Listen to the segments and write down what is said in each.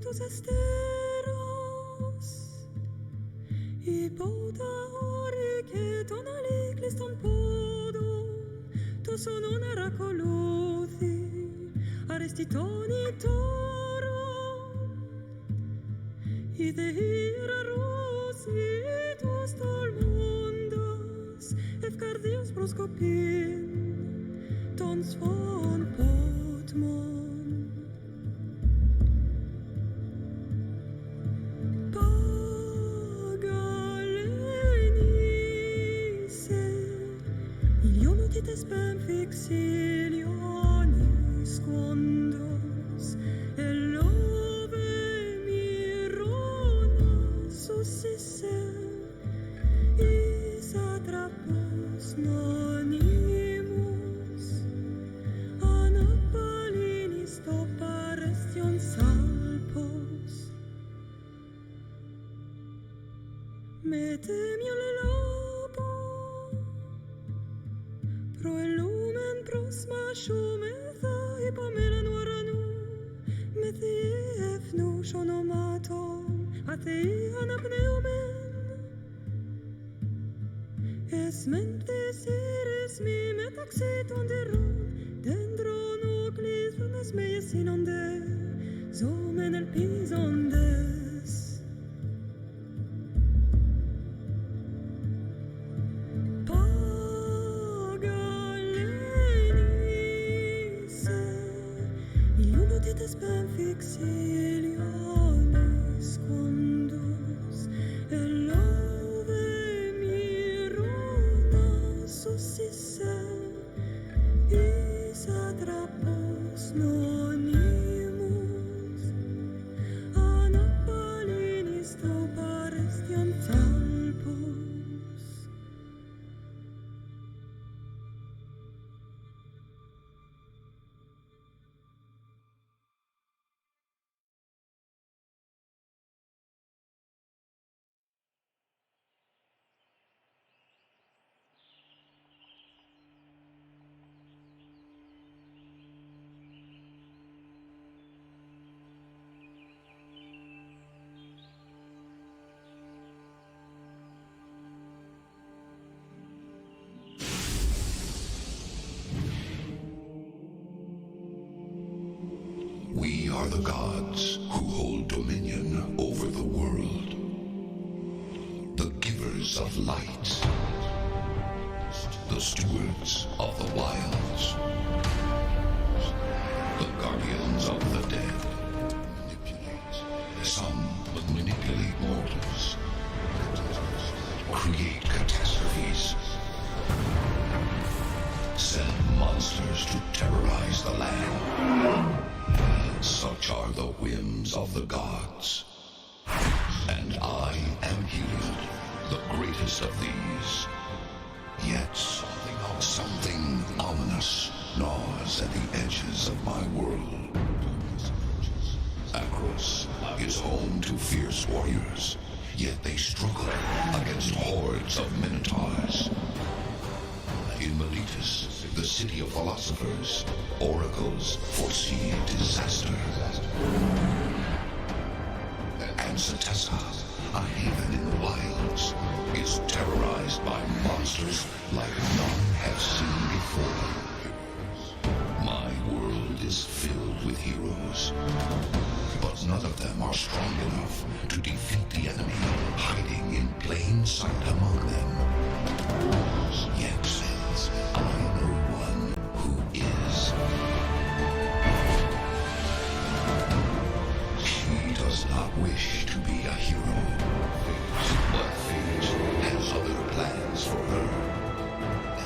tus esteros I båda oriket alikliston podon to sonona rakolothi aristitoni toro I de hieros vitos tolmondos efcardios proskopin tons von potmon Spem fixilionis quandos elove mirona susisse is atrapos nonimus anapalinis toparestion salpos metemion Pro el lumen prosma shumetha ipomelan waranu methi efnu shonomatom atei anapneumen es mentes iris mi metaxiton deron dendron oclisnes meies inonde zomen el pisondes Spem fixilionis quandos elove mirona susisse is atrapos nonimus anapalinis toparestion talpos We are the gods who hold dominion over the world. The givers of light. The stewards of the wilds. The guardians of the dead. Some manipulate mortals. Create catastrophes. Send monsters to terrorize the land. Such are the whims of the gods. And I am Heliod, the greatest of these. Yet something ominous gnaws at the edges of my world. Akros is home to fierce warriors, yet they struggle against hordes of minotaurs. In Meletus, the city of philosophers, oracles foresee disaster. And Satessa, a haven in the wilds, is terrorized by monsters like none have seen before. My world is filled with heroes, but none of them are strong enough to defeat the enemy hiding in plain sight among them. Yet, I know one who is. She does not wish to be a hero, but fate has other plans for her.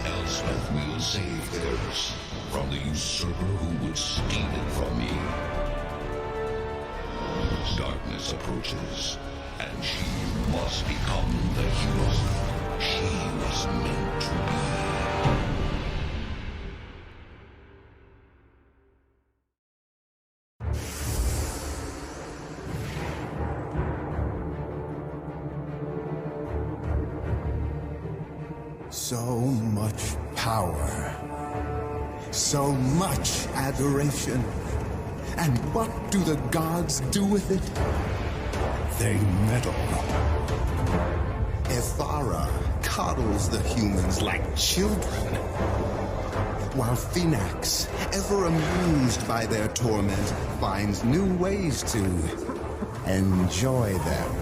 Elspeth will save Theros from the usurper who would steal it from me. Darkness approaches, and she must become the hero she was meant to be. So much power, so much adoration, And what do the gods do with it? They meddle. Ithara coddles the humans like children, while Phoenix, ever amused by their torment, finds new ways to enjoy them.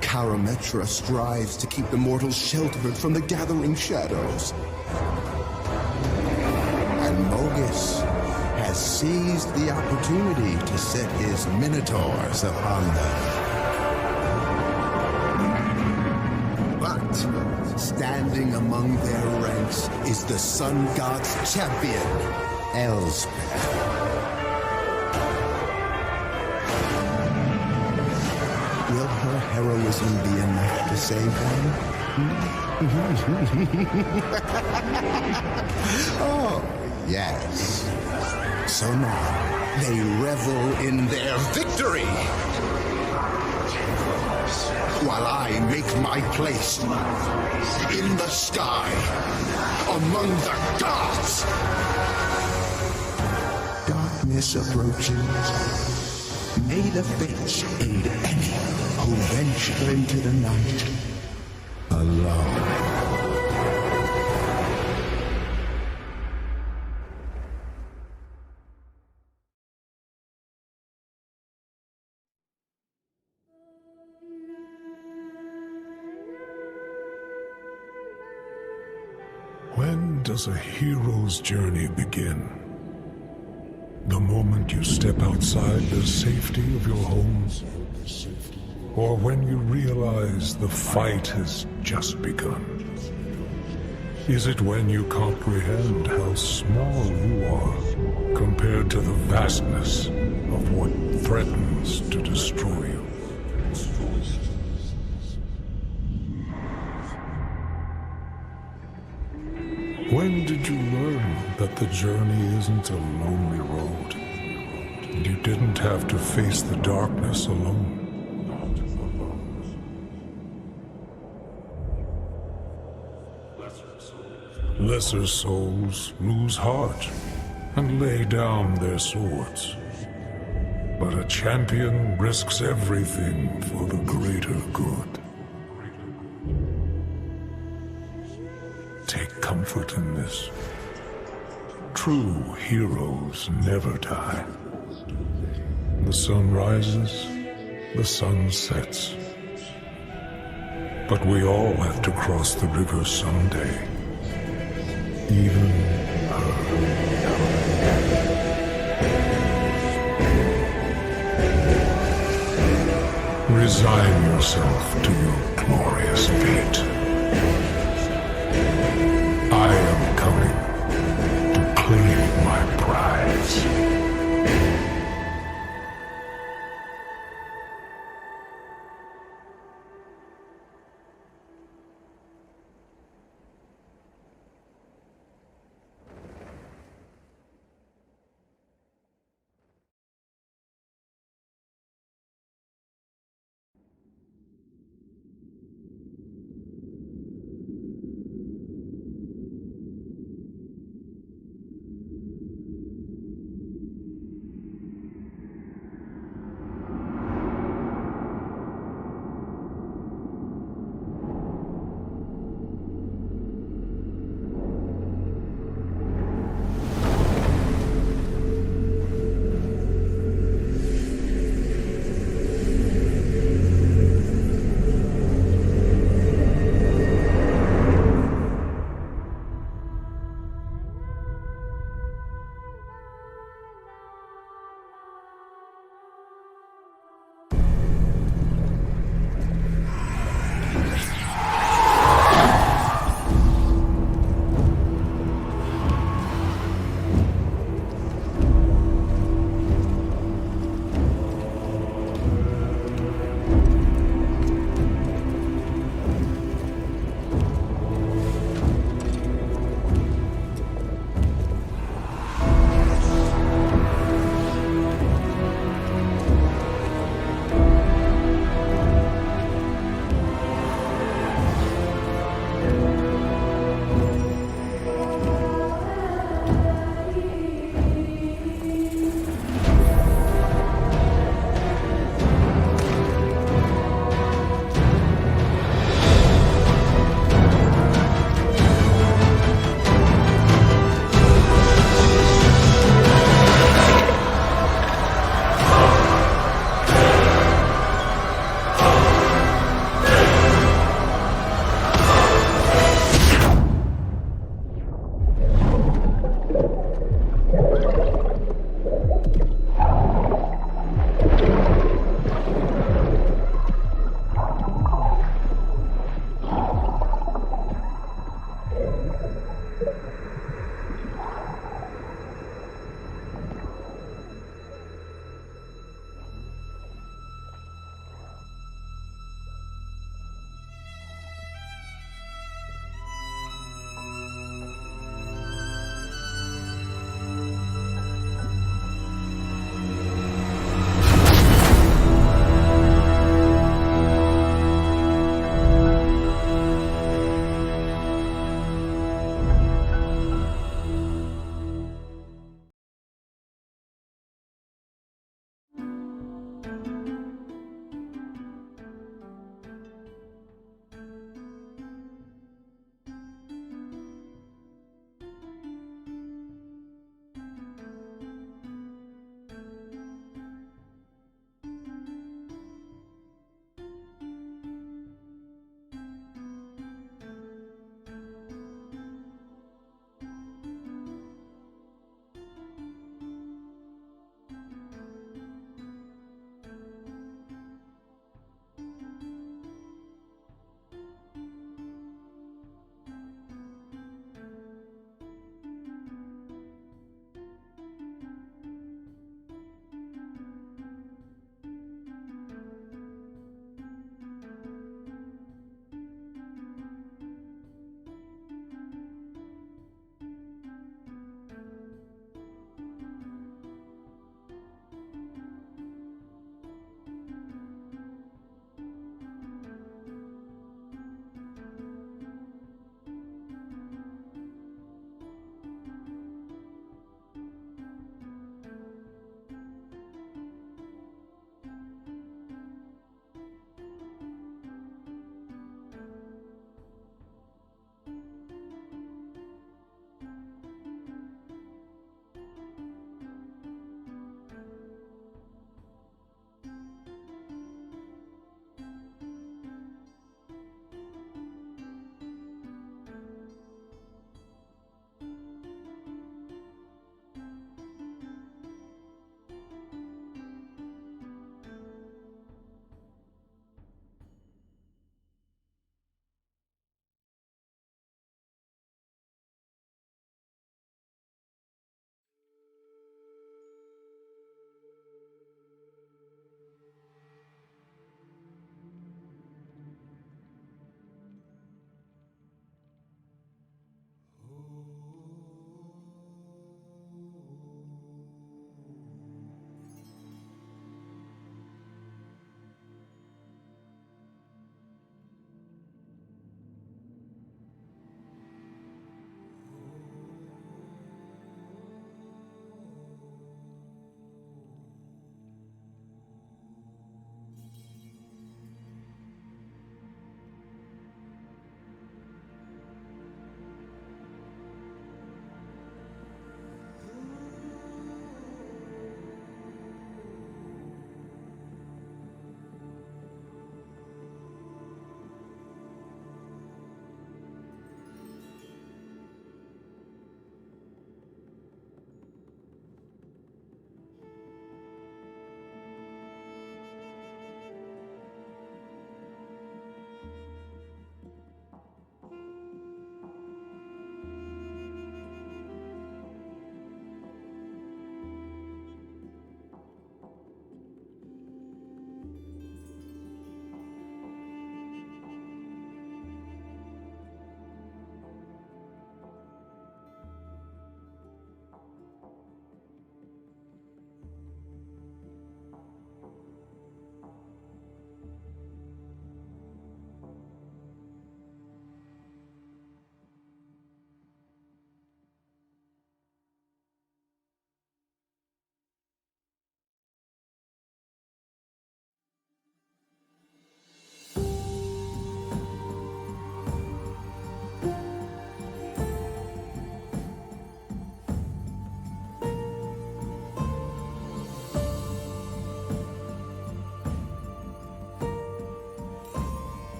Karametra strives to keep the mortals sheltered from the gathering shadows. And Mogus has seized the opportunity to set his minotaurs upon them. But standing among their ranks is the Sun God's champion, Elspeth. Will her heroism be enough to save them? Oh, yes. So now, they revel in their victory, while I make my place in the sky, among the gods. Darkness approaches. May the fates aid any who venture into the night alone. When does a hero's journey begin? The moment you step outside the safety of your home? Or when you realize the fight has just begun? Is it when you comprehend how small you are compared to the vastness of what threatens to destroy you? When did you learn that the journey isn't a lonely road, and you didn't have to face the darkness alone? Lesser souls lose heart and lay down their swords, but a champion risks everything for the greater good. Take comfort in this. True heroes never die. The sun rises, the sun sets. But we all have to cross the river someday. Even her. Resign yourself to your glorious fate. I am coming to claim my prize.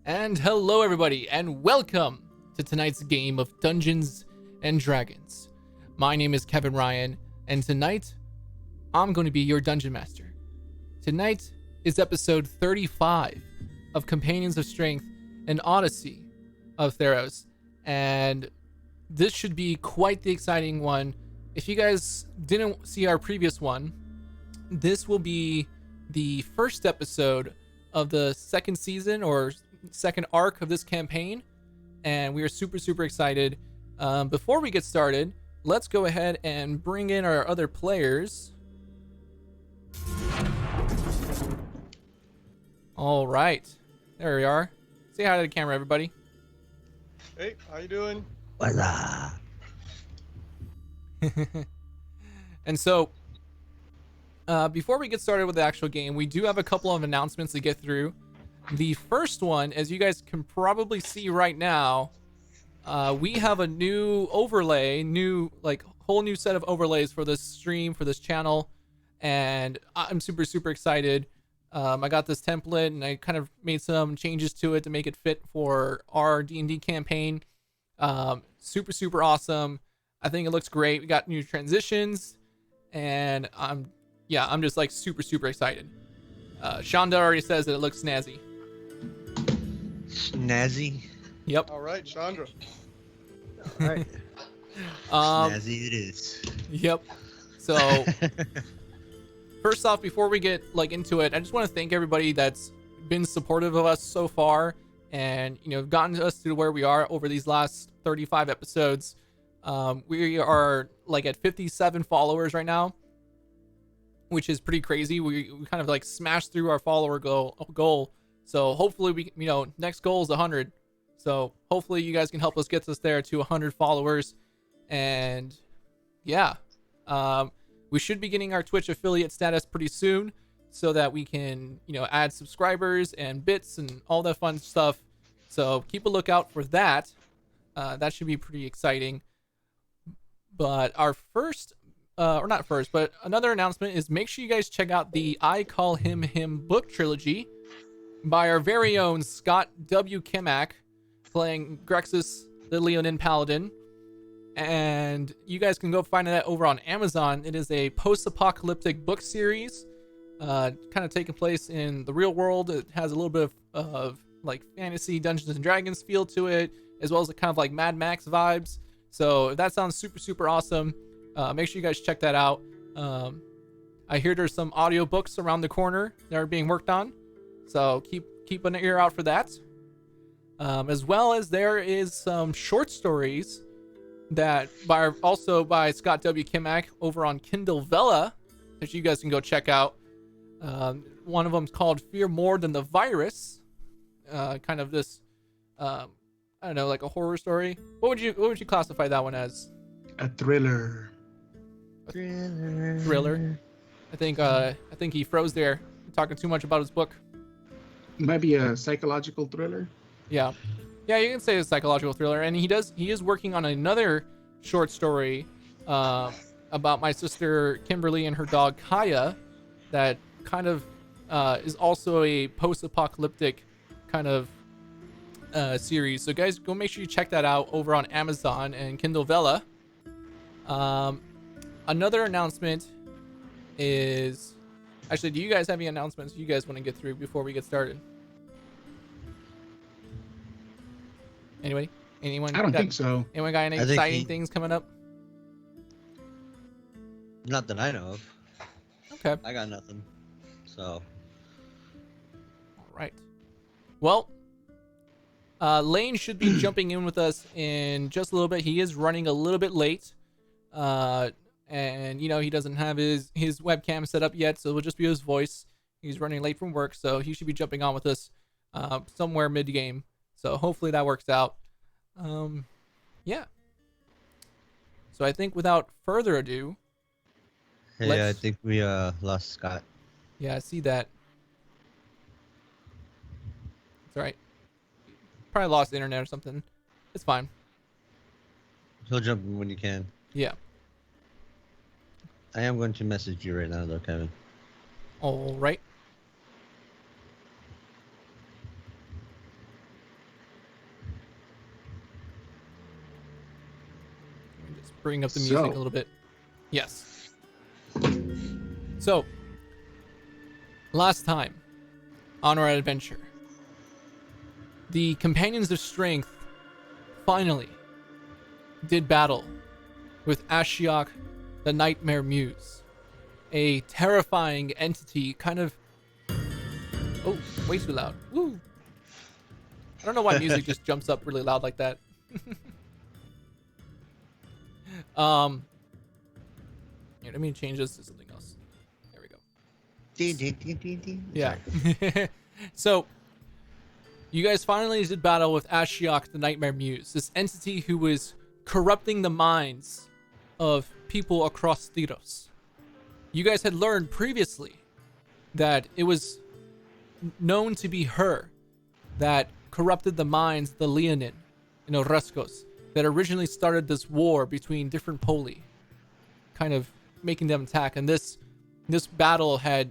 And hello everybody, and welcome to tonight's game of Dungeons and Dragons. My name is Kevin Ryan, and tonight, I'm going to be your Dungeon Master. Tonight is episode 35 of Companions of Strength and Odyssey of Theros, and this should be quite the exciting one. If you guys didn't see our previous one, this will be the first episode of the second season or second arc of this campaign, and we are super excited. Before we get started, let's go ahead and bring in our other players. All right, there we are. Say hi to the camera, everybody. Hey, how you doing? Voila. And so before we get started with the actual game, we do have a couple of announcements to get through. The first one, as you guys can probably see right now, we have a new overlay, whole new set of overlays for this stream, for this channel, and I'm super excited. I got this template and I kind of made some changes to it to make it fit for our D&D campaign. Super awesome. I think it looks great. We got new transitions, and I'm just like super excited. Shonda already says that it looks snazzy. Snazzy. Yep. All right, Chandra. All right. Snazzy it is. Yep. So first off, before we get into it, I just want to thank everybody that's been supportive of us so far, and gotten us to where we are over these last 35 episodes. We are at 57 followers right now, which is pretty crazy. We kind of smashed through our follower goal. So hopefully we, next goal is 100. So hopefully you guys can help us get us there to 100 followers. And yeah, we should be getting our Twitch affiliate status pretty soon, so that we can, add subscribers and bits and all that fun stuff. So keep a lookout for that. That should be pretty exciting. But our first, but another announcement is, make sure you guys check out the I Call Him book trilogy by our very own Scott W. Kimack, playing Grexus, the Leonin Paladin. And you guys can go find that over on Amazon. It is a post-apocalyptic book series, kind of taking place in the real world. It has a little bit of fantasy Dungeons and Dragons feel to it, as well as kind of Mad Max vibes. So if that sounds super awesome, make sure you guys check that out. I hear there's some audiobooks around the corner that are being worked on, so keep an ear out for that. As well as there is some short stories that by Scott W. Kimack over on Kindle Vella that you guys can go check out. One of them's called Fear More Than the Virus. Kind of this I don't know, a horror story. What would you classify that one as? A thriller. Thriller. I think he froze there, talking too much about his book. Might be a psychological thriller. Yeah, you can say it's a psychological thriller, and he is working on another short story about my sister Kimberly and her dog Kaya, that kind of is also a post-apocalyptic kind of series. So guys, go make sure you check that out over on Amazon and Kindle Vella. Another announcement is, actually, do you guys have any announcements you guys want to get through before we get started? Anybody? Anyone? I don't think so. Anyone got any exciting things coming up? Not that I know of. Okay. I got nothing. So. All right. Well, Lane should be jumping in with us in just a little bit. He is running a little bit late. And he doesn't have his webcam set up yet, so it'll just be his voice. He's running late from work, so he should be jumping on with us somewhere mid-game. So hopefully that works out. Yeah. So I think without further ado, Hey, I think we lost Scott. Yeah, I see that. It's alright. Probably lost the internet or something. It's fine. He'll jump in when you can. Yeah. I am going to message you right now, though, Kevin. All right. Let's bring up the music a little bit. Yes. So, last time on our adventure, the Companions of Strength finally did battle with Ashiok, the Nightmare Muse, a terrifying entity, kind of... Oh, way too loud. Woo! I don't know why music just jumps up really loud like that. Here, let me change this to something else. There we go. Yeah. So, you guys finally did battle with Ashiok, the Nightmare Muse, this entity who was corrupting the minds of people across Theros. You guys had learned previously that it was known to be her that corrupted the minds of the Leonin and Oreskos that originally started this war between different poli, kind of making them attack. And this battle had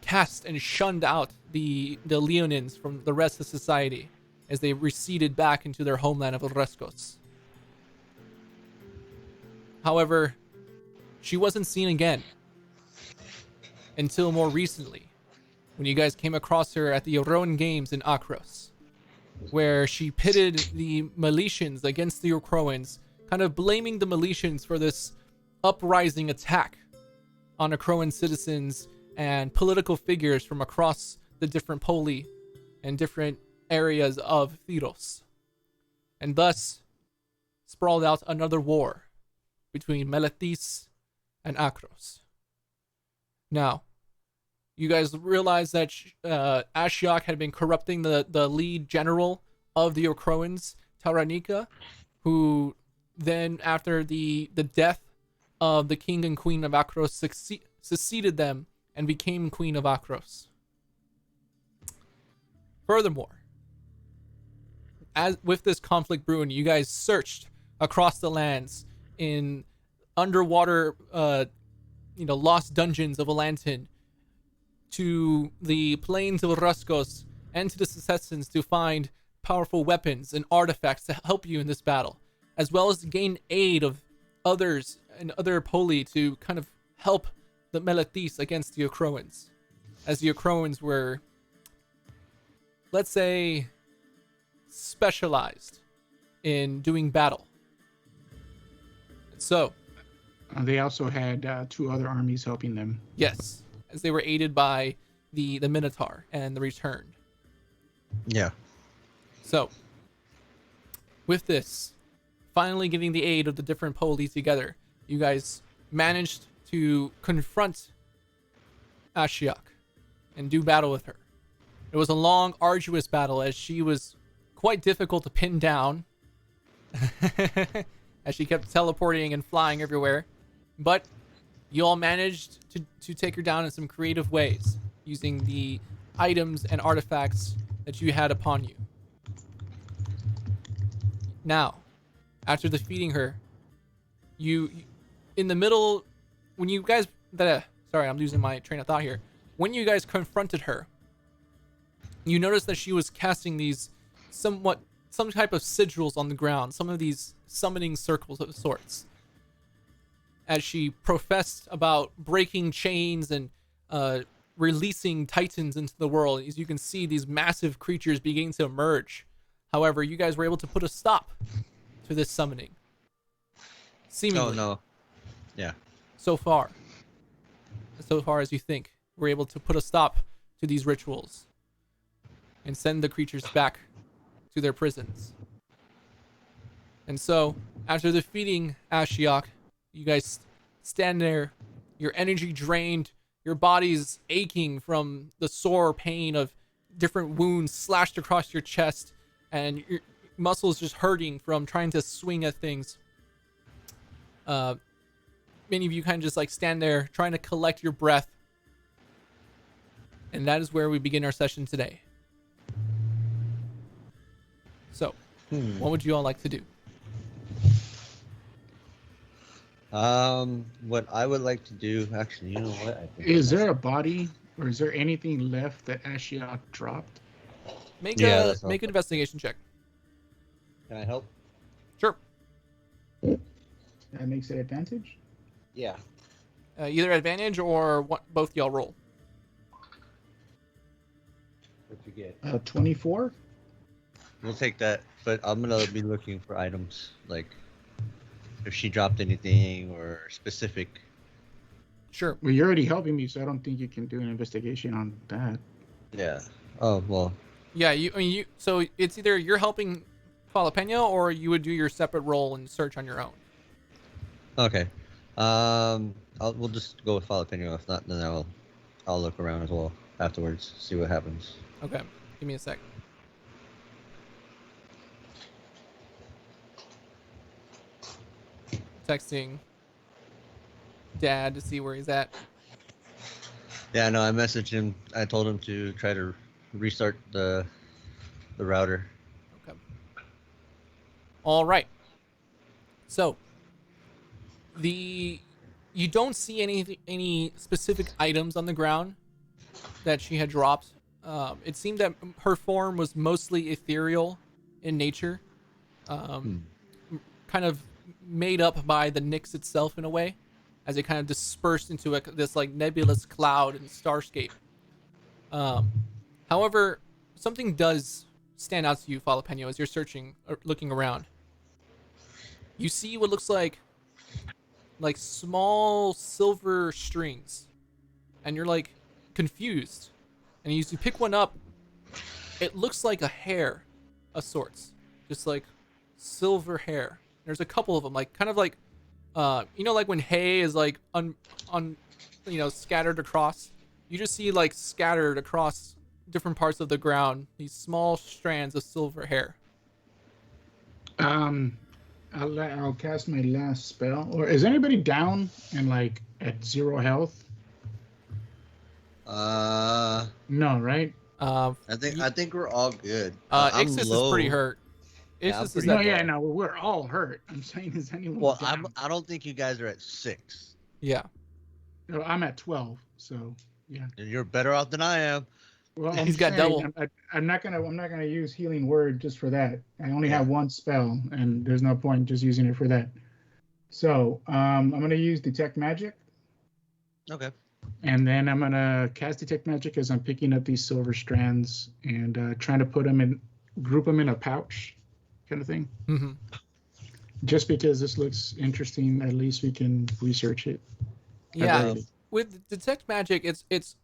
cast and shunned out the Leonins from the rest of society as they receded back into their homeland of Oreskos. However, she wasn't seen again until more recently, when you guys came across her at the Euroan Games in Akros, where she pitted the Meletians against the Okroans, kind of blaming the Meletians for this uprising attack on Okroan citizens and political figures from across the different poli and different areas of Theros, and thus sprawled out another war between Meletis and Akros. Now, you guys realize that Ashiok had been corrupting the lead general of the Okroans, Taranika, who then, after the death of the king and queen of Akros, succeeded them and became queen of Akros. Furthermore, as with this conflict brewing, you guys searched across the lands in underwater, lost dungeons of Alantin, to the plains of Oreskos, and to the Secessans to find powerful weapons and artifacts to help you in this battle, as well as to gain aid of others and other poli to kind of help the Meletis against the Okroans, as the Okroans were, let's say, specialized in doing battle. So, they also had 2 other armies helping them. Yes, as they were aided by the Minotaur and the Returned. Yeah. So, with this, finally getting the aid of the different poli together, you guys managed to confront Ashiok and do battle with her. It was a long, arduous battle, as she was quite difficult to pin down, as she kept teleporting and flying everywhere. But you all managed to take her down in some creative ways, using the items and artifacts that you had upon you. Now, after defeating her, you in the middle, when you guys, sorry, I'm losing my train of thought here. When you guys confronted her, you noticed that she was casting these some type of sigils on the ground, some of these summoning circles of sorts, as she professed about breaking chains and releasing titans into the world. As you can see, these massive creatures beginning to emerge. However, you guys were able to put a stop to this summoning. Seemingly. Oh, no. Yeah. So far as you think, we're able to put a stop to these rituals and send the creatures back to their prisons. And so, after defeating Ashiok, you guys stand there, your energy drained, your body's aching from the sore pain of different wounds slashed across your chest, and your muscles just hurting from trying to swing at things. Many of you kind of just like stand there trying to collect your breath. And that is where we begin our session today. So, what would you all like to do? What I would like to do, actually, you know what? I think Is there a body, or is there anything left that Ashiok dropped? Make that's an investigation check. Can I help? Sure. That makes it advantage. Yeah. Either advantage or both y'all roll. What'd you get? 24. We'll take that, but I'm gonna be looking for items, like if she dropped anything or specific. Sure. Well, you're already helping me, so I don't think you can do an investigation on that. Yeah. Oh, well. Yeah, so it's either you're helping Jalapeno or you would do your separate roll and search on your own. Okay. We'll just go with Jalapeno. If not, then I'll look around as well afterwards, see what happens. Okay. Give me a sec. Texting Dad to see where he's at. Yeah, no, I messaged him. I told him to try to restart the router. Okay. All right. So you don't see any specific items on the ground that she had dropped. It seemed that her form was mostly ethereal in nature, kind of made up by the Nyx itself in a way, as it kind of dispersed into this like nebulous cloud and starscape. However, something does stand out to you, Jalapeno, as you're searching or looking around. You see what looks like small silver strings, and you're like confused. And you pick one up. It looks like a hair of sorts, just like silver hair. There's a couple of them, like kind of like, like when hay is like scattered across. You just see like scattered across different parts of the ground these small strands of silver hair. I'll cast my last spell. Or is anybody down and like at 0 health? No, right? I think we're all good. Ixis is pretty hurt. Ixis is no, we're all hurt. I'm saying, is anyone down? I don't think you guys are at 6. Yeah. No, I'm at 12, so yeah. And you're better off than I am. Well, he's got double. I'm not gonna use healing word just for that. I only have one spell, and there's no point just using it for that. So I'm gonna use detect magic. Okay. And then I'm gonna cast detect magic as I'm picking up these silver strands and trying to group them in a pouch, kind of thing. Mm-hmm. Just because this looks interesting, at least we can research it. Yeah. With detect magic, it's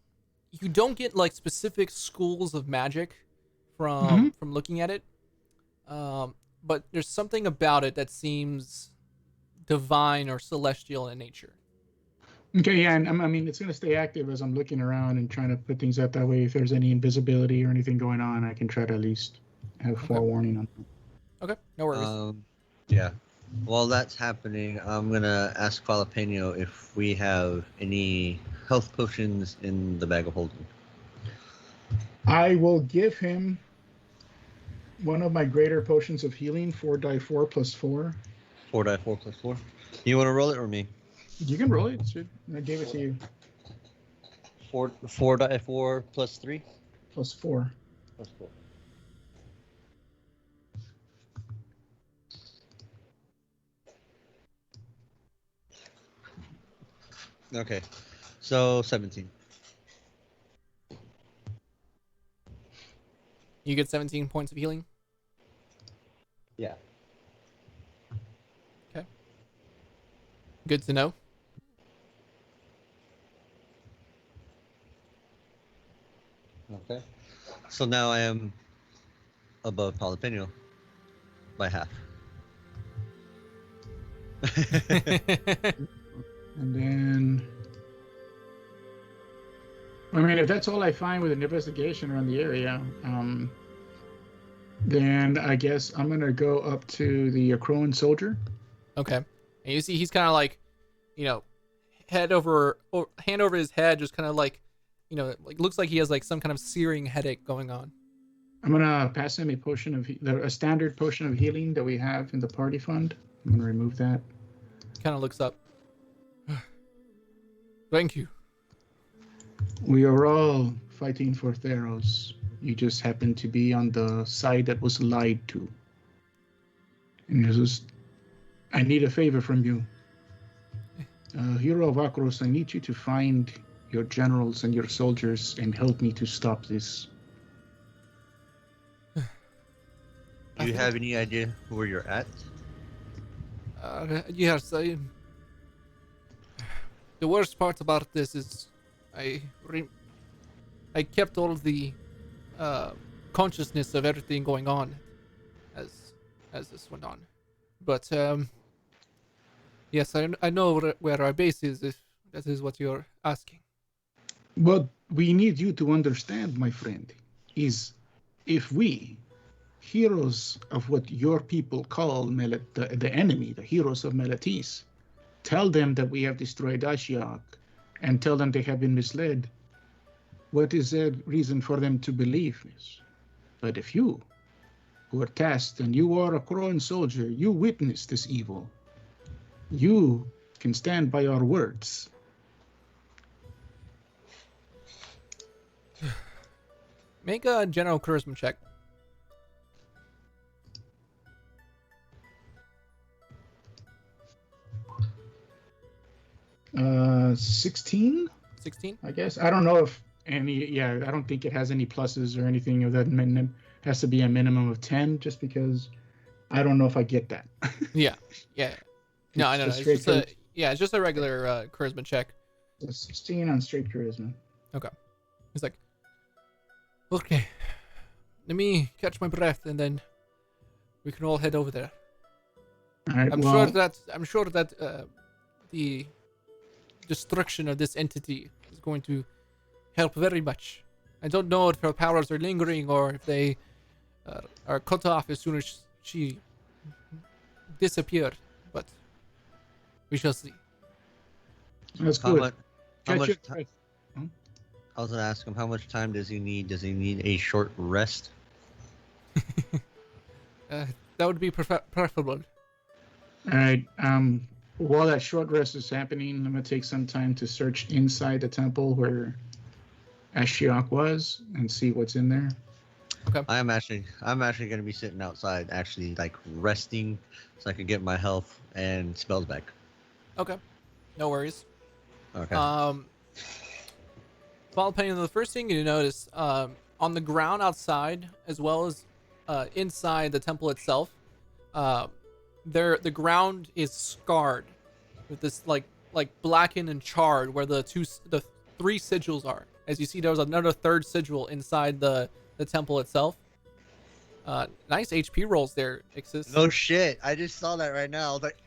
you don't get like specific schools of magic from looking at it, but there's something about it that seems divine or celestial in nature. Okay, yeah, and I mean it's gonna stay active as I'm looking around and trying to put things out that way. If there's any invisibility or anything going on, I can try to at least have forewarning on them. Okay, no worries. Yeah. While that's happening, I'm gonna ask Jalapeno if we have any health potions in the bag of holding. I will give him one of my greater potions of healing, 4d4 plus 4. 4d4 plus 4. You want to roll it or me? You can roll it. I gave it to you. 4d4 plus 3? Plus 4. Plus 4. Okay, so 17. You get 17 points of healing? Yeah. Okay. Good to know. Okay. So now I am above Jalapeno by half. And then, I mean, if that's all I find with an investigation around the area, then I guess I'm going to go up to the Crowan soldier. Okay. And you see he's kind of like, hand over his head, just kind of like, like looks like he has like some kind of searing headache going on. I'm going to pass him a standard potion of healing that we have in the party fund. I'm going to remove that. Kind of looks up. Thank you. We are all fighting for Theros. You just happen to be on the side that was lied to. And I need a favor from you. Hero of Akros, I need you to find your generals and your soldiers and help me to stop this. Do you have any idea where you're at? Yes, the worst part about this is I kept all the consciousness of everything going on as this went on. But yes, I know where our base is, if that is what you're asking. What we need you to understand, my friend, is if we, heroes of what your people call the enemy, the heroes of Melatis, tell them that we have destroyed Ashiok and tell them they have been misled, what is the reason for them to believe this? But if you, who are tasked and you are a Kroan soldier, you witness this evil, you can stand by our words. Make a general charisma check. 16, 16. I guess. I don't know if I don't think it has any pluses or anything of that. Has to be a minimum of 10, just because I don't know if I get that. Yeah. No, I know. It's It's just it's just a regular charisma check. 16 on straight charisma. Okay. He's like, okay, let me catch my breath and then we can all head over there. All right. I'm sure that the destruction of this entity is going to help very much. I don't know if her powers are lingering or if they are cut off as soon as she disappeared, but we shall see. That's How good. much? How Catch much your ti- breath. I was gonna ask him how much time does he need? Does he need a short rest? That would be preferable. All right. While that short rest is happening, I'm gonna take some time to search inside the temple where Ashiok was and see what's in there. Okay. I'm actually gonna be sitting outside, actually like resting, so I can get my health and spells back. Okay. No worries. Okay. Follow Penny, the first thing you notice on the ground outside, as well as inside the temple itself, the ground is scarred with this like blackened and charred where the three sigils are. As you see, there was another third sigil inside the temple itself. Nice HP rolls there, Ixis. No shit. I just saw that right now. I was like,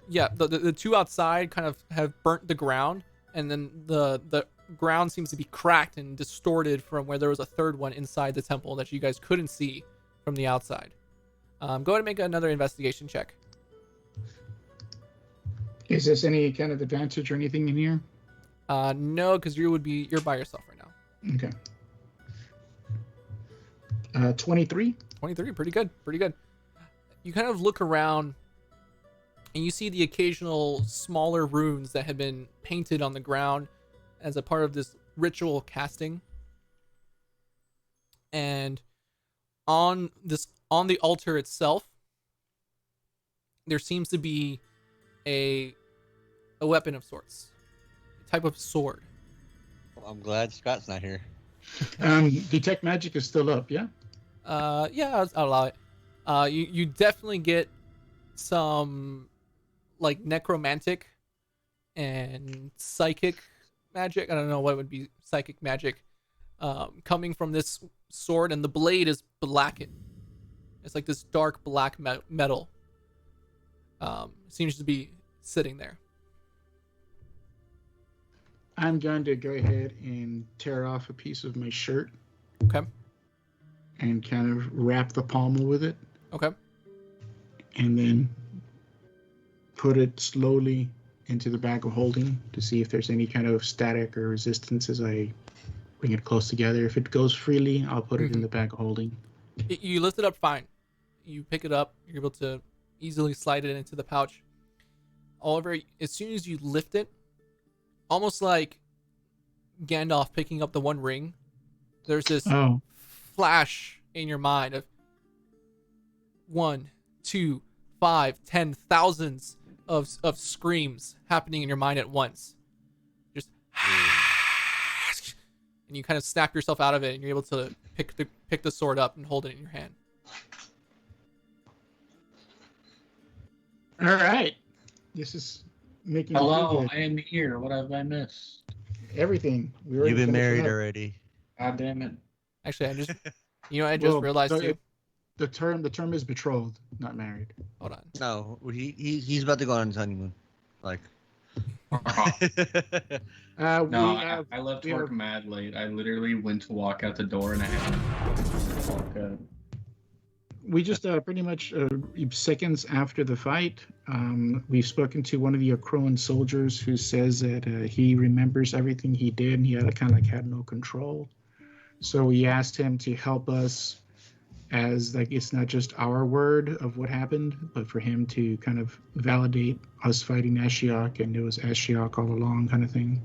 Yeah, the two outside kind of have burnt the ground, and then the ground seems to be cracked and distorted from where there was a third one inside the temple that you guys couldn't see from the outside. Go ahead and make another investigation check. Is this any kind of advantage or anything in here? No, because you're by yourself right now. Okay. 23. 23, pretty good. You kind of look around and you see the occasional smaller runes that have been painted on the ground as a part of this ritual casting. And on the altar itself, there seems to be a weapon of sorts, a type of sword. I'm glad Scott's not here. Detect magic is still up, yeah? Yeah, I'll allow it. You definitely get some like necromantic and psychic magic. I don't know what would be psychic magic coming from this sword, and the blade is blackened. It's like this dark black metal. Seems to be sitting there. I'm going to go ahead and tear off a piece of my shirt. Okay. And kind of wrap the pommel with it. Okay. And then put it slowly into the bag of holding to see if there's any kind of static or resistance as I bring it close together. If it goes freely, I'll put it in the bag of holding. You lift it up fine. You pick it up. You're able to easily slide it into the pouch. However, as soon as you lift it, almost like Gandalf picking up the One Ring, there's this flash in your mind of, 1, 2, 5, 10, thousands of screams happening in your mind at once. Just and you kind of snap yourself out of it, and you're able to pick the sword up and hold it in your hand. All right. This is making me feel Hello, good. I am here. What have I missed? Everything. We You've been married already. already. God damn it. Actually, I just realized too. The term is betrothed, not married. Hold on. No, he's about to go on his honeymoon. Like. No, I left work mad late. I literally went to walk out the door and I had to walk out. We just pretty much seconds after the fight, we've spoken to one of the Akroan soldiers who says that he remembers everything he did and he had no control. So we asked him to help us, as like it's not just our word of what happened, but for him to kind of validate us fighting Ashiok, and it was Ashiok all along, kind of thing.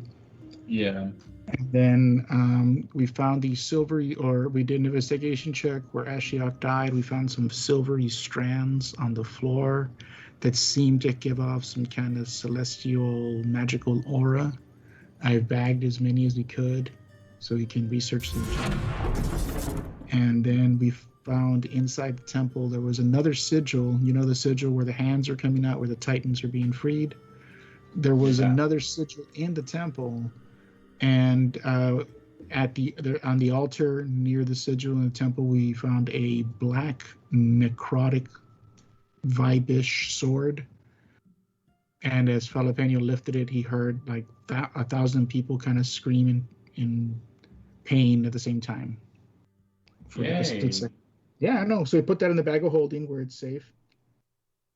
Yeah. And then we found the silvery, or we did an investigation check where Ashiok died. We found some silvery strands on the floor that seemed to give off some kind of celestial magical aura. I've bagged as many as we could so we can research them. And then we found inside the temple there was another sigil. You know, the sigil where the hands are coming out, where the titans are being freed. There was another sigil in the temple, and on the altar near the sigil in the temple, we found a black necrotic vibish sword. And as Jalapeno lifted it, he heard like 1,000 people kind of screaming in pain at the same time. For like a split second. Yeah, I know. So we put that in the bag of holding where it's safe.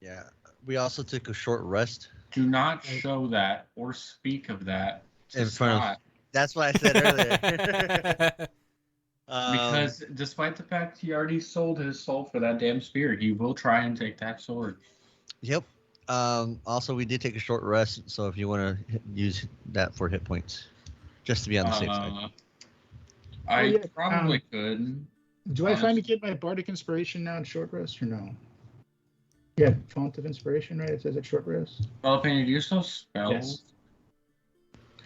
Yeah. We also took a short rest. Do not show that or speak of that in front of. That's what I said earlier. Because despite the fact he already sold his soul for that damn spear, he will try and take that sword. Yep. Also, we did take a short rest, so if you want to use that for hit points, just to be on the safe side. I probably could. Do I finally get my bardic inspiration now in short rest or no? Yeah, font of inspiration, right? It says at short rest. Well, do you still spells? Yes.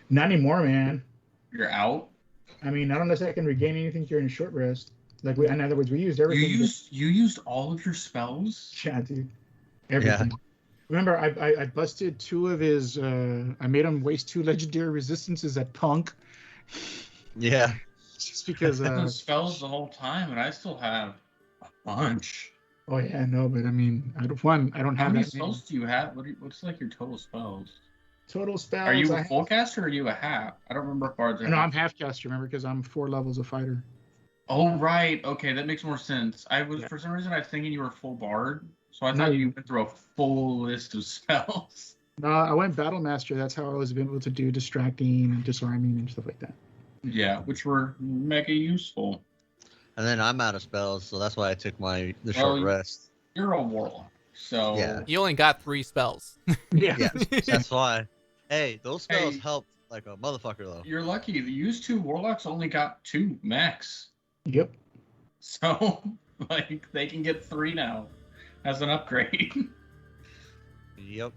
Not anymore, man. You're out? I mean, not unless I can regain anything during a short rest. Like, in other words, we used everything. You used all of your spells? Yeah, dude. Everything. Yeah. Remember, I busted 2 of his. I made him waste 2 legendary resistances at Punk. Yeah. Just because. Those spells the whole time, and I still have a bunch. Oh yeah, no, but I mean, I don't have. How many spells do you have? What's like your total spells? Total spells. Are you a full caster or are you a half? I don't remember cards. No, I'm half caster. Remember, because I'm 4 levels of fighter. Oh right, okay, that makes more sense. I was for some reason I was thinking you were full bard, so I thought you went through a full list of spells. No, I went battle master. That's how I was able to do distracting and disarming and stuff like that. Yeah, which were mega useful. And then I'm out of spells, so that's why I took the short rest. You're a warlock, so yeah. You only got 3 spells. Yeah, that's why. Hey, those spells help like a motherfucker though. You're lucky. The used 2 warlocks only got 2 max. Yep. So like they can get 3 now as an upgrade. Yep.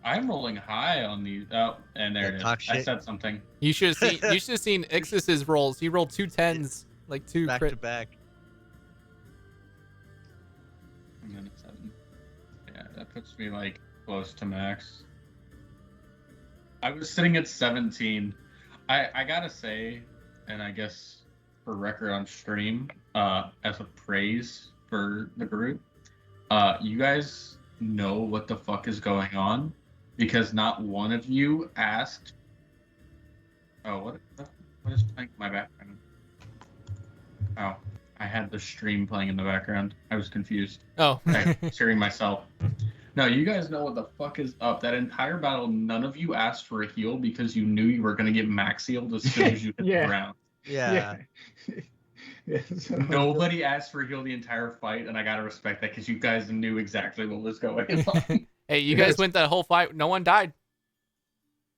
I'm rolling high on these. Oh, and there it is. I said something. You should have seen Ixis's rolls. He rolled 2 10s, like 2 back to back. And then a 7. Yeah, that puts me like close to max. I was sitting at 17. I gotta say, and I guess for record on stream, as a praise for the group, you guys know what the fuck is going on, because not one of you asked. Oh, what is playing in my background? Oh, I had the stream playing in the background. I was confused. Oh. I was hearing myself. No, you guys know what the fuck is up. That entire battle, none of you asked for a heal because you knew you were going to get max healed as soon as you hit the ground. Yeah. So Nobody asked for a heal the entire fight, and I gotta respect that because you guys knew exactly what was going on. Hey, you guys went that whole fight. No one died.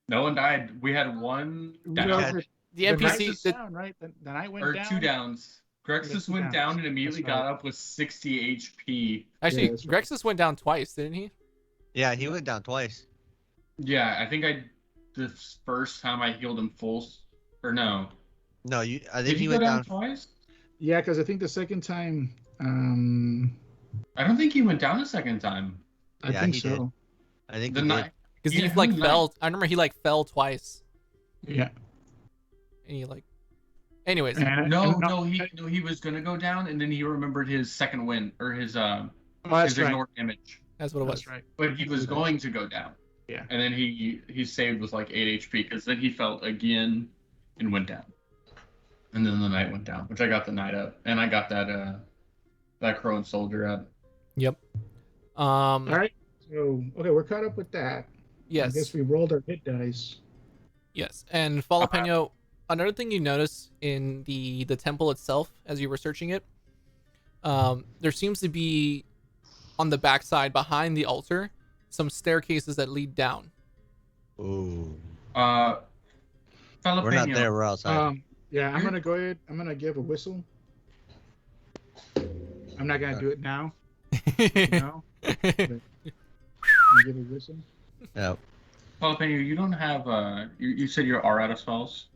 No one died. We had one down. No, The NPC. down, right? The night went Or down. 2 downs. Grexus went down and immediately got up with 60 HP. Actually, that's right. Grexus went down twice, didn't he? Yeah, he went down twice. Yeah, I think the first time I healed him full, or no. No, I think Did he he went go down down. twice? Yeah, because I think the second time, I don't think he went down the second time. I Yeah, think he so. did. I think The he did. night. Because Yeah, he like who fell. I remember he like fell twice, Yeah. and he like. Anyways, No, he was gonna go down, and then he remembered his second win or his Oh, that's right. ignored damage. that's what it was. That's right. But he was going to go down. Yeah. And then he saved with like 8 HP because then he fell again and went down. And then the knight went down, which I got the knight up, and I got that crow and soldier up. Yep. All right. So, okay, we're caught up with that. I Yes. guess we rolled our hit dice. Yes. And Falapeno, another thing you notice in the temple itself as you were searching it, there seems to be on the backside behind the altar some staircases that lead down. Ooh. Jalapeno. We're not there. We're outside. Yeah, I'm gonna go ahead. I'm gonna give a whistle. I'm not gonna do it now. No. Give a whistle. Yeah. Jalapeno, you don't have you said you are out of spells.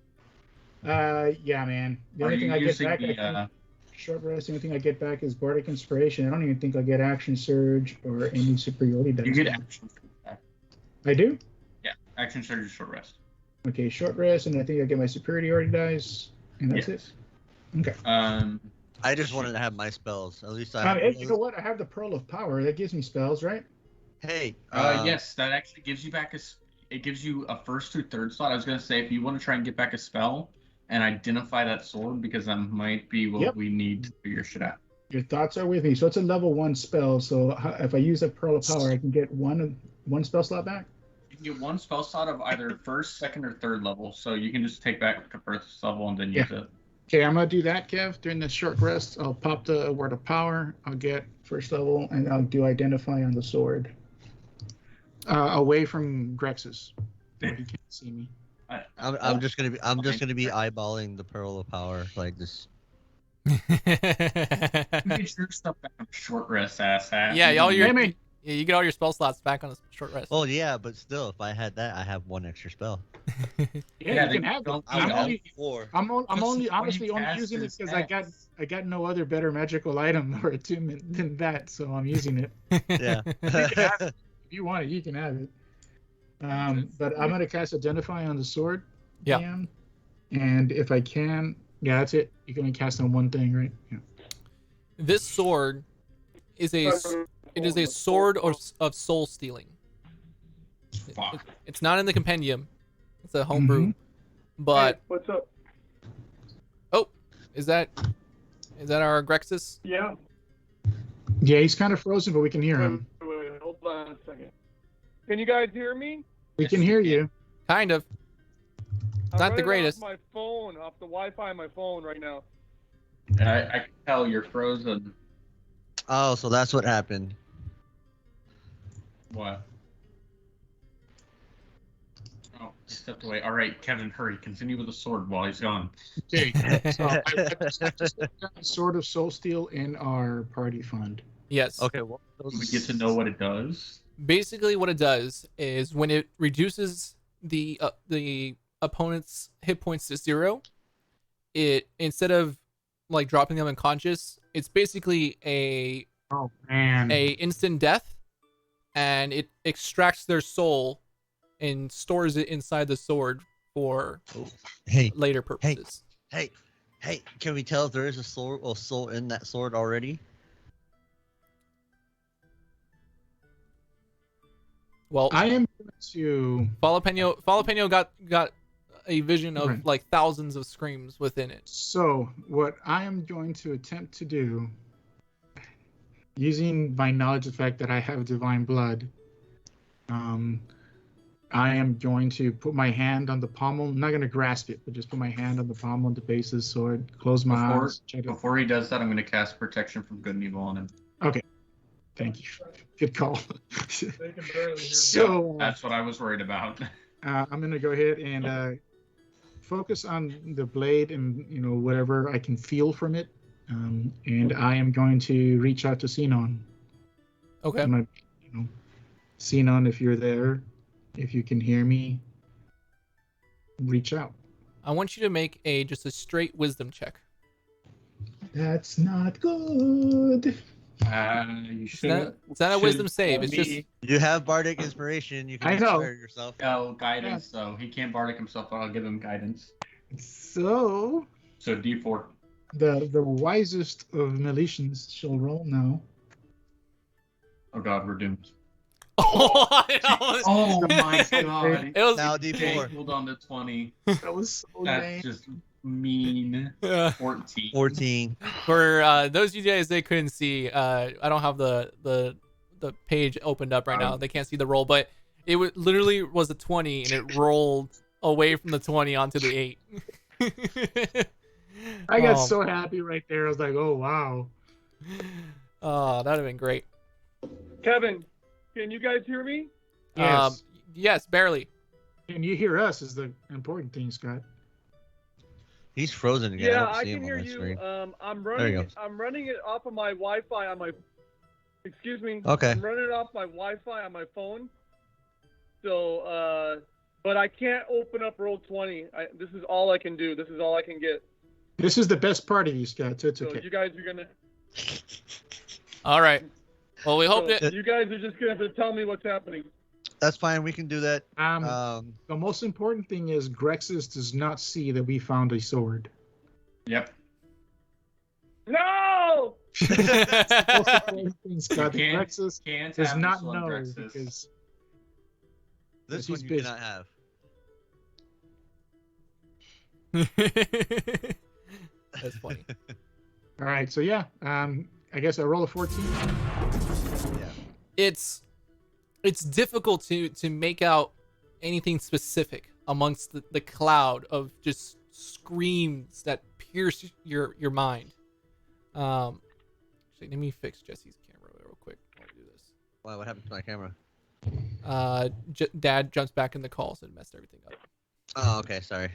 Yeah, man. The Are only you thing I get using back, the, I think, short rest. The only thing I get back is Bardic Inspiration. I don't even think I get Action Surge or any superiority dice. You get back. action surge back. I do. Yeah, action surge is short rest. Okay, short rest, and I think I get my superiority dice, and that's Yes. it. Okay. I just wanted to have my spells. At least I. Hey, you know what? I have the Pearl of Power. That gives me spells, right? Hey. Yes, that actually gives you back it gives you a first through third slot. I was gonna say if you want to try and get back a spell and identify that sword because that might be what we need to figure your shit out. Your thoughts are with me. So it's a level 1 spell. So if I use a Pearl of Power, I can get one spell slot back. You can get one spell slot of either first, second, or third level. So you can just take back a first level and then use it. Okay, I'm gonna do that, Kev. During the short rest, I'll pop the word of power. I'll get first level, and I'll do identify on the sword. Away from Grexus, where he can't see me. I'm just gonna be eyeballing the Pearl of Power like this. Get your stuff back on short rest, ass hat. Yeah, Hey, you get all your spell slots back on a short rest. Oh yeah, but still, if I had that, I have one extra spell. Yeah, you can have it. I'm only When honestly you only cast using it his because X. I got no other better magical item or attunement than that, so I'm using it. Yeah. If you want it, you can have it. But I'm gonna cast Identify on the sword. Yeah. Dan. And if I can, yeah, that's it. You can only cast on one thing, right? Yeah. This sword is a sword of soul stealing. Fuck. It's not in the compendium. It's a homebrew. But Hey, what's up? oh, is that our Grexus? Yeah. Yeah, he's kind of frozen, but we can hear him. Wait, hold on a second. Can you guys hear me? We can hear you. Kind of. I'm Not the running greatest. Off my phone, off the Wi-Fi on my phone right now. I can tell you're frozen. Oh, so that's what happened. What? Oh, he stepped away. All right, Kevin, hurry. Continue with the sword while he's gone. Okay. So I just have to set down Sword of Soul Steel in our party fund. Yes. Okay. Well, We get to know what it does. Basically, what it does is when it reduces the opponent's hit points to 0, it instead of like dropping them unconscious, it's basically a instant death, and it extracts their soul and stores it inside the sword for later purposes. Hey! Can we tell if there is a soul in that sword already? Well, I am going to. Falapeno got a vision of like thousands of screams within it. So what I am going to attempt to do, using my knowledge of the fact that I have divine blood, I am going to put my hand on the pommel. I'm not going to grasp it, but just put my hand on the pommel of the base of the sword. Close my eyes. Before he does that, I'm going to cast Protection from Good and Evil on him. Okay. Thank you. Good call. They can barely hear me. So That's what I was worried about. I'm going to go ahead and focus on the blade and whatever I can feel from it and I am going to reach out to Xenon. Okay. I'm gonna, Xenon, if you're there, if you can hear me, reach out. I want you to make just a straight wisdom check. That's not good. You should. It's not a wisdom save. It's just You have bardic inspiration. You can I know. inspire yourself. Oh, guidance. So he can't bardic himself, but I'll give him guidance. So So D4. the wisest of Meletians shall roll now. Oh God, we're doomed. oh Oh my God. It was Now Jake D4. hold on to 20. That was so That's lame. just mean. Yeah. 14. 14. For those of you guys they couldn't see. I don't have the page opened up right now. They can't see the roll, but it literally was a 20 and it rolled away from the 20 onto the 8. I got so happy right there. I was like, oh wow. Oh, that'd have been great. Kevin, can you guys hear me? Yes. Yes, barely. Can you hear us is the important thing, Scott. He's frozen again. Yeah, I, I don't see can him hear on my you. screen. I'm There you running. go. I'm running it off of my Wi-Fi on my. Excuse me. Okay. I'm running it off my Wi-Fi on my phone. So, but I can't open up Roll20. This is all I can do. This is all I can get. This is the best part of you, Scott. So it's So okay. you guys are gonna. All right. Well, we hope So that. you guys are just gonna have to tell me what's happening. That's fine. We can do that. The most important thing is Grexis does not see that we found a sword. Yep. No! That's the most important thing, Scott. You can't- Grexis Can't does have not this one, know Grexis. because This he's one you busy. cannot have. That's funny. all right. So yeah, I guess I roll a 14. Yeah. It's difficult to make out anything specific amongst the cloud of just screams that pierce your mind. Actually, let me fix Jesse's camera real quick while we do this. Wow, what happened to my camera? Dad jumps back in the call, so it messed everything up. Oh, okay. Sorry.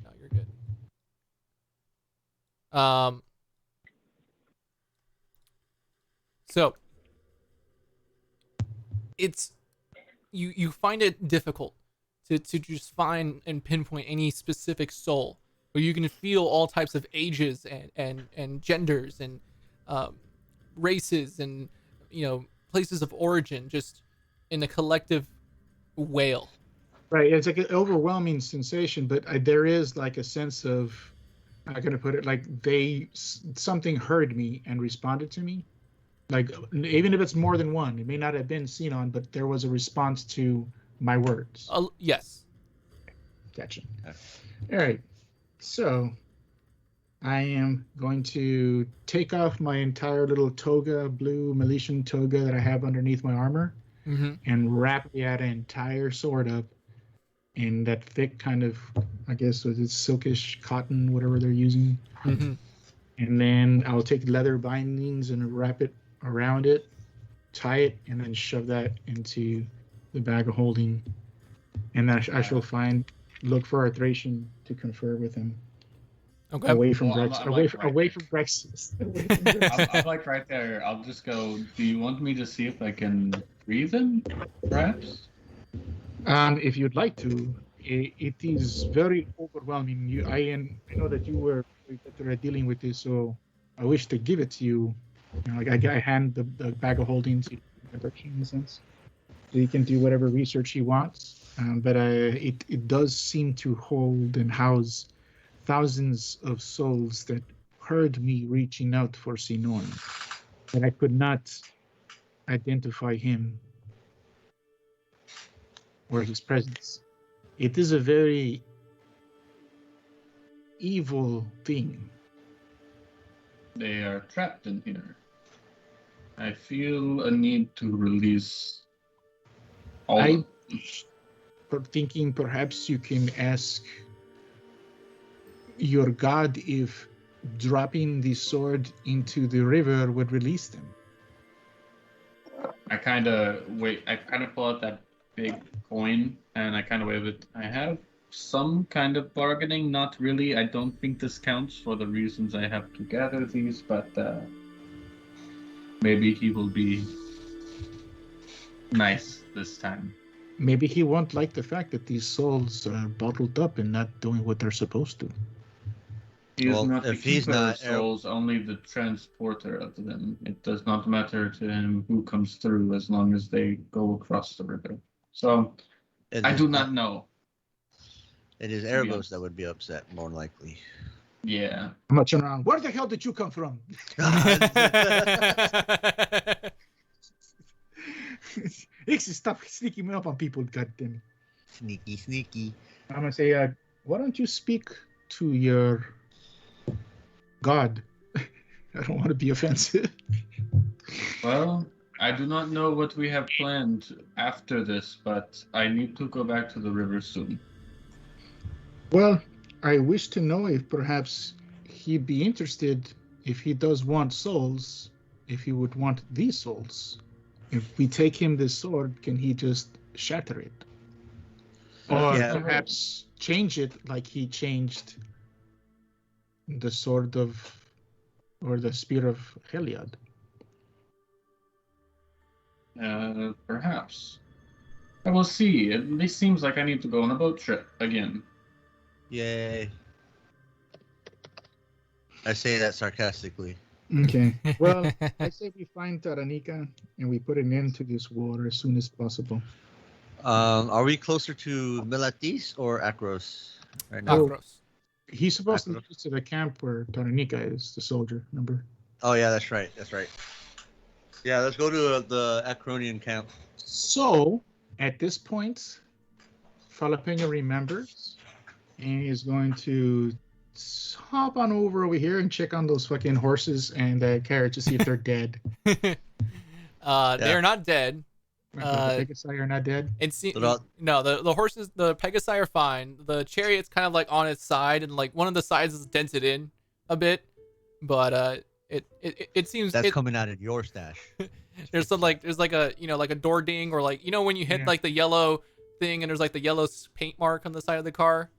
No, you're good. So it's you find it difficult to just find and pinpoint any specific soul, where you can feel all types of ages and genders and races and places of origin just in a collective wail. Right. It's like an overwhelming sensation, but there is like a sense of, I'm gonna put it like something heard me and responded to me. Like even if it's more than one, it may not have been Xenon, but there was a response to my words. Yes. Gotcha. All right. So I am going to take off my entire little toga, blue Meletian toga that I have underneath my armor, and wrap that entire sword up in that thick kind of, I guess, was it silkish cotton, whatever they're using. And then I'll take leather bindings and wrap it around it, tie it, and then shove that into the bag of holding. And then I shall look for Arthration to confer with him. Okay. Away from Well, Brex, I'm away like from right away there. from Brexit. I'm like right there. I'll just go. Do you want me to see if I can breathe him, perhaps? If you'd like to, it is very overwhelming. I know that you were better at dealing with this, so I wish to give it to you. Like I hand the bag of holding to Arthration in a sense, so he can do whatever research he wants. But it does seem to hold and house thousands of souls that heard me reaching out for Sinon, but I could not identify him or his presence. It is a very evil thing. They are trapped in here. I feel a need to release all of Thinking perhaps you can ask your god if dropping the sword into the river would release them. I kind of pull out that big coin and I kind of wave it. I have some kind of bargaining. Not really. I don't think this counts for the reasons I have to gather these, but maybe he will be nice this time. Maybe he won't like the fact that these souls are bottled up and not doing what they're supposed to. He is Well, not the if he's keeper of not- souls, only the transporter of them. It does not matter to him who comes through as long as they go across the river. So It I is- do not know. It is be Erebos honest. that would be upset, more likely. Yeah. I'm not turning around. Where the hell did you come from? Ixie, stop sneaking me up on people, goddammit. Sneaky, sneaky. I'm gonna say, why don't you speak to your god? I don't want to be offensive. Well, I do not know what we have planned after this, but I need to go back to the river soon. Well, I wish to know if perhaps he'd be interested, if he does want souls, if he would want these souls. If we take him this sword, can he just shatter it? Or Yeah. perhaps change it like he changed the sword of, or the spear of Heliod. Perhaps. I will see. It seems like I need to go on a boat trip again. Yay. I say that sarcastically. Okay. Well, I say we find Taranika and we put an end to this war as soon as possible. Are we closer to Milatis or Akros right now? Oh. Akros. He's supposed to Akros. lead us to the camp where Taranika is, the soldier, remember? Oh yeah, that's right. That's right. Yeah, let's go to the Acronian camp. So, at this point, Jalapeno remembers and is going to hop on over here and check on those fucking horses and carriage to see if they're dead. They are not dead. The Pegasi are not dead. No, the horses, the Pegasi are fine. The chariot's kind of like on its side, and like one of the sides is dented in a bit, but it seems That's coming out of your stash. there's like a like a door ding, or like when you hit Yeah. like the yellow thing and there's like the yellow paint mark on the side of the car.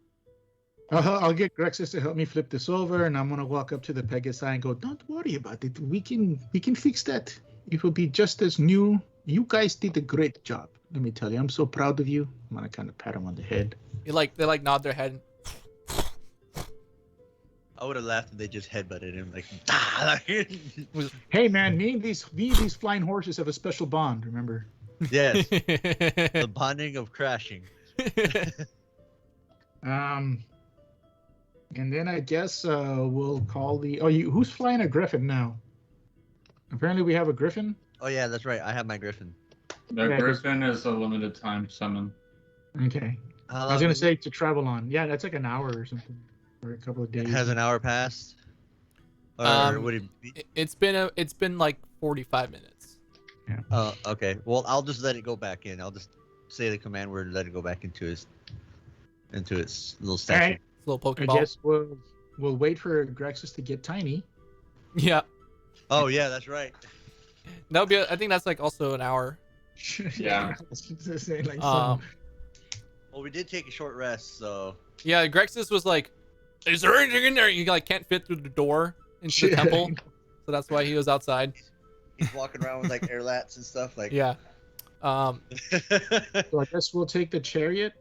I'll get Grexus to help me flip this over, and I'm gonna walk up to the Pegasi and go, "Don't worry about it. We can fix that. It will be just as new. You guys did a great job. Let me tell you, I'm so proud of you." I'm gonna kind of pat him on the head. They like nod their head. I would have laughed if they just headbutted him like. "Ah!" Hey man, me and these flying horses have a special bond. Remember? Yes, the bonding of crashing. And then I guess we'll call the. Oh, who's flying a griffin now? Apparently, we have a griffin. Oh yeah, that's right. I have my griffin. The Yeah, 'cause- Griffin is a limited time summon. Okay. I was gonna say to travel on. Yeah, that's like an hour or something, or a couple of days. Has an hour passed? Or would it be? It's been like 45 minutes. Oh, okay. Well, I'll just let it go back in. I'll just say the command word and let it go back into its little All statue. right. It's a little I Pokeball. guess we'll wait for Grexus to get tiny. Yeah, Oh yeah, that's right. that would be. I think that's like also an hour. Yeah. I was gonna say, like, Um, Well, we did take a short rest, so Yeah, Grexus was like, "Is there anything in there?" You like can't fit through the door into the temple, so that's why he was outside. he's walking around with like air lats and stuff. Like Yeah. So I guess we'll take the chariot,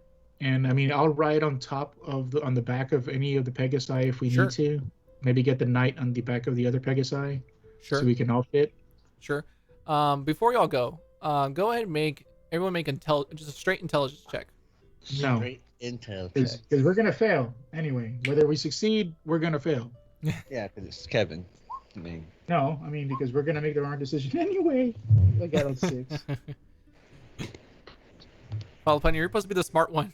and I mean I'll ride on top of on the back of any of the Pegasi if we Sure. need to. Maybe get the knight on the back of the other Pegasi, Sure. so we can all fit. Sure. Before y'all go ahead and everyone make just a straight intelligence check. No, Straight intel. because check. we're gonna fail anyway. Whether we succeed, we're gonna fail. Yeah, because it's Kevin. I mean, No, I mean because we're gonna make the wrong decision anyway. I got a 6. Jalapeno, you're supposed to be the smart one.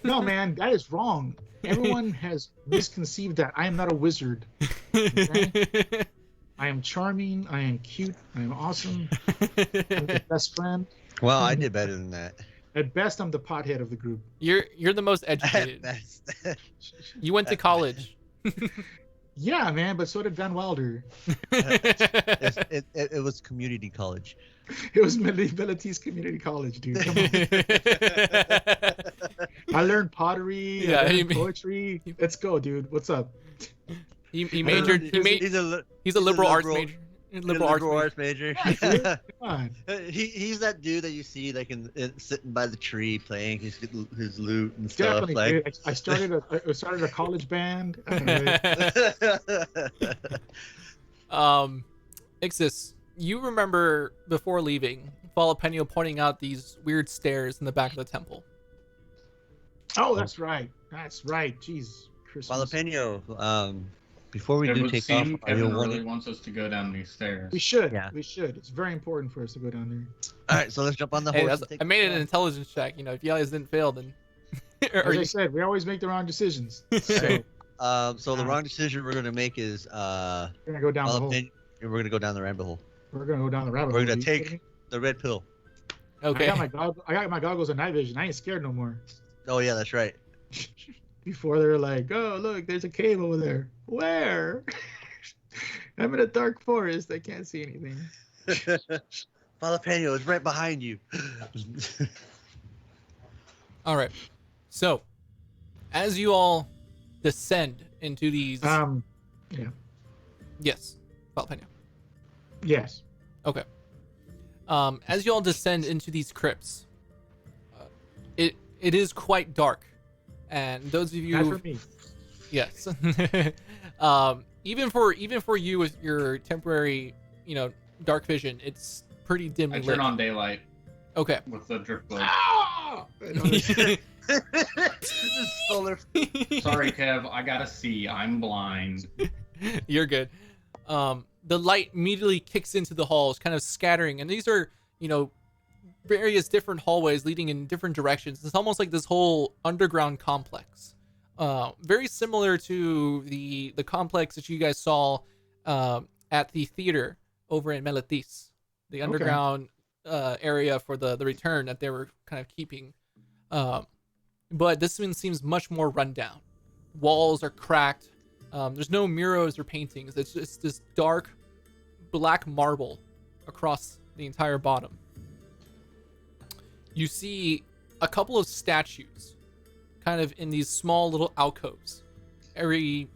No, man, that is wrong. Everyone has misconceived that I am not a wizard. Okay? I am charming. I am cute. I am awesome. I'm the best friend. well, I did better than that. At best, I'm the pothead of the group. You're the most educated. That's You went to college. Yeah, man, but so did Van Wilder. it was community college. It was Melati's Community College, dude. Come on. I learned pottery. Yeah, I he learned ma- poetry. Let's go, dude. What's up? He majored. He's a liberal arts major. Liberal arts major. major. Come on. He's that dude that you see like sitting by the tree playing his lute and stuff. Definitely. Like Dude. I started a college band. Ixis, you remember before leaving, Falapenio pointing out these weird stairs in the back of the temple. Oh, that's right. That's right. Jeez, Christmas. Jalapeno. Before we It do would take off, seem are you Kevin really wanting? wants us to go down these stairs. We should. Yeah. We should. It's very important for us to go down there. All right, so let's jump on the Hey, horse. and take I made it off. an intelligence check. You know, if you guys didn't fail, then. As I said, we always make the wrong decisions. So So the wrong decision we're gonna make is we're gonna go down the hole. we're gonna go down the rabbit hole. We're gonna go down the rabbit We're hole. gonna Are you kidding take me? the red pill. Okay. I got my goggles and night vision. I ain't scared no more. Oh yeah, that's right. Before they're like, oh look, there's a cave over there. Where? I'm in a dark forest. I can't see anything. Jalapeno is right behind you. All right. So, as you all descend into these, Yeah. yes, Falapenio. Yes. Okay. As you all descend into these crypts, it is quite dark, and those of you, Not for me. yes, even for you with your temporary, dark vision, it's pretty dimly I lit. turn on daylight Okay. with the drift globe. Ah! Solar. Sorry, Kev. I gotta see. I'm blind. You're good. The light immediately kicks into the halls, kind of scattering, and these are, various different hallways leading in different directions. It's almost like this whole underground complex. Very similar to the complex that you guys saw at the theater over in Meletis, the underground area for the return that they were kind of keeping. But this one seems much more rundown. Walls are cracked. There's no murals or paintings. It's just this dark black marble across the entire bottom. You see a couple of statues kind of in these small little alcoves every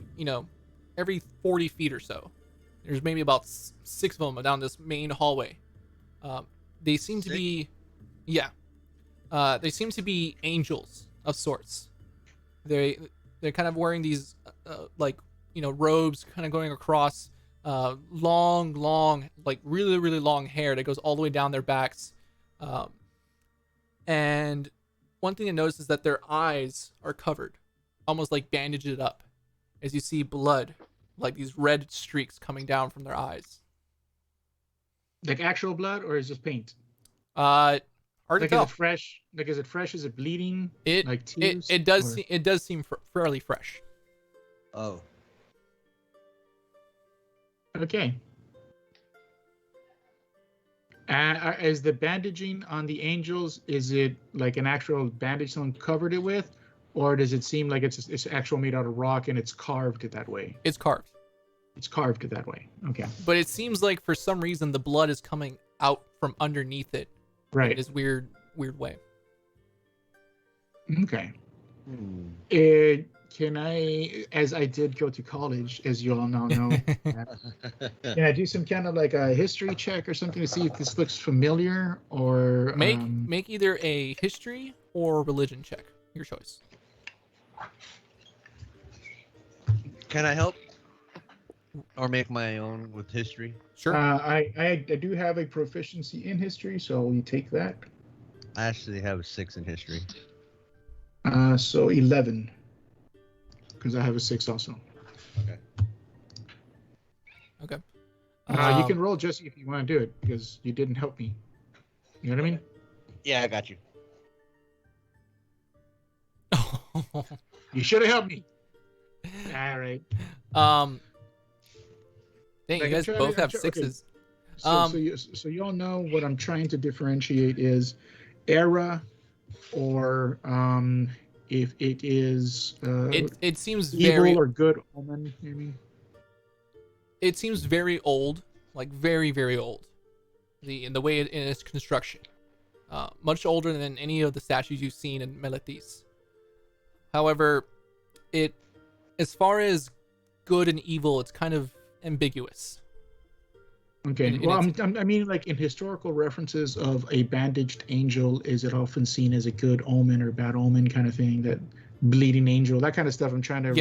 40 feet or so. There's maybe about 6 of them down this main hallway. They seem to be they seem to be angels of sorts. They're kind of wearing these robes kind of going across long, like really, really long hair that goes all the way down their backs. And one thing to notice is that their eyes are covered, almost like bandaged up, as you see blood, like these red streaks coming down from their eyes. Like actual blood, or is it just paint? Hard to Like tell. is it fresh? Like is it fresh? Is it bleeding? It like tears? it does Or- it does seem fairly fresh. Oh. Okay. Is the bandaging on the angels, is it like an actual bandage someone covered it with? Or does it seem like it's actual made out of rock and it's carved that way? It's carved, It's carved that way. Okay. but it seems like for some reason the blood is coming out from underneath it in Right. this weird way. Okay. Hmm. Can I, as I did go to college, as you all now know, can I do some kind of like a history check or something to see if this looks familiar or Make either a history or religion check, your choice. Can I help? Or make my own with history? Sure. I do have a proficiency in history, so we take that. I actually have a 6 in history. So 11, because I have a 6 also. Okay. You can roll, Jesse, if you want to do it, because you didn't help me. You know what I mean? Yeah, I got you. You should have helped me. All right. Dang, Like, you I'm guys trying both to- have okay. 6s. So you all know what I'm trying to differentiate is era, or if it is It seems evil very or good omen. Maybe. it seems very old, like very, very old. In the way in its construction, much older than any of the statues you've seen in Meletis. However, it, as far as good and evil, it's kind of ambiguous. Okay. Well, I mean, like in historical references of a bandaged angel, is it often seen as a good omen or bad omen kind of thing? That bleeding angel, that kind of stuff. I'm trying to.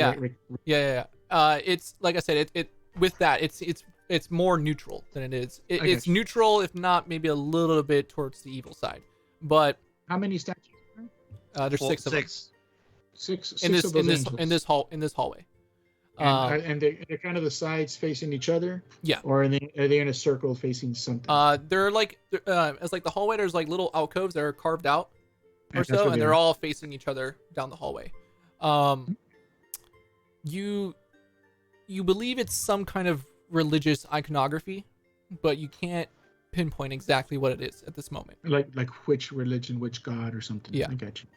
Yeah. It's like I said, it with that, it's more neutral than it is. It's neutral, if not maybe a little bit towards the evil side. But how many statues? There's 6 of them. Six in of those angels. in this hallway. And they're kind of the sides facing each other. Yeah. Or are they in a circle facing something? They're like it's like the hallway. There's like little alcoves that are carved out or so, and they're all facing each other down the hallway. You believe it's some kind of religious iconography, but you can't pinpoint exactly what it is at this moment. Like which religion, which god, or something. Yeah. I got you.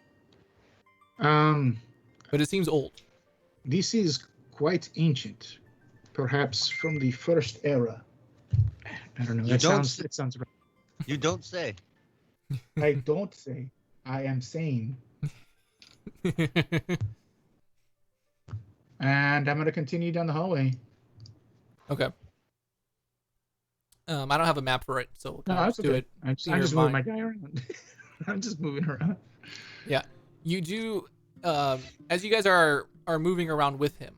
But it seems old. This is quite ancient, perhaps from the first era. I don't know. It sounds right. You don't say. I don't say. I am saying. And I'm gonna continue down the hallway. Okay. I don't have a map for it, so No, that's do okay. it. I'm just moving my guy around. I'm just moving around. Yeah, you do. As you guys are moving around with him,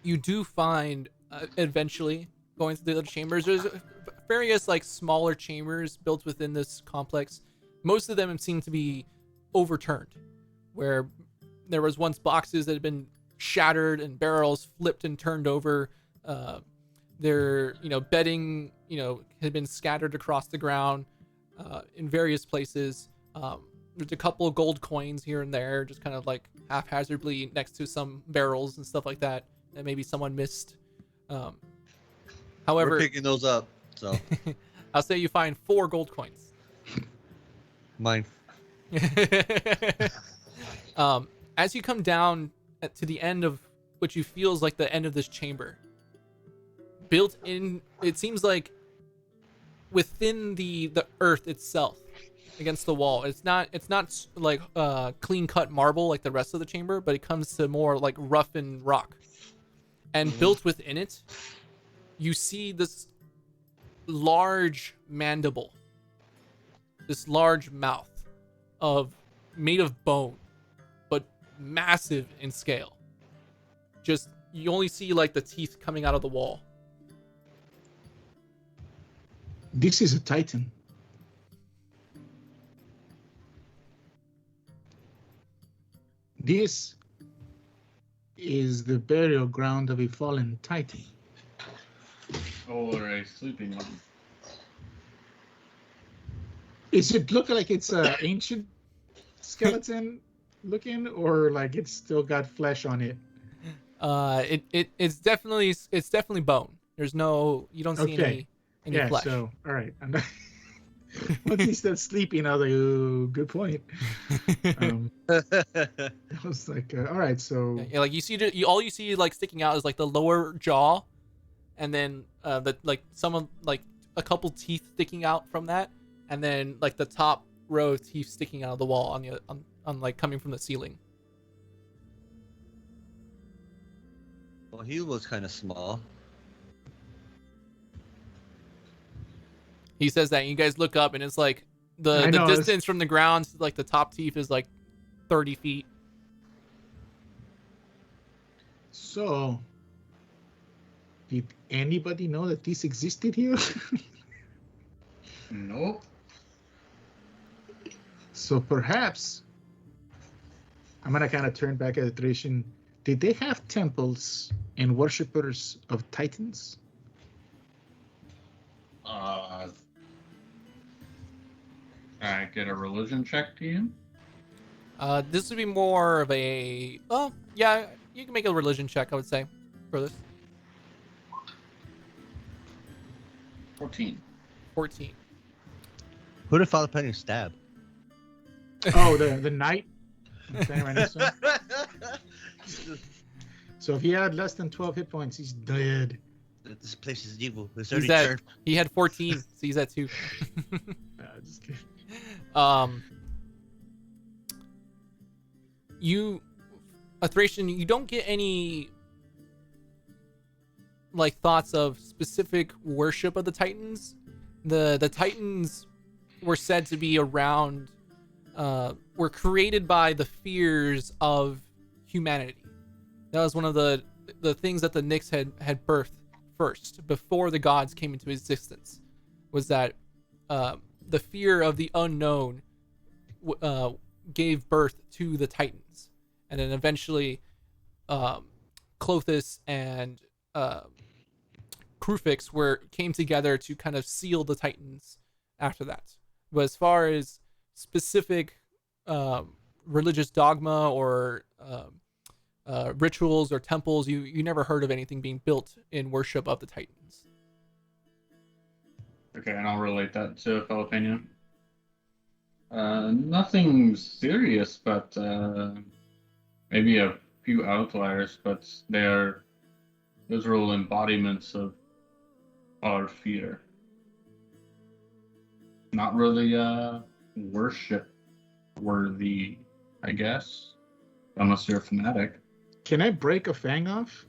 you do find eventually going through the other chambers. There's various like smaller chambers built within this complex. Most of them seem to be overturned, where there was once boxes that had been shattered and barrels flipped and turned over. Their bedding had been scattered across the ground in various places. There's a couple of gold coins here and there, just kind of like haphazardly next to some barrels and stuff like that maybe someone missed. However, we're picking those up, so I'll say you find 4 gold coins. Mine. As you come down to the end of what you feel is like the end of this chamber, built in, it seems like within the earth itself, against the wall. It's not like clean cut marble like the rest of the chamber, but it comes to more like roughened rock. And built within it, you see this large mandible, this large mouth made of bone, but massive in scale. Just, you only see like the teeth coming out of the wall. This is a titan. This is the burial ground of a fallen titan. Or a sleeping one. Is it look like it's an ancient skeleton looking, or like it's still got flesh on it? It's definitely bone. There's no, you don't see any flesh. So all right. Once he said sleeping, I was like, "Oh, good point." I was like, "All right." So yeah, like you see, all you see like sticking out is like the lower jaw, and then like a couple teeth sticking out from that, and then like the top row of teeth sticking out of the wall on like coming from the ceiling. Well, he was kind of small. He says that, and you guys look up, and it's like the distance from the ground to like the top teeth is like 30 feet. So, did anybody know that this existed here? Nope. So perhaps I'm gonna kind of turn back at the tradition. Did they have temples and worshippers of titans? I get a religion check to you. This would be more of a, oh yeah, you can make a religion check, I would say, for this. 14. Who did Jalapeno stab? Oh, the knight. Standing right next to him. So if he had less than 12 hit points, he's dead. This place is evil. He had 14, so he's at 2. Just kidding. a Thracian, you don't get any like thoughts of specific worship of the Titans. The Titans were said to be around, were created by the fears of humanity. That was one of the things that the Nyx had birthed first, before the gods came into existence, was that the fear of the unknown gave birth to the Titans, and then eventually Clothis and Krufix came together to kind of seal the Titans after that. But as far as specific religious dogma or rituals or temples, you never heard of anything being built in worship of the Titans. Okay, and I'll relate that to Jalapeno. Nothing serious, but maybe a few outliers, but they are literal embodiments of our fear. Not really worship worthy, I guess, unless you're a fanatic. Can I break a fang off?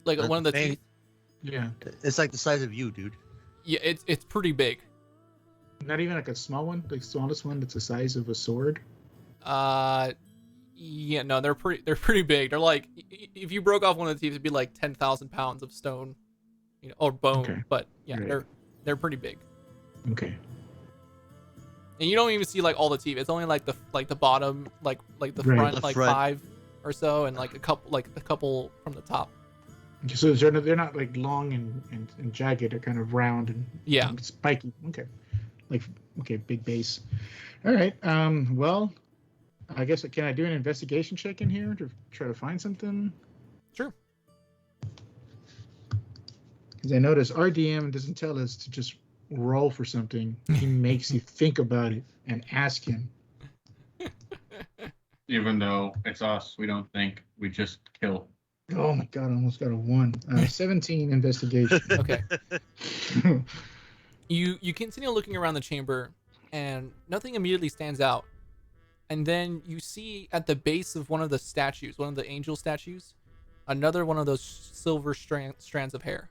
Like one of the Fang- teeth. Yeah. It's like the size of you, dude. Yeah, it's pretty big. Not even like a small one, the smallest one that's the size of a sword. Yeah, no, they're pretty big. They're like, if you broke off one of the teeth, it'd be like 10,000 pounds of stone, or bone. Okay. But yeah, Right. they're pretty big. Okay. And you don't even see like all the teeth. It's only like the bottom, like the Right. front, The like front. 5 or so, and like a couple from the top. Okay, so they're not like long and jagged. They're kind of round and spiky. Okay. Okay, big base. All right. Well, I guess can I do an investigation check in here to try to find something? Sure. Because I notice our DM doesn't tell us to just roll for something. He makes you think about it and ask him. Even though it's us, we don't think, we just kill. Oh my god, I almost got a 1. 17 investigation. Okay. You continue looking around the chamber, and nothing immediately stands out. And then you see at the base of one of the statues, one of the angel statues, another one of those silver strands of hair.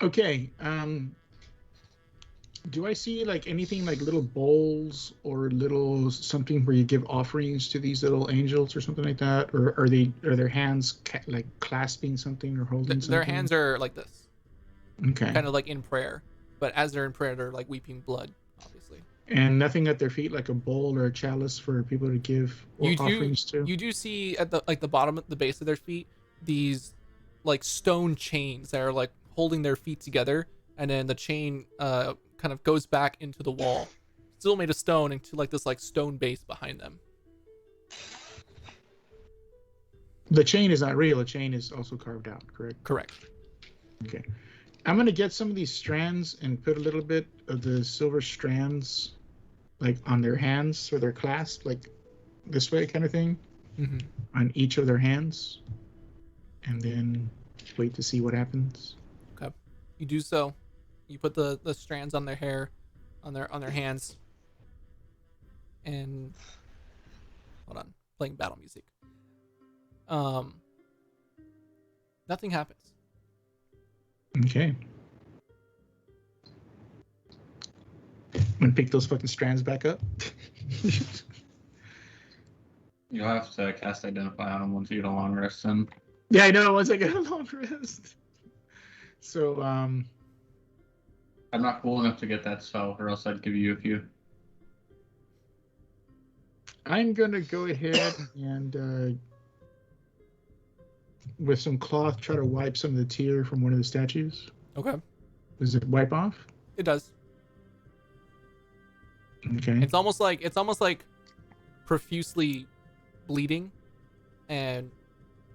Okay. Do I see like anything like little bowls or little something where you give offerings to these little angels or something like that, or are their hands like clasping something or holding something? Their hands are like this, okay, kind of like in prayer. But as they're in prayer, they're like weeping blood, obviously. and nothing at their feet, like a bowl or a chalice for people to give offerings to. You do see at the bottom, the base of their feet, these like stone chains that are like holding their feet together, and then the chain kind of goes back into the wall, still made of stone, into like this like stone base behind them. The chain is not real. The chain is also carved out, correct? Correct. Okay. I'm going to get some of these strands and put a little bit of the silver strands like on their hands, so they're clasped like this way kind of thing, on each of their hands, and then wait to see what happens. Okay. You do so. You put the strands on their hair, on their hands, and hold on, playing battle music. Nothing happens. Okay. I'm gonna pick those fucking strands back up. You'll have to cast Identify on them once you get a long rest in. Yeah, I know. Once I get a long rest. So, I'm not cool enough to get that spell, or else I'd give you a few. I'm gonna go ahead and with some cloth try to wipe some of the tear from one of the statues. Okay. Does it wipe off? It does. Okay. It's almost like profusely bleeding, and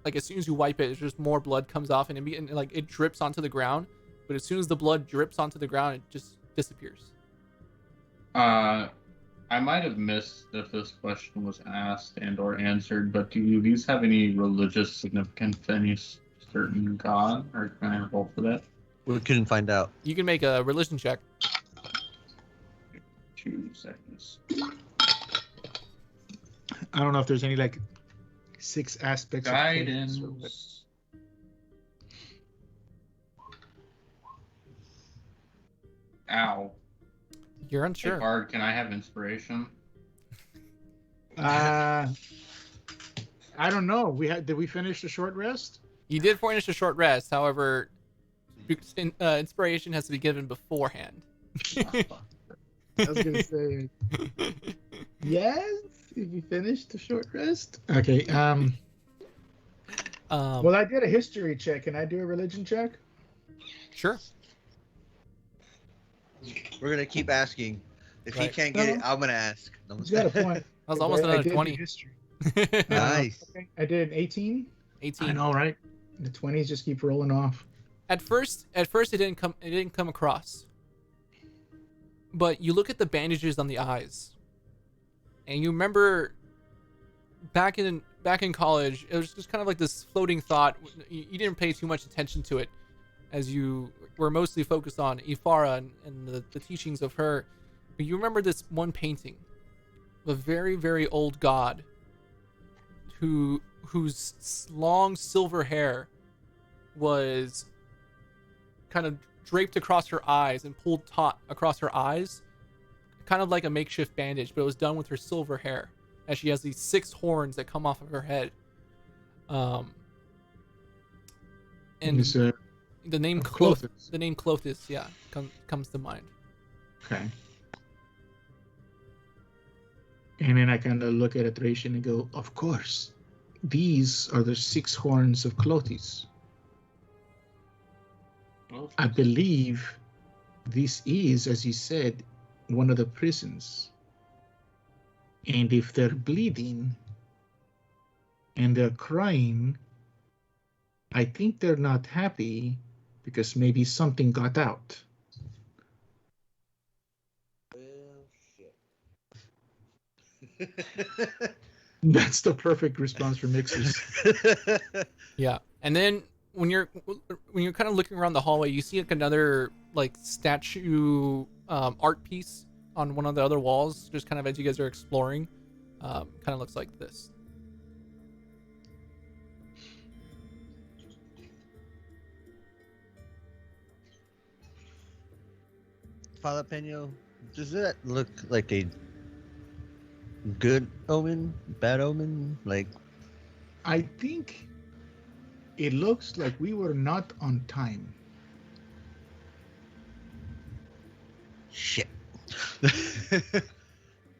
like as soon as you wipe it, it's just more blood comes off, and like it drips onto the ground. But as soon as the blood drips onto the ground, it just disappears. I might have missed if this question was asked and or answered, but do these have any religious significance to any certain god, or can I roll for that? We couldn't find out. You can make a religion check. 2 seconds. I don't know if there's any like 6 aspects of Guidance. or what. Ow. You're Hey, unsure. Bard, can I have inspiration? I don't know. Did we finish the short rest? You did finish a short rest. However, inspiration has to be given beforehand. I was gonna say yes. If you finished the short rest. Okay. Well, I did a history check. Can I do a religion check? Sure. We're gonna keep asking. If he Right. can't get it, I'm gonna ask. No, You got a point. That was almost I another did do 20. history. Nice. Okay, I did an 18. 18. I know, right? The 20s just keep rolling off. At first it didn't come across. But you look at the bandages on the eyes. And you remember back in college, it was just kind of like this floating thought. You didn't pay too much attention to it, as you were mostly focused on Ifara and the teachings of her. But you remember this one painting of a very, very old god whose long silver hair was kind of draped across her eyes and pulled taut across her eyes, kind of like a makeshift bandage, but it was done with her silver hair, as she has these 6 horns that come off of her head. And It's, the name Clothis. the name Clothis, yeah, comes to mind. Okay. And then I kind of look at Thracian and go, of course, these are the 6 horns of Clothis. I believe this is, as you said, one of the prisons. And if they're bleeding and they're crying, I think they're not happy because maybe something got out. That's the perfect response for mixers. Yeah, and then when you're kind of looking around the hallway, you see like another like statue art piece on one of the other walls, just kind of as you guys are exploring. Kind of looks like this. Jalapeno, does that look like a good omen, bad omen? Like, I think it looks like we were not on time. shit.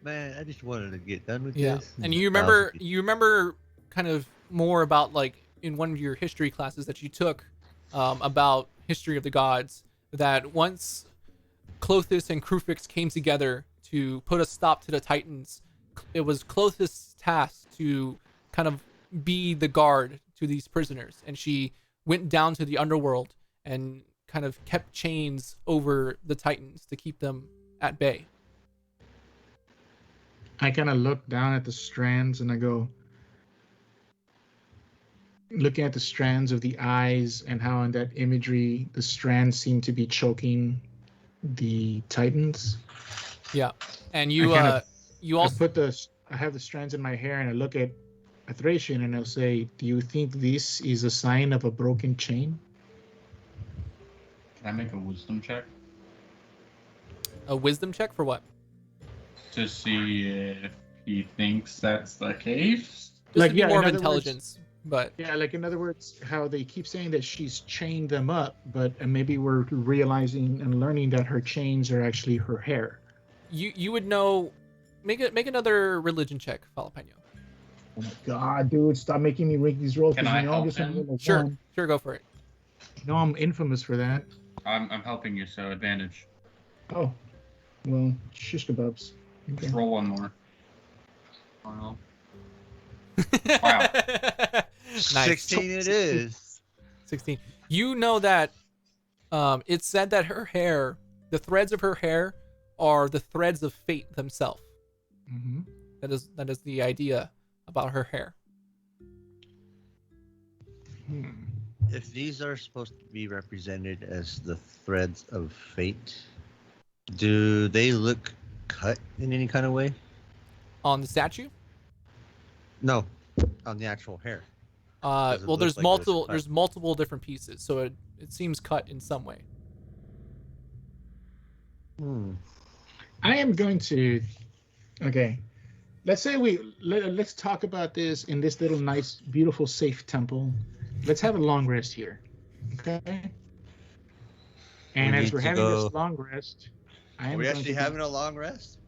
Man, I just wanted to get done with Yeah, this. and you remember kind of more about like in one of your history classes that you took about history of the gods, that once Clothis and Krufix came together to put a stop to the Titans, it was Clothis' task to kind of be the guard to these prisoners, and she went down to the underworld and kind of kept chains over the Titans to keep them at bay. I kind of look down at the strands and I go, looking at the strands of the eyes and how in that imagery the strands seem to be choking the Titans. Yeah, and I you also I have the strands in my hair and I look at Thracian and I'll say, do you think this is a sign of a broken chain? Can I make a wisdom check a wisdom check for what? to see if he thinks that's the case? This Like, would be yeah, more in of other intelligence, but Yeah, like in other words, how they keep saying that she's chained them up, but maybe we're realizing and learning that her chains are actually her hair. you would know. Make another religion check, Jalapeno. Oh my god, dude, stop making me make these rolls. Can 'cause I you know I'm help just gonna him? roll like Sure, one. sure, go for it. You know I'm infamous for that. I'm helping you, so advantage. Oh, well, shish kebabs. Okay. Just roll one more. Wow. Wow. Nice. 16 it is. 16. You know that it's said that her hair, the threads of her hair, are the threads of fate themselves. Mm-hmm. That is the idea about her hair. If these are supposed to be represented as the threads of fate, do they look cut in any kind of way? On the statue? No, on the actual hair. Does it Well, look there's like multiple. cut? There's multiple different pieces, so it seems cut in some way. I am going to. Okay, let's say let's talk about this in this little nice, beautiful, safe temple. Let's have a long rest here, okay? And as we're having this long rest, Are we actually having a long rest?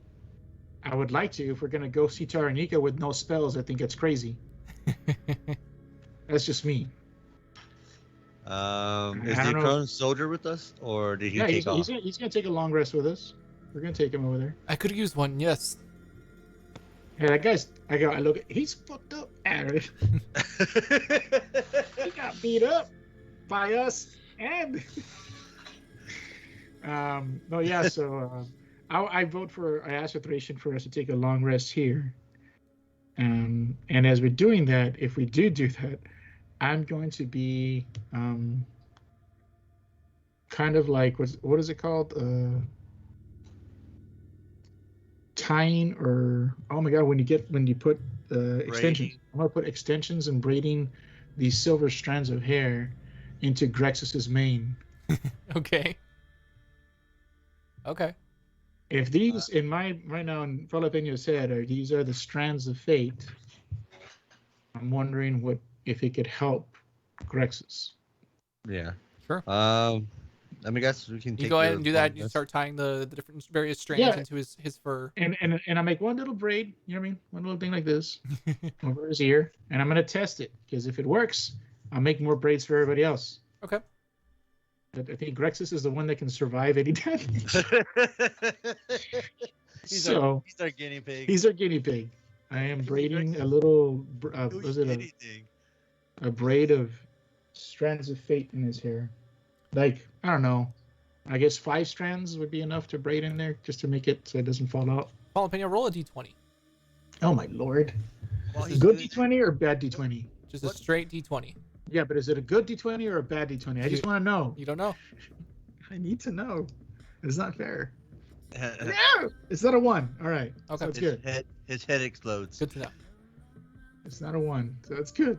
I would like to. If we're gonna go see Taranika with no spells, I think it's crazy. That's just me. Is the Crohn's soldier with us, or did he take off? He's gonna take a long rest with us. We're gonna take him over there. I could have used one. Yes. Yeah, that guy's. I look. He's fucked up, Aaron. He got beat up by us, and no, yeah. So I vote for. I ask for Thracian for us to take a long rest here. And as we're doing that, if we do that, I'm going to be kind of like what is it called? Tying, or oh my god, when you put extensions. I'm gonna put extensions and braiding these silver strands of hair into Grexus's mane. Okay. If these in my right now in Filipeño's head these are the strands of fate, I'm wondering if it could help Grexus. Yeah. Sure. I mean, I guess we can. You go ahead and do that. You start tying the different various strands into his fur. And I make one little braid. You know what I mean? One little thing like this over his ear, and I'm gonna test it because if it works, I'll make more braids for everybody else. Okay. But I think Grexus is the one that can survive any damage. he's our guinea pig. He's our guinea pig. I am braiding a little. Was it a braid of strands of fate in his hair? Like, I don't know. I guess 5 strands would be enough to braid in there just to make it so it doesn't fall out. Jalapeno, roll a d20. Oh my lord. Good d20 or bad d20? Just a straight d20. Yeah, but is it a good d20 or a bad d20? I just want to know. You don't know. I need to know. It's not fair. No! It's not a 1. All right. Okay. So it's good. His head explodes. Good to know. It's not a 1, so it's good.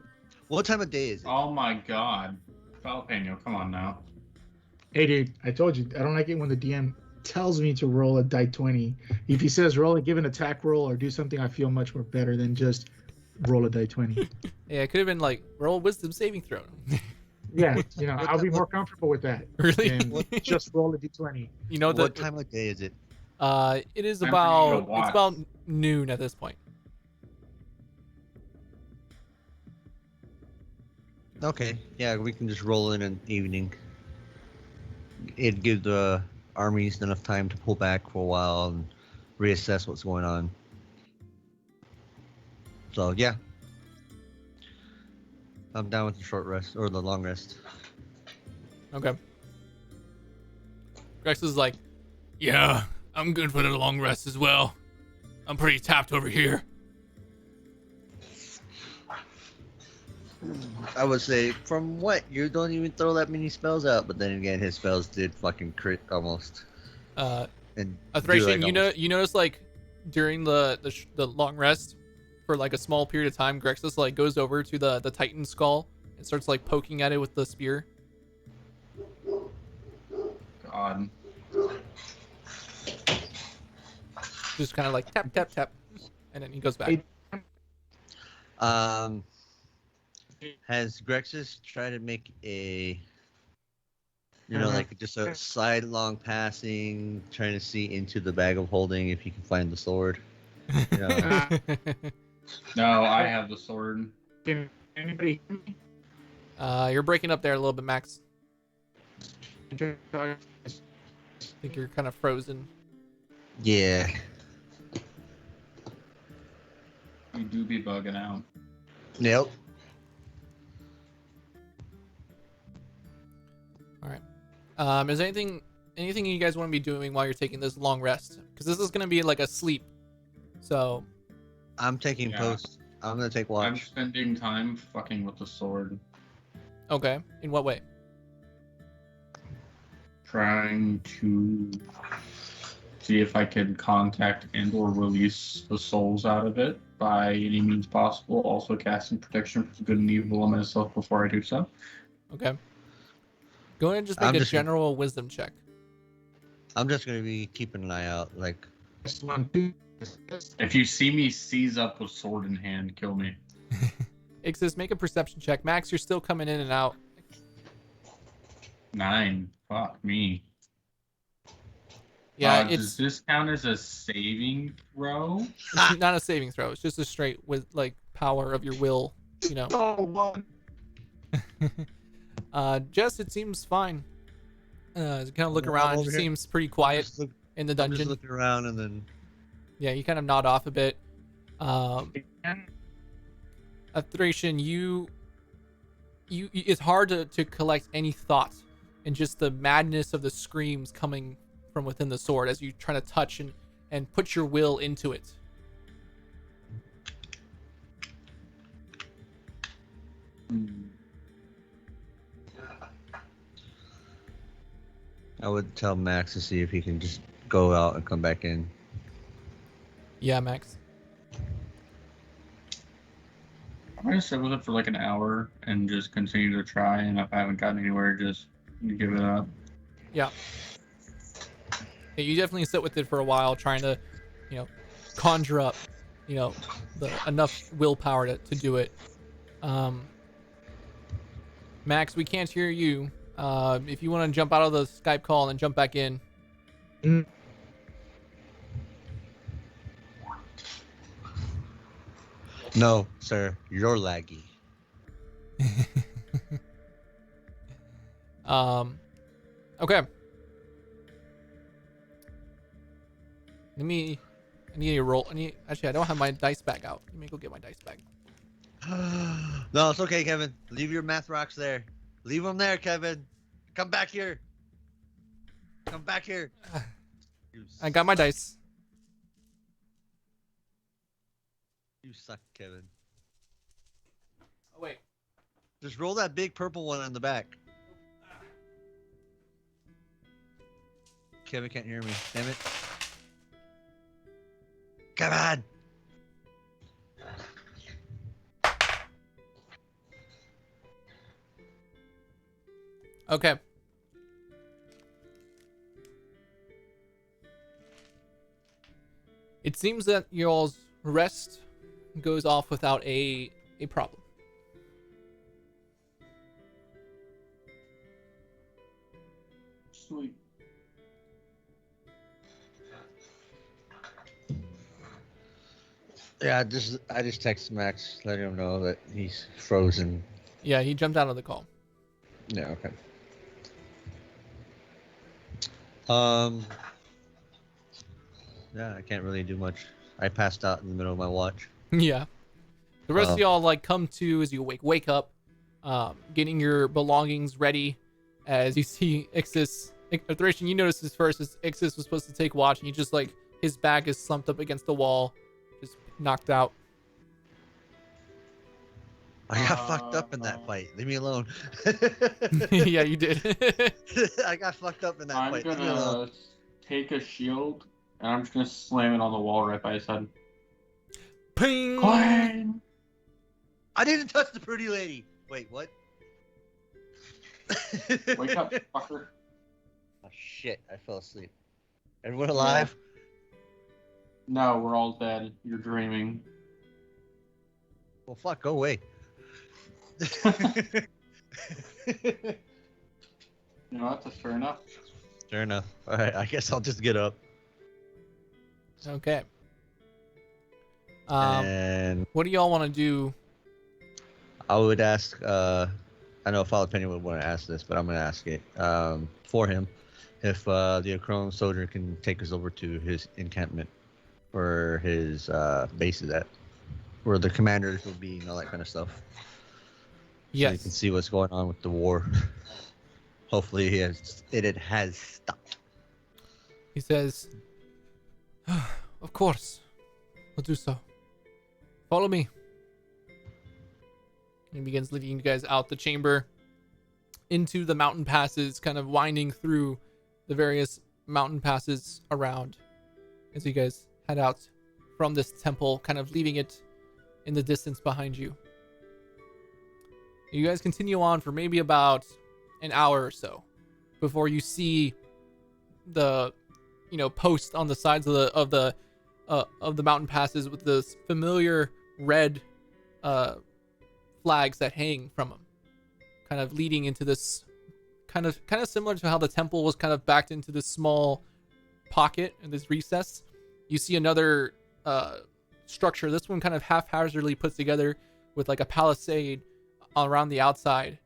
What time of day is it? Oh my god. Jalapeno, come on now. Hey, dude, I told you, I don't like it when the DM tells me to roll a die 20. If he says give an attack roll or do something, I feel much more better than just roll a die 20. Yeah, it could have been like roll wisdom saving throw. Yeah, I'll be more comfortable with that. Really? Than just roll a d20. You know what time of day is it? It is about noon at this point. Okay, yeah, we can just roll in an evening. It'd give the armies enough time to pull back for a while and reassess what's going on. So yeah, I'm down with the short rest or the long rest. Okay. Grex is like, yeah, I'm good for the long rest as well. I'm pretty tapped over here. I would say, from what? You don't even throw that many spells out, but then again, his spells did fucking crit almost. And Thracian, you notice like during the long rest, for like a small period of time, Grexus like goes over to the Titan skull and starts like poking at it with the spear. God. Just kind of like tap tap tap, and then he goes back. Has Grexus tried to make a, like just a sidelong passing, trying to see into the bag of holding if he can find the sword? No, I have the sword. Can anybody hear me? You're breaking up there a little bit, Max. I think you're kind of frozen. Yeah. You do be bugging out. Yep. All right. Is there anything you guys want to be doing while you're taking this long rest? Because this is going to be like a sleep. So. I'm taking post. I'm going to take watch. I'm spending time fucking with the sword. Okay. In what way? Trying to see if I can contact and or release the souls out of it by any means possible. Also casting protection for good and evil on myself before I do so. Okay. Go ahead and just make a general wisdom check. I'm just gonna be keeping an eye out. Like, This one too. If you see me seize up with sword in hand, kill me. Ixis, make a perception check. Max, you're still coming in and out. 9. Fuck me. Yeah, does this count as a saving throw? It's not a saving throw. It's just a straight with like power of your will. You know. Oh, one. Jess, it seems fine. As you kind of look around, it seems pretty quiet in the dungeon. Just looking around and then. Yeah, you kind of nod off a bit. Thracian, you it's hard to collect any thoughts, and just the madness of the screams coming from within the sword as you try to touch and put your will into it. I would tell Max to see if he can just go out and come back in. Yeah, Max. I'm gonna sit with it for like an hour and just continue to try, and if I haven't gotten anywhere, just give it up. Yeah. Yeah, you definitely sit with it for a while, trying to, conjure up, enough willpower to do it. Max, we can't hear you. If you want to jump out of the Skype call and jump back in. No, sir, you're laggy. Okay. I need a roll. Actually, I don't have my dice bag out. Let me go get my dice bag. No, it's okay, Kevin. Leave your math rocks there. Leave them there, Kevin. Come back here. Come back here. I got my dice. You suck, Kevin. Oh, wait. Just roll that big purple one in the back. Kevin can't hear me. Damn it. Kevin! Okay. It seems that y'all's rest goes off without a problem. Sweet. Yeah, I just texted Max, letting him know that he's frozen. Yeah, he jumped out of the call. Yeah, okay. Yeah, I can't really do much. I passed out in the middle of my watch. Yeah. The rest of y'all come to as you wake up, getting your belongings ready. As you see Ixis, Thracian, you notice this first as Ixis was supposed to take watch, and he just his back is slumped up against the wall, just knocked out. I got fucked up in that fight. Leave me alone. Yeah, you did. I got fucked up in that fight. I'm gonna take a shield and I'm just gonna slam it on the wall right by his head. Ping! Clang! I didn't touch the pretty lady. Wait, what? Wake up, fucker. Oh shit! I fell asleep. Everyone alive? No, we're all dead. You're dreaming. Well, fuck. Go away. You know what? That's fair enough. Fair enough. All right. I guess I'll just get up. Okay. And what do y'all want to do? I would ask. I know Father Penny would want to ask this, but I'm gonna ask it for him. If the Akron soldier can take us over to his encampment, where his base is at, where the commanders will be, and all that kind of stuff. Yes. So you can see what's going on with the war. Hopefully, it has stopped. He says, "Of course, we'll do so. Follow me." He begins leading you guys out the chamber. into the mountain passes, kind of winding through the various mountain passes around as you guys head out from this temple, kind of leaving it in the distance behind you. You guys continue on for maybe about an hour or so before you see the post on the sides of the mountain passes with the familiar red flags that hang from them, kind of leading into this kind of similar to how the temple was kind of backed into this small pocket and this recess. You see another structure, this one kind of haphazardly put together with like a palisade around the outside,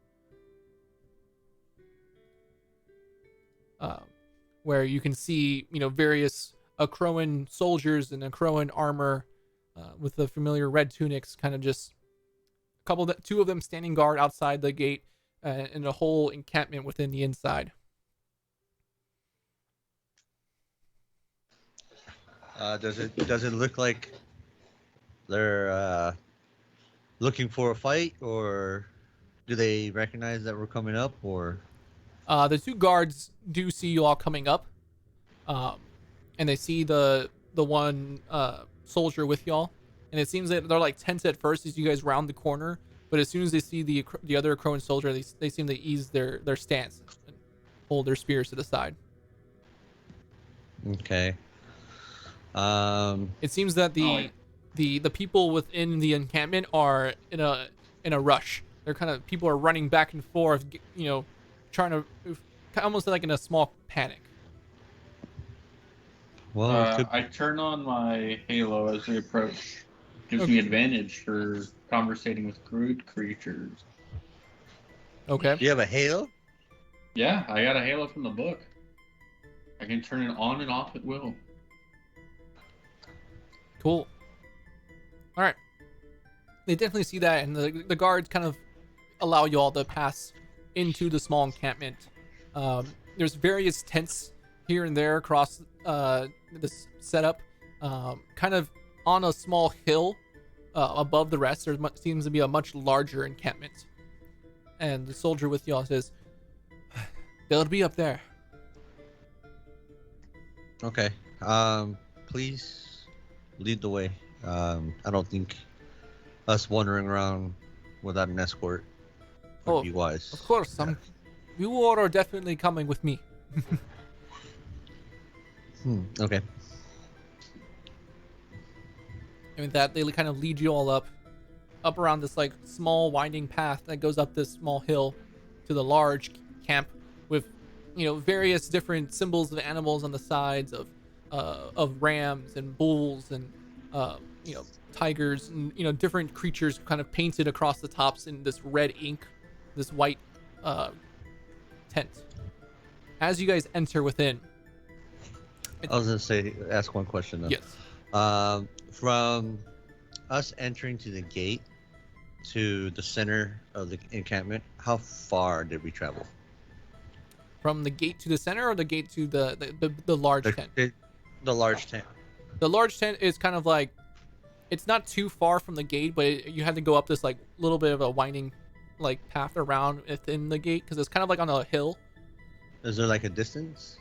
where you can see various Akroan soldiers in Akroan armor with the familiar red tunics, kind of just two of them standing guard outside the gate, and a whole encampment within the inside. Does it look like they're looking for a fight, or do they recognize that we're coming up, or? The two guards do see you all coming up, and they see the one soldier with y'all, and it seems that they're like tense at first as you guys round the corner, but as soon as they see the other Akroan soldier, they seem to ease their stance and hold their spears to the side. Okay. It seems that the people within the encampment are in a rush. They're people are running back and forth, trying to, almost like in a small panic. Well, I turn on my halo as we approach. Gives me advantage for conversating with Groot creatures. Okay. Do you have a halo? Yeah, I got a halo from the book. I can turn it on and off at will. Cool. All right. They definitely see that, and the guards kind of allow you all to pass into the small encampment. There's various tents here and there across this setup, kind of on a small hill above the rest. There seems to be a much larger encampment, and the soldier with y'all says, "They'll be up there." Okay. Please lead the way. I don't think us wandering around without an escort would be wise. Of course, you all are definitely coming with me. Okay. And with that, they kind of lead you all up around this like small winding path that goes up this small hill to the large camp with various different symbols of animals on the sides of rams and bulls and tigers and different creatures kind of painted across the tops in this red ink, this white tent. As you guys enter within, I was gonna ask one question though. Yes. From us entering to the gate to the center of the encampment, how far did we travel? From the gate to the center, or the gate to the large tent? The large tent. The large tent is kind of like, it's not too far from the gate, but you have to go up this like little bit of a winding like path around within the gate, because it's kind of like on a hill. Is there like a distance?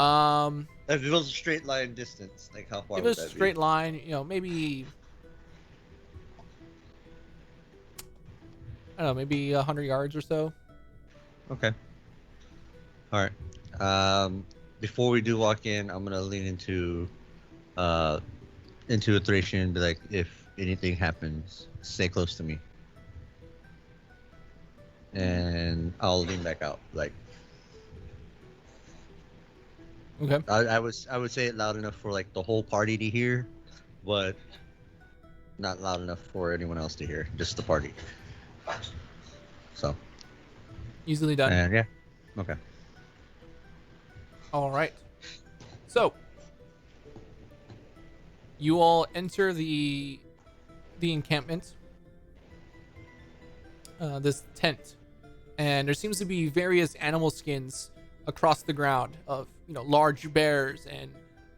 If it was a straight line distance, like how far if it would was that a straight be? line, maybe, I don't know, maybe 100 yards or so. Okay. All right. Before we do walk in, I'm gonna lean into a Thracian and be like, if anything happens, stay close to me. And I'll lean back out. Like, Okay. I would say it loud enough for like the whole party to hear, but not loud enough for anyone else to hear, just the party. So. Easily done. And yeah. Okay. All right. So you all enter the encampment, this tent, and there seems to be various animal skins across the ground of large bears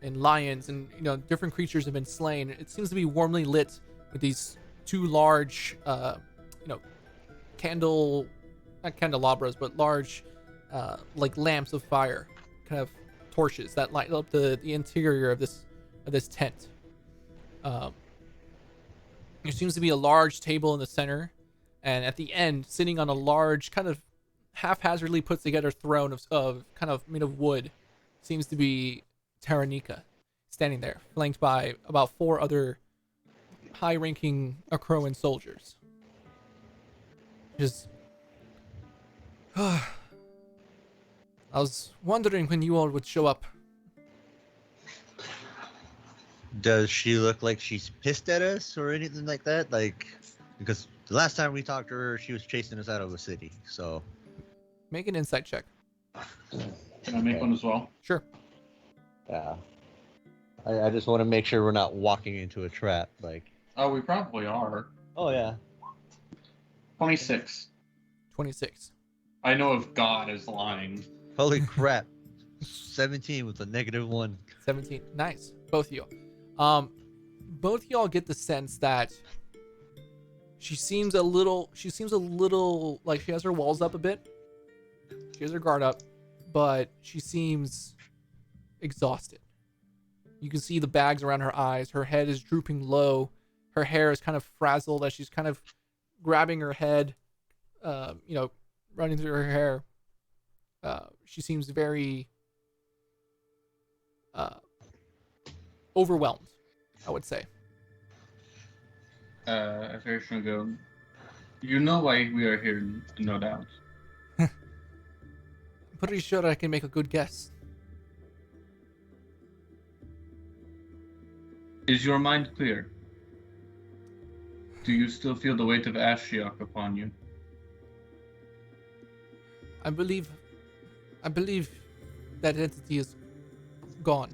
and lions, and different creatures have been slain. It seems to be warmly lit with these two large candle not candelabras, but large, like lamps of fire, kind of torches that light up the interior of this tent. There seems to be a large table in the center, and at the end, sitting on a large, kind of haphazardly put together throne of kind of made of wood, seems to be Taranika, standing there, flanked by about 4 other high-ranking Akroan soldiers. Just, I was wondering when you all would show up. Does she look like she's pissed at us or anything like that? Like, because the last time we talked to her, she was chasing us out of the city. So, Make an insight check. Can I make one as well? Sure. yeah. I just want to make sure we're not walking into a trap. Like, Oh, we probably are. oh yeah. 26. 26. I know if God is lying. Holy crap. 17 with a -1. 17. Nice. Both of you. Both of y'all get the sense that she seems a little like she has her walls up a bit. She has her guard up, but she seems exhausted. You can see the bags around her eyes. Her head is drooping low. Her hair is kind of frazzled as she's kind of grabbing her head, running through her hair. She seems very overwhelmed, I would say. Affirmation go. You know why we are here, no doubt. I'm pretty sure I can make a good guess. Is your mind clear? Do you still feel the weight of Ashiok upon you? I believe that entity is gone.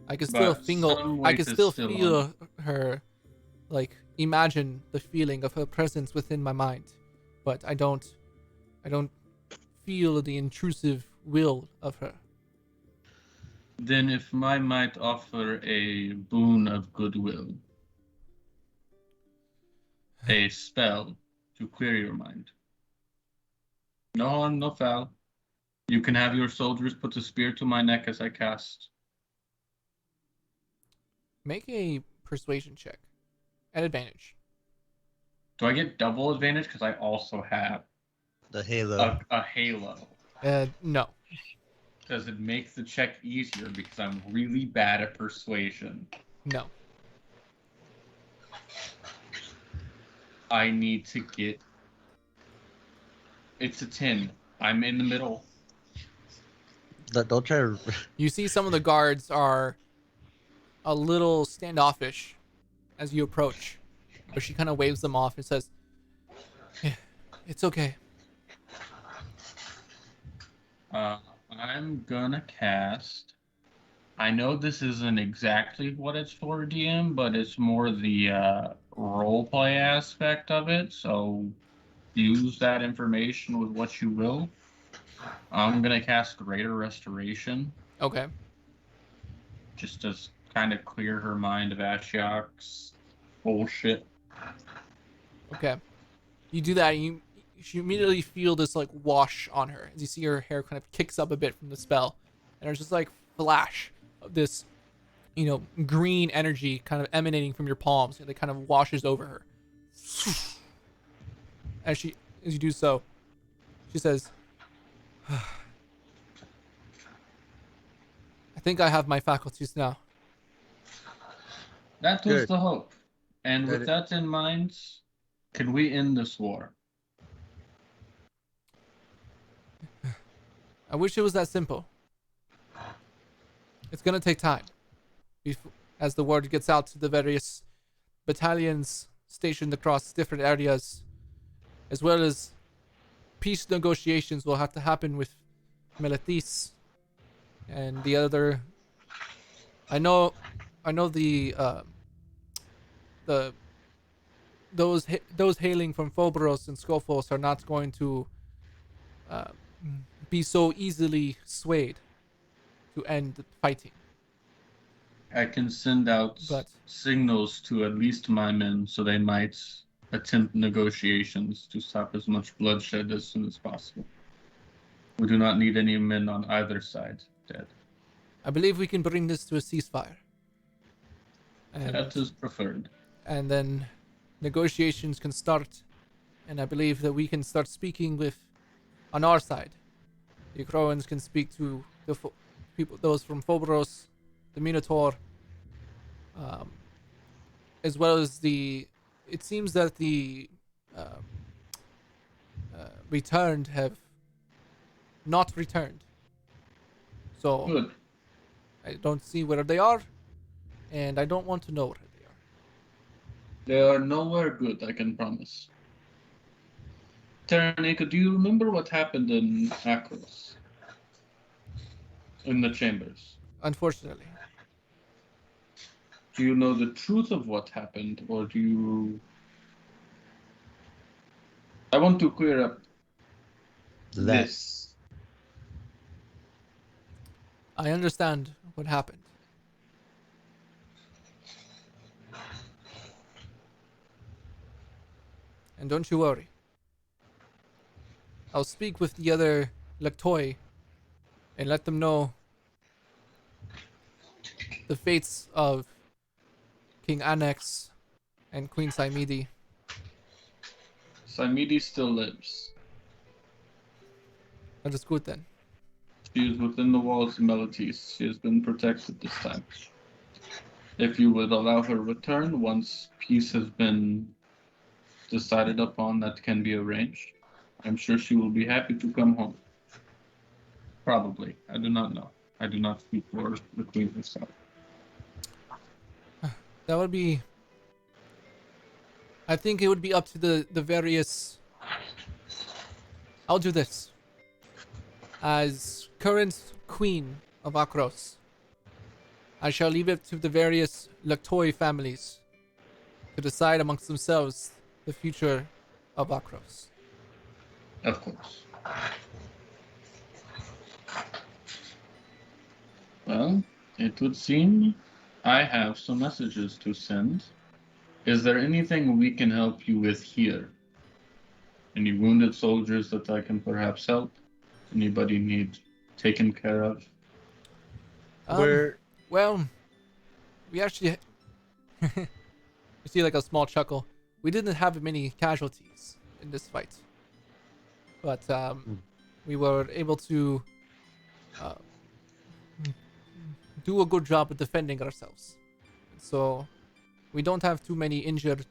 I can still But feel. some I weight can is still still feel on. her, like imagine the feeling of her presence within my mind, but I don't feel the intrusive will of her. Then if I might offer a boon of goodwill, a spell to clear your mind. No harm, no foul. You can have your soldiers put a spear to my neck as I cast. Make a persuasion check at advantage. Do I get double advantage because I also have The halo. a halo? No. Does it make the check easier because I'm really bad at persuasion? No. I need to get... It's a 10. I'm in the middle. Don't try to. You see some of the guards are a little standoffish as you approach, but she kind of waves them off and says, "Yeah, it's okay." I'm gonna cast... I know this isn't exactly what it's for, DM, but it's more the roleplay aspect of it, so use that information with what you will. I'm gonna cast Greater Restoration, Okay. just to kind of clear her mind of Ashiok's bullshit. Okay. You do that, and you immediately feel this like wash on her as you see her hair kind of kicks up a bit from the spell, and there's just like flash of this, green energy kind of emanating from your palms, and it kind of washes over her. As you do so, she says, "I think I have my faculties now." That was Good. the hope. And with Good. that in mind, can we end this war? I wish it was that simple. It's gonna take time, as the word gets out to the various battalions stationed across different areas, as well as peace negotiations will have to happen with Meletis and the other. I know those hailing from Phobos and Scophos are not going to be so easily swayed to end the fighting. I can send out But- signals to at least my men so they might attempt negotiations to stop as much bloodshed as soon as possible. We do not need any men on either side dead. I believe we can bring this to a ceasefire. That is preferred. And then negotiations can start. And I believe that we can start speaking with, on our side, the Croans can speak to the people, those from Phobos, the Minotaur, as well as the. It seems that the returned have not returned. So Good. I don't see where they are, and I don't want to know where they are. They are nowhere good, I can promise. Taranika, do you remember what happened in Akros? In the chambers? Unfortunately. Do you know the truth of what happened, or do you... I want to clear up this. I understand what happened. And don't you worry. I'll speak with the other Lectoi and let them know the fates of King Annex and Queen Saimidi. Saimidi still lives. That is good then. She is within the walls of Meletis. She has been protected this time. If you would allow her return once peace has been decided upon that can be arranged, I'm sure she will be happy to come home. Probably. I do not know. I do not speak for the Queen herself. That would be... I think it would be up to the various... I'll do this. As current Queen of Akros, I shall leave it to the various Lectoi families to decide amongst themselves the future of Akros. Of course. Well, it would seem I have some messages to send. Is there anything we can help you with here? Any wounded soldiers that I can perhaps help? Anybody need taken care of? Well, we actually... You see like a small chuckle. We didn't have many casualties in this fight. But we were able to do a good job of defending ourselves. So we don't have too many injured,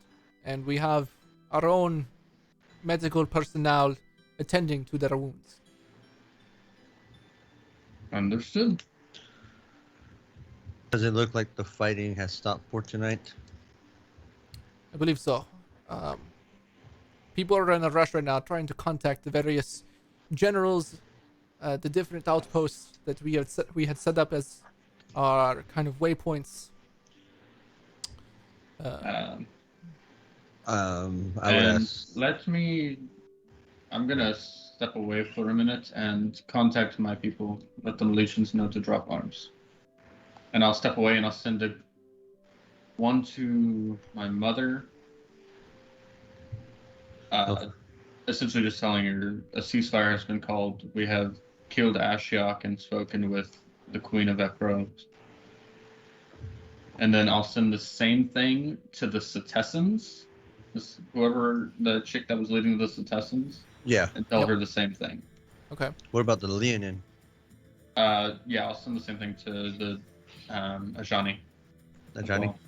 and we have our own medical personnel attending to their wounds. Understood. Does it look like the fighting has stopped for tonight? I believe so. People are in a rush right now trying to contact the various generals, the different outposts that we had set up as our kind of waypoints. I would ask. I'm gonna step away for a minute and contact my people, let the Militians know to drop arms. And I'll step away and I'll send one to my mother. Essentially just telling her a ceasefire has been called. We have killed Ashiok and spoken with the Queen of Ekro. And then I'll send the same thing to the Setessans, whoever the chick that was leading the Setessans. Yeah. And tell her the same thing. Okay. What about the Leonin? Yeah, I'll send the same thing to the Ajani. Ajani? Well.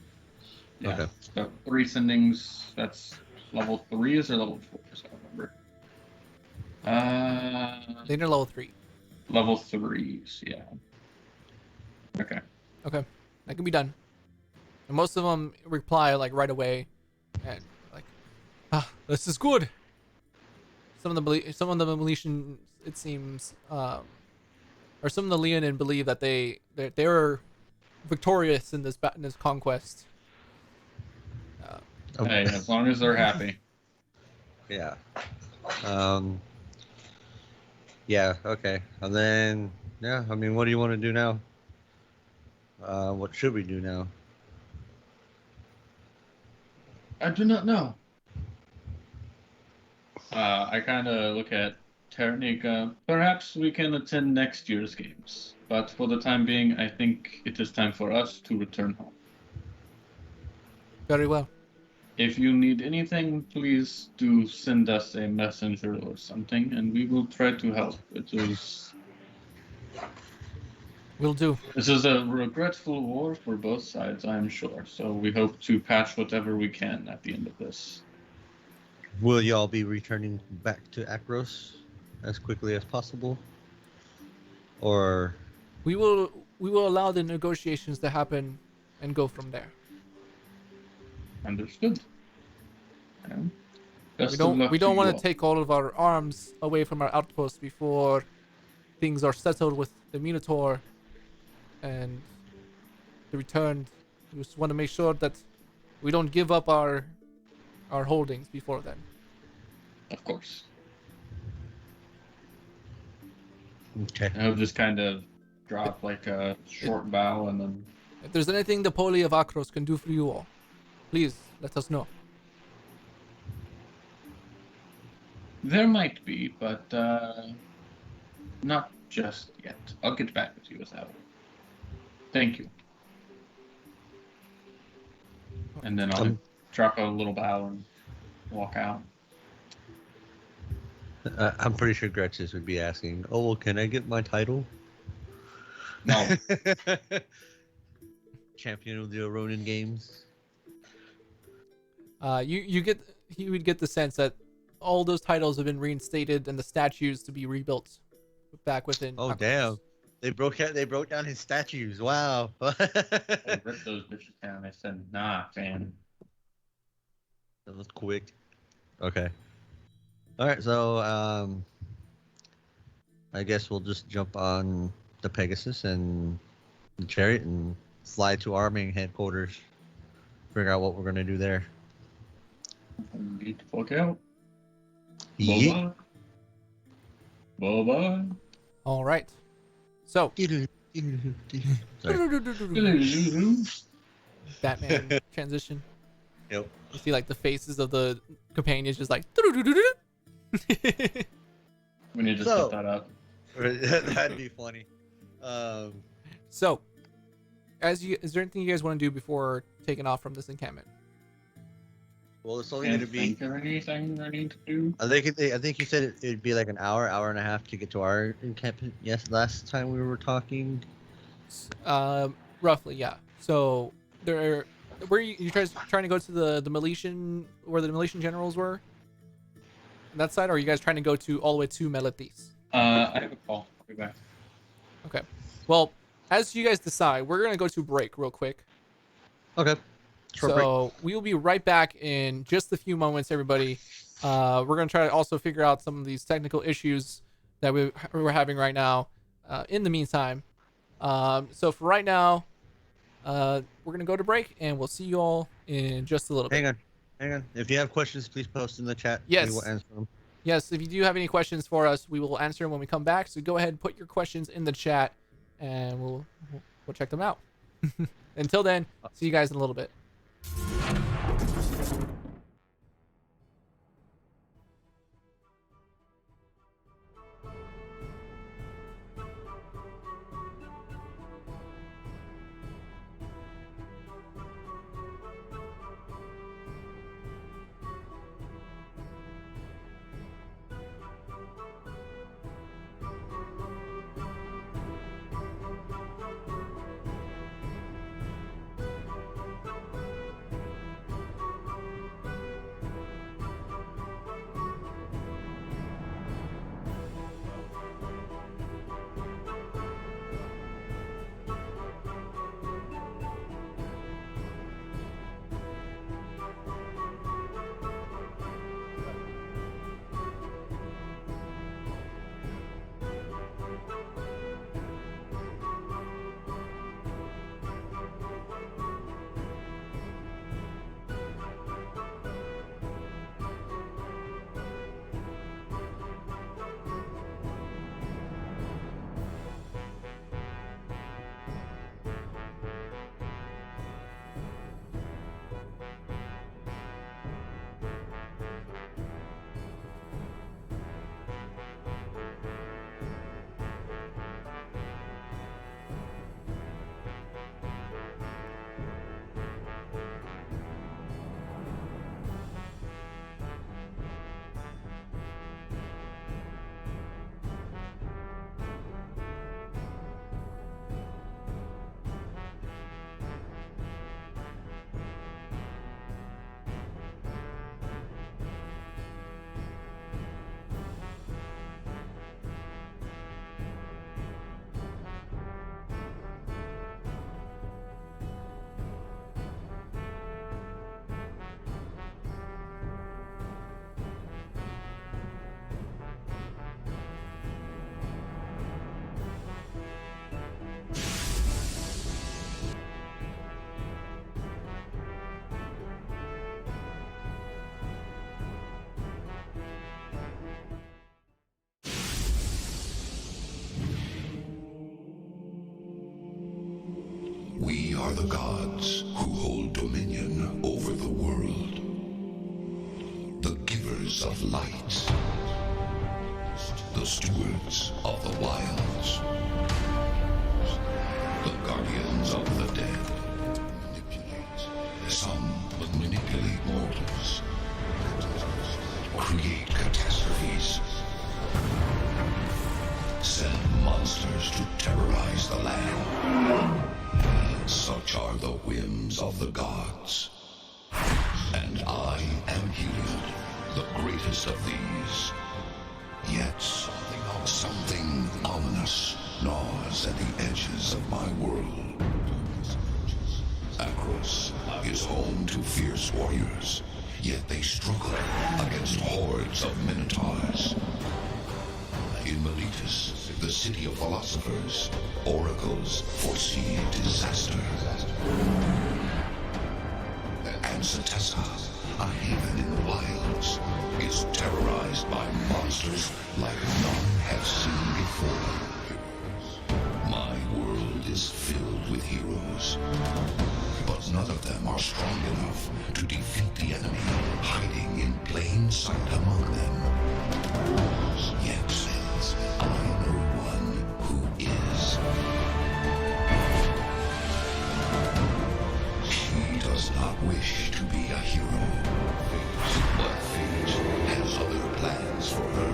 Yeah. Okay. So 3 sendings. That's level 3s or level 4s? I don't remember. They're level 3. Level 3s, yeah. Okay. Okay, that can be done. And most of them reply like right away, and like, this is good. Some of the Militians, it seems, or some of the Leonin believe that they're victorious in this conquest. Hey, as long as they're happy. Yeah. Yeah, okay. And then, yeah, I mean, what do you want to do now? What should we do now? I do not know. I kind of look at Terranica. Perhaps we can attend next year's games, but for the time being, I think it is time for us to return home. Very well. If you need anything, please do send us a messenger or something, and we will try to help. Will do. This is a regretful war for both sides, I am sure. So we hope to patch whatever we can at the end of this. Will y'all be returning back to Akros as quickly as possible? Or We will allow the negotiations to happen and go from there. Understood. Yeah. Best We of don't luck we don't you want all. to take all of our arms away from our outposts before things are settled with the Minotaur and the returned. We just want to make sure that we don't give up our holdings before then. Of course. okay. I'll just kind of drop like a short bow and then. If there's anything the Poli of Akros can do for you all, please let us know. There might be, but not just yet. I'll get back with you with that one. Thank you. And then I'll drop a little bow and walk out. I'm pretty sure Grexis would be asking, "Oh, well, can I get my title?" No. Champion of the Ronin games. You would get the sense that all those titles have been reinstated and the statues to be rebuilt back within. Oh Akros. damn! They broke down his statues. Wow. I ripped those bitches down. I said, nah, man. That was quick. Okay. All right, so I guess we'll just jump on the Pegasus and the chariot and fly to our main headquarters. Figure out what we're gonna do there. Get the fuck out. Yeet. Bye bye. All right. So Sorry. Batman transition. Yep. You see like the faces of the companions just like. We need to So- set that up. That'd be funny. So, is there anything you guys want to do before taking off from this encampment? Well, it's only gonna be. Think of anything I need to do? I think you said it'd be like an hour and a half to get to our encampment. Yes, last time we were talking. Roughly, yeah. So where you guys trying to go to the Miletian, where the Miletian generals were? On that side, or are you guys trying to go to all the way to Meletis? I have a call. I'll be back. Okay. Well, as you guys decide, we're gonna go to break real quick. Okay. Short break. So we will be right back in just a few moments, everybody. We're gonna try to also figure out some of these technical issues that we're having right now. In the meantime, so for right now, we're gonna go to break, and we'll see you all in just a little bit. Hang on. If you have questions, please post in the chat. Yes. We will answer them. Yes, if you do have any questions for us, we will answer them when we come back. So go ahead and put your questions in the chat, and we'll check them out. Until then, see you guys in a little bit. are the gods who hold dominion over the world. The givers of light. The stewards of the wilds. The guardians of the dead. Some would manipulate mortals. Create catastrophes. Send monsters to terrorize the land. Such are the whims of the gods. And I am Heliod, the greatest of these. Yet something ominous gnaws at the edges of my world. Akros is home to fierce warriors, yet they struggle against hordes of minotaurs. In Meletus, the city of philosophers, oracles foresee disaster. And Satessa, a haven in the wilds, is terrorized by monsters like none have seen before. My world is filled with heroes, but none of them are strong enough to defeat the enemy hiding in plain sight among them. Yet, I know one who is. She does not wish to be a hero, but fate has other plans for her.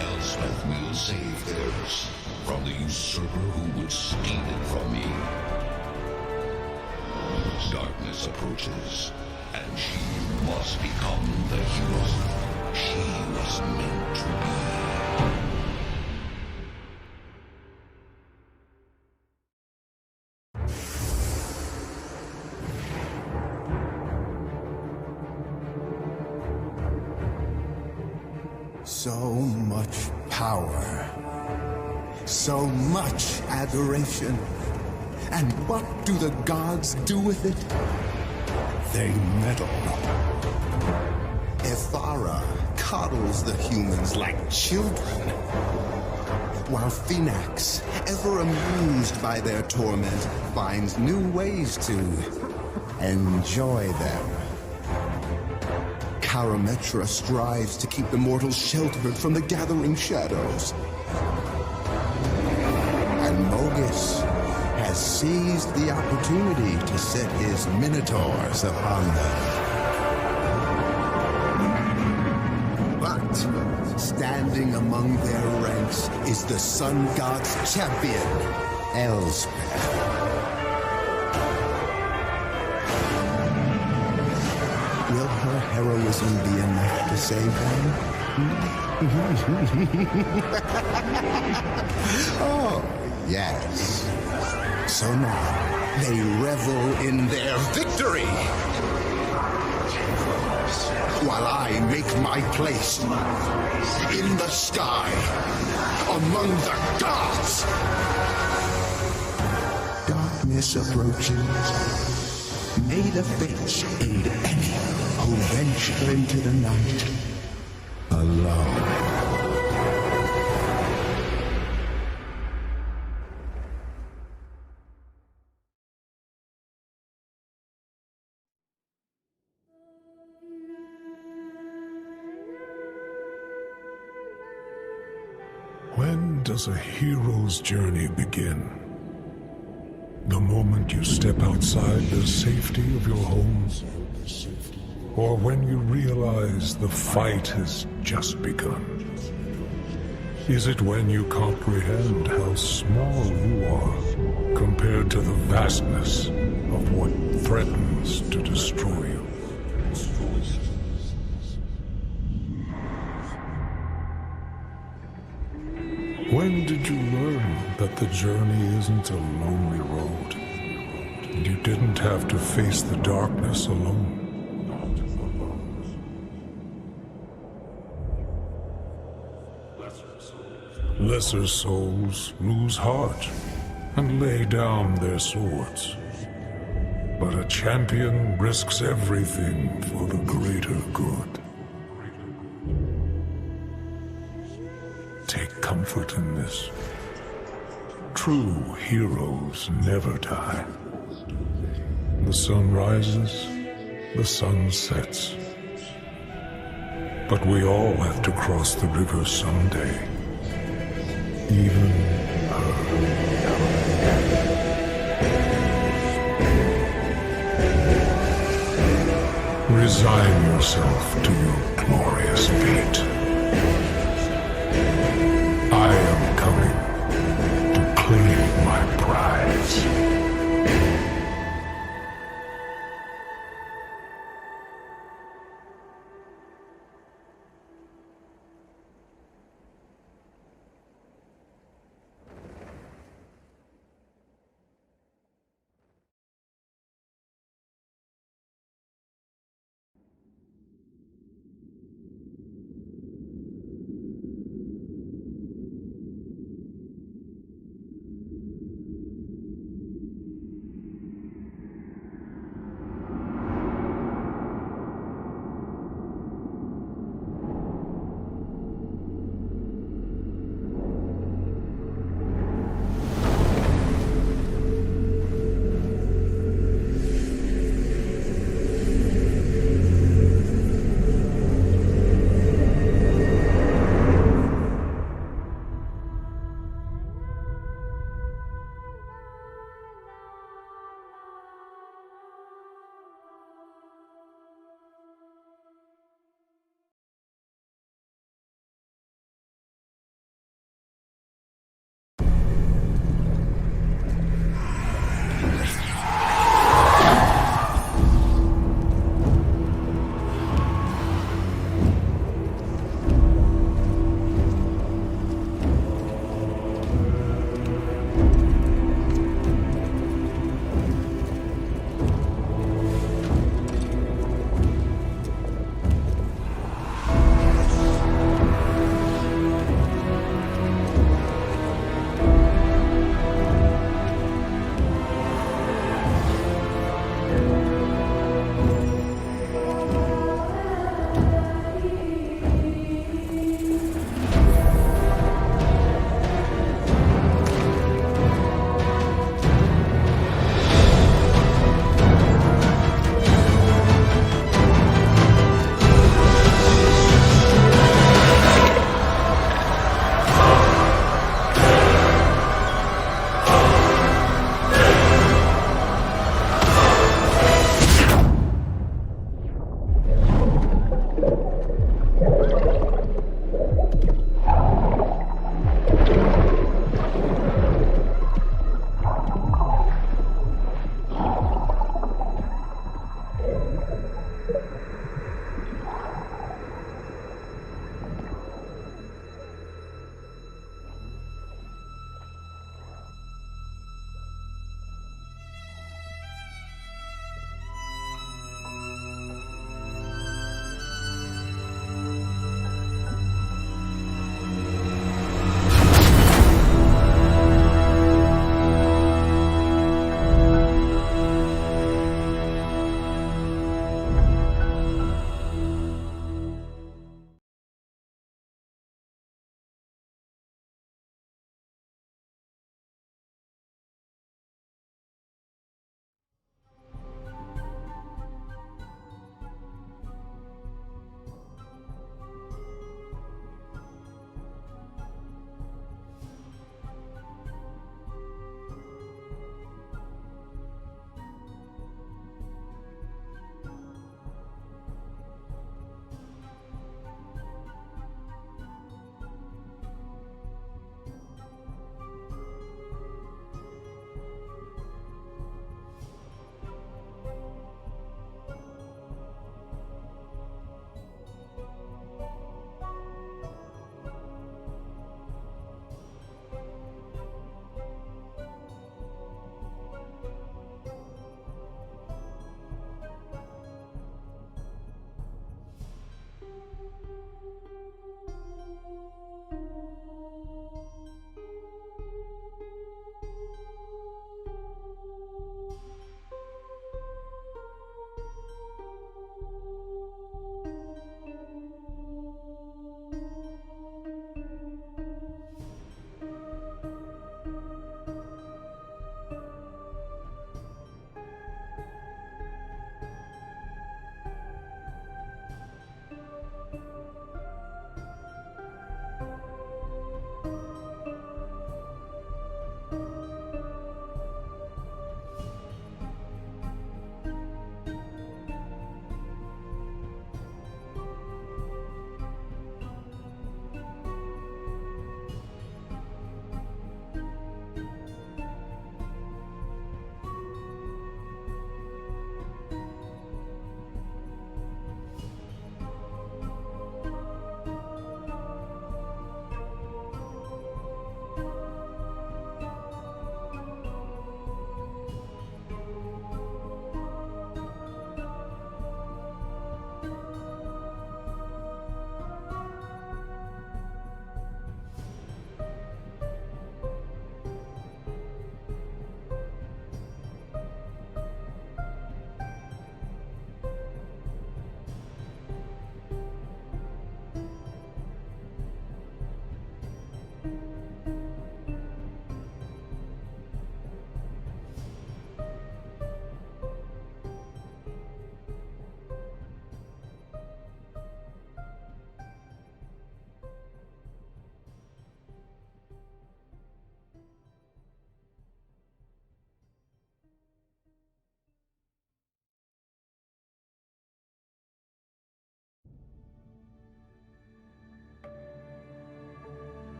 Elspeth will save Theros from the usurper who would steal it from me. Darkness approaches, and she must become the hero she was meant to be. So much power. So much adoration. And what do the gods do with it? They meddle. Ithara coddles the humans like children, while Phoenix, ever amused by their torment, finds new ways to enjoy them. Karametra strives to keep the mortals sheltered from the gathering shadows. And Mogis has seized the opportunity to set his minotaurs upon them. But standing among their ranks is the sun god's champion, Elspeth. Will her heroism be enough to save them? Oh, yes. So now, they revel in their victory, while I make my place in the sky, among the gods. Darkness approaches. May the fates aid any who venture into the night alone. When does a hero's journey begin? The moment you step outside the safety of your home? Or when you realize the fight has just begun? Is it when you comprehend how small you are compared to the vastness of what threatens to destroy you? When did you learn that the journey isn't a lonely road, and you didn't have to face the darkness alone? Lesser souls lose heart and lay down their swords, but a champion risks everything for the greater good. Take comfort in this. True heroes never die. The sun rises, the sun sets. But we all have to cross the river someday. Even her. Resign yourself to your glorious fate. I am coming to claim my prize.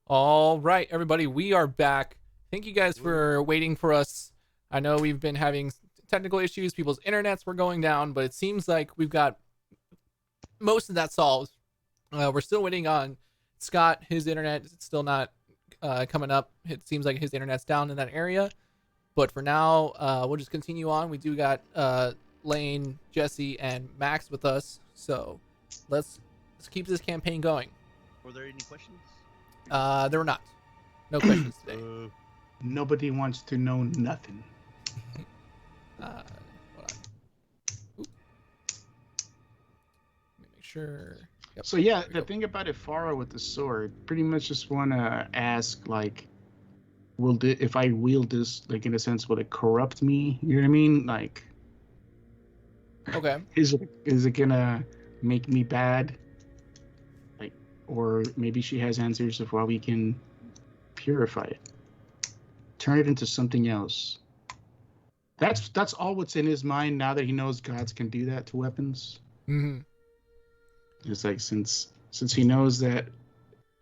All right, everybody, we are back. Thank you guys for waiting for us. I know we've been having technical issues. People's internets were going down, but it seems like we've got most of that solved. We're still waiting on Scott. His internet is still not coming up. It seems like his internet's down in that area. But for now, we'll just continue on. We do got Lane, Jesse, and Max with us. So let's keep this campaign going. Were there any questions? There were not. No questions today. Nobody wants to know nothing. Hold on. Oop. Let me make sure. Yep. So yeah, There we the go. thing about Ifara with the sword, pretty much just want to ask, like, if I wield this, like, in a sense, will it corrupt me? You know what I mean? Like, Okay. is it gonna make me bad? Like, or maybe she has answers of how we can purify it, turn it into something else. That's all what's in his mind now that he knows gods can do that to weapons. Mm-hmm. It's like since he knows that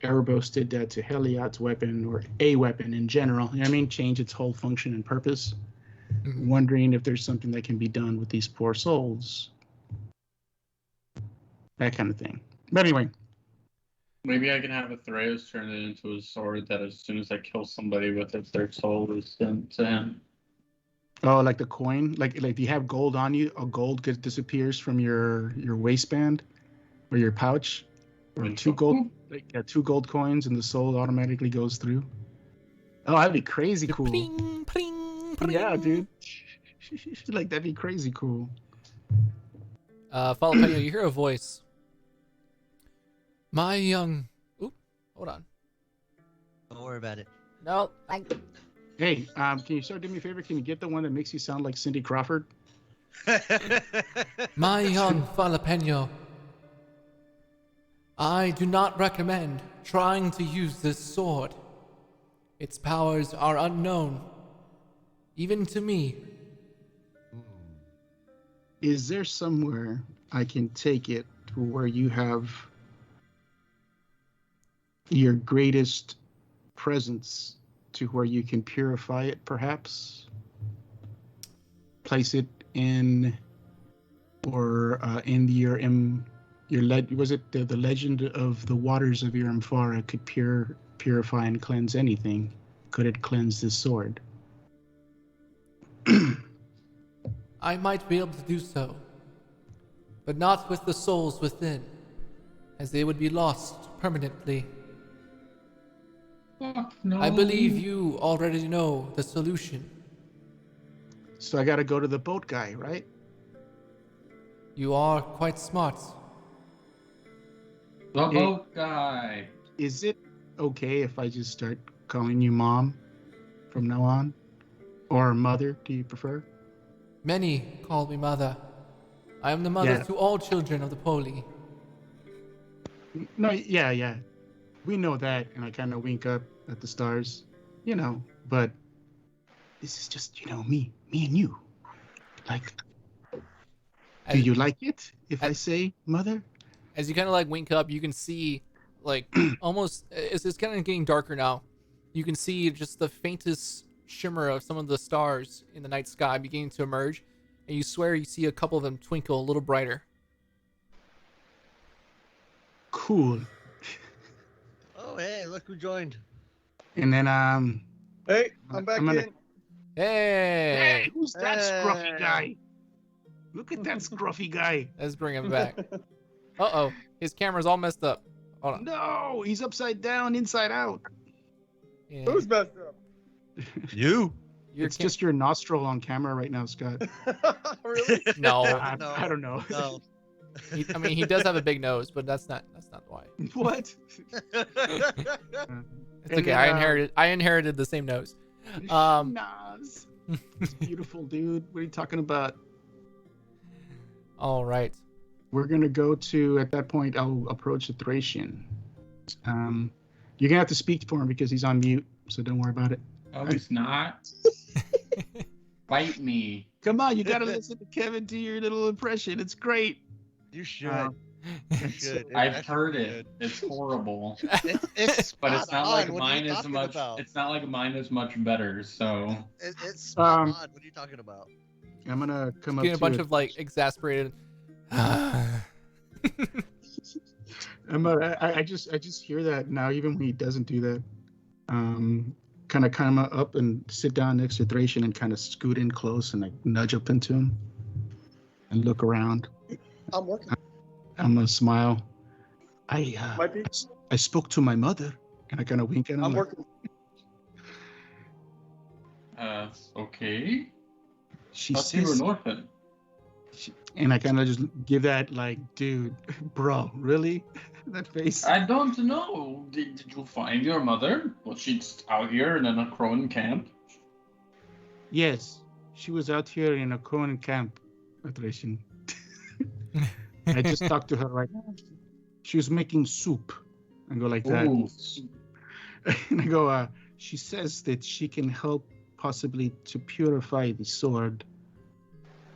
Erebos did that to Heliod's weapon, or a weapon in general, you know what I mean, change its whole function and purpose. Mm-hmm. Wondering if there's something that can be done with these poor souls. That kind of thing. But anyway, Maybe I can have a Theros turn it into a sword that as soon as I kill somebody with it, their soul is sent to him. oh, like the coin, like do you have gold on you? A gold disappears from your waistband or your pouch, or And two go, gold, "Oop." like 2 gold coins, and the soul automatically goes through. Oh, that'd be crazy cool. Pring, pring, pring. Yeah, dude. Like, that'd be crazy cool. Falapeno, you hear a voice. My young. Oop. Hold on. Don't worry about it. No. Hey, can you start doing me a favor? Can you get the one that makes you sound like Cindy Crawford? My young Falapeno. I do not recommend trying to use this sword. Its powers are unknown, even to me. Is there somewhere I can take it to where you have your greatest presence, to where you can purify it, perhaps? Place it in, or in your was it the legend of the waters of your Amphara could purify and cleanse anything? Could it cleanse this sword? I might be able to do so, but not with the souls within, as they would be lost permanently. Fuck no. I believe you already know the solution. So I got to go to the boat guy, right? You are quite smart. The boat guy. Is it okay if I just start calling you Mom from now on? Or Mother, do you prefer? Many call me mother. I am the mother Yeah. to all children of the Poli. No, yeah. We know that, and I kind of wink up at the stars, but this is just, me and you. Like, do you like it if I say Mother? As you kind of like wink up, you can see like almost, it's kind of getting darker now. You can see just the faintest shimmer of some of the stars in the night sky beginning to emerge, and you swear you see a couple of them twinkle a little brighter. Cool. Oh, hey, look who joined. And then, Hey, I'm back gonna- in. Hey, who's that scruffy guy? Look at that scruffy guy. let's bring him back. Uh-oh, his camera's all messed up. Hold on. No, he's upside down, inside out. Yeah. Who's messed up? You? Your It's just your nostril on camera right now, Scott. Really? no. I don't know. No. I mean, he does have a big nose, but that's not why. What? It's okay. I inherited the same nose. Nas. It's beautiful, dude. What are you talking about? All right. We're gonna go to, at that point, I'll approach the Thracian. You're gonna have to speak for him because he's on mute, so don't worry about it. Oh, he's not. Bite me. Come on, you gotta listen to Kevin do your little impression. It's great. You should. You should. It I've actually heard should. it. It's horrible. It's But it's spot not on. like What are you mine is talking much. about? It's not like mine is much better. So It's spot Um, on. What are you talking about? I'm gonna come up Getting a to bunch it. of like exasperated. I just hear that now, even when he doesn't do that. Kind of come up and sit down next to Thracian and kind of scoot in close and like nudge up into him and look around. I'm working. I'm gonna smile. Might be. I spoke to my mother, and I kind of wink at him. I'm like, working. Okay. She Thought you were says, an orphan. and I kind of just give that like, dude, bro, really? That face. I don't know. Did you find your mother? Was she out here in a Crowan camp? Yes, she was out here in a Cohen camp, Thracian. I just talked to her right now. She was making soup. I go like that. Ooh. And I go, she says that she can help possibly to purify the sword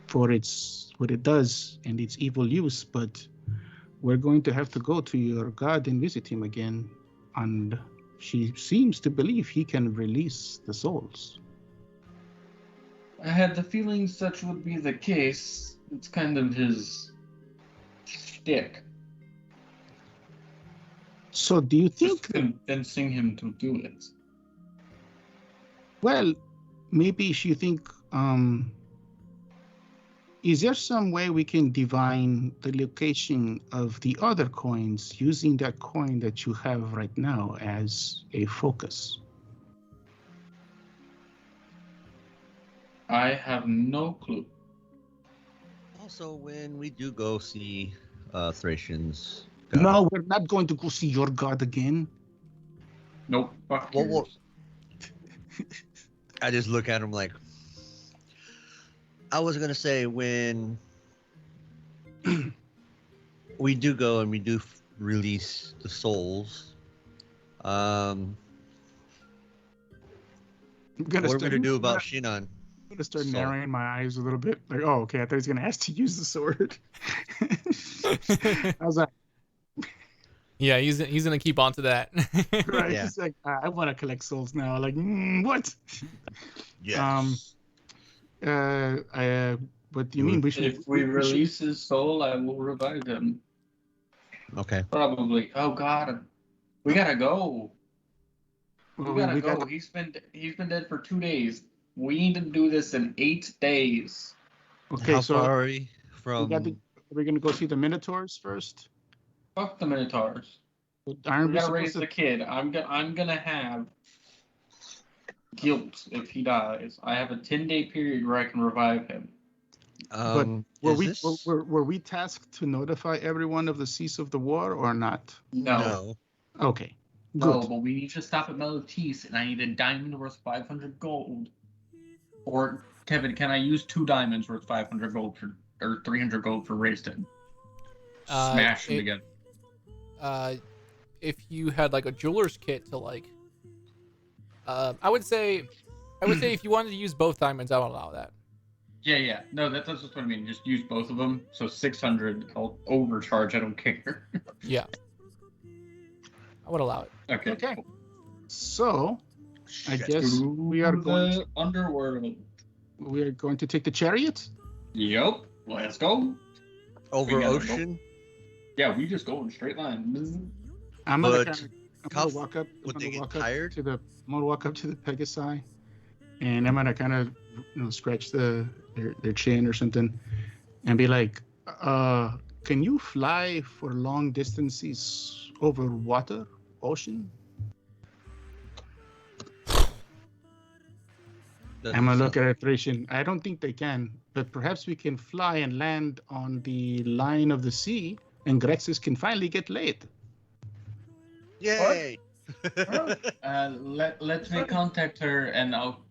for its what it does and its evil use, but we're going to have to go to your god and visit him again. And she seems to believe he can release the souls. I had the feeling such would be the case. It's kind of his shtick. So do you Just think convincing him to do it. well, maybe you think, is there some way we can divine the location of the other coins using that coin that you have right now as a focus? I have no clue. Also, when we do go see Thracian's No, we're not going to go see your god again. Nope. Fuck Well, yours. I just look at him like, I was gonna say when we do go and we do release the souls, what are we gonna do about Shinan? I'm gonna start So- narrowing my eyes a little bit. Like, oh, okay, I thought he was gonna ask to use the sword. I was like, Yeah, he's gonna keep on to that. right? Yeah. He's like, I want to collect souls now. Like, what? Yes. What do you mean? We should. If we should- release his soul, I will revive him. Okay. Probably. Oh God, we gotta go. well, We gotta we go. got- He's been dead for 2 days. We need to do this in 8 days. Okay, How so far are we from? we're gonna go see the Minotaurs first. Fuck the Minotaurs. Aren't We we gotta raise supposed the kid. I'm gonna have guilt if he dies. I have a 10-day period where I can revive him. Were is we this- were we tasked to notify everyone of the cease of the war or not? No. Okay, No, good. but we need to stop at Melitis, and I need a diamond worth 500 gold. Or Kevin, can I use 2 diamonds worth 500 gold or 300 gold for Raiston? Smash them together. If you had like a jeweler's kit to like, I would say if you wanted to use both diamonds, I would allow that. Yeah. No, that's just what I mean. Just use both of them. So 600, I'll overcharge. I don't care. Yeah, I would allow it. Okay. Okay. cool. So I Shit. guess we are To going. the underworld. We are going to take the chariot. Yep. Let's go. Over We gotta go. ocean? Yeah, we just go in straight line. I'm gonna, But kinda, I'm how gonna walk up. would I'm they gonna get walk up tired? to the. I'm gonna walk up to the Pegasi, and I'm gonna kind of, scratch their chin or something, and be like, "Can you fly for long distances over water, ocean?" I'm gonna look at a Thracian. I don't think they can, but perhaps we can fly and land on the line of the sea, and Grexis can finally get laid. Yay! Let me contact her and I'll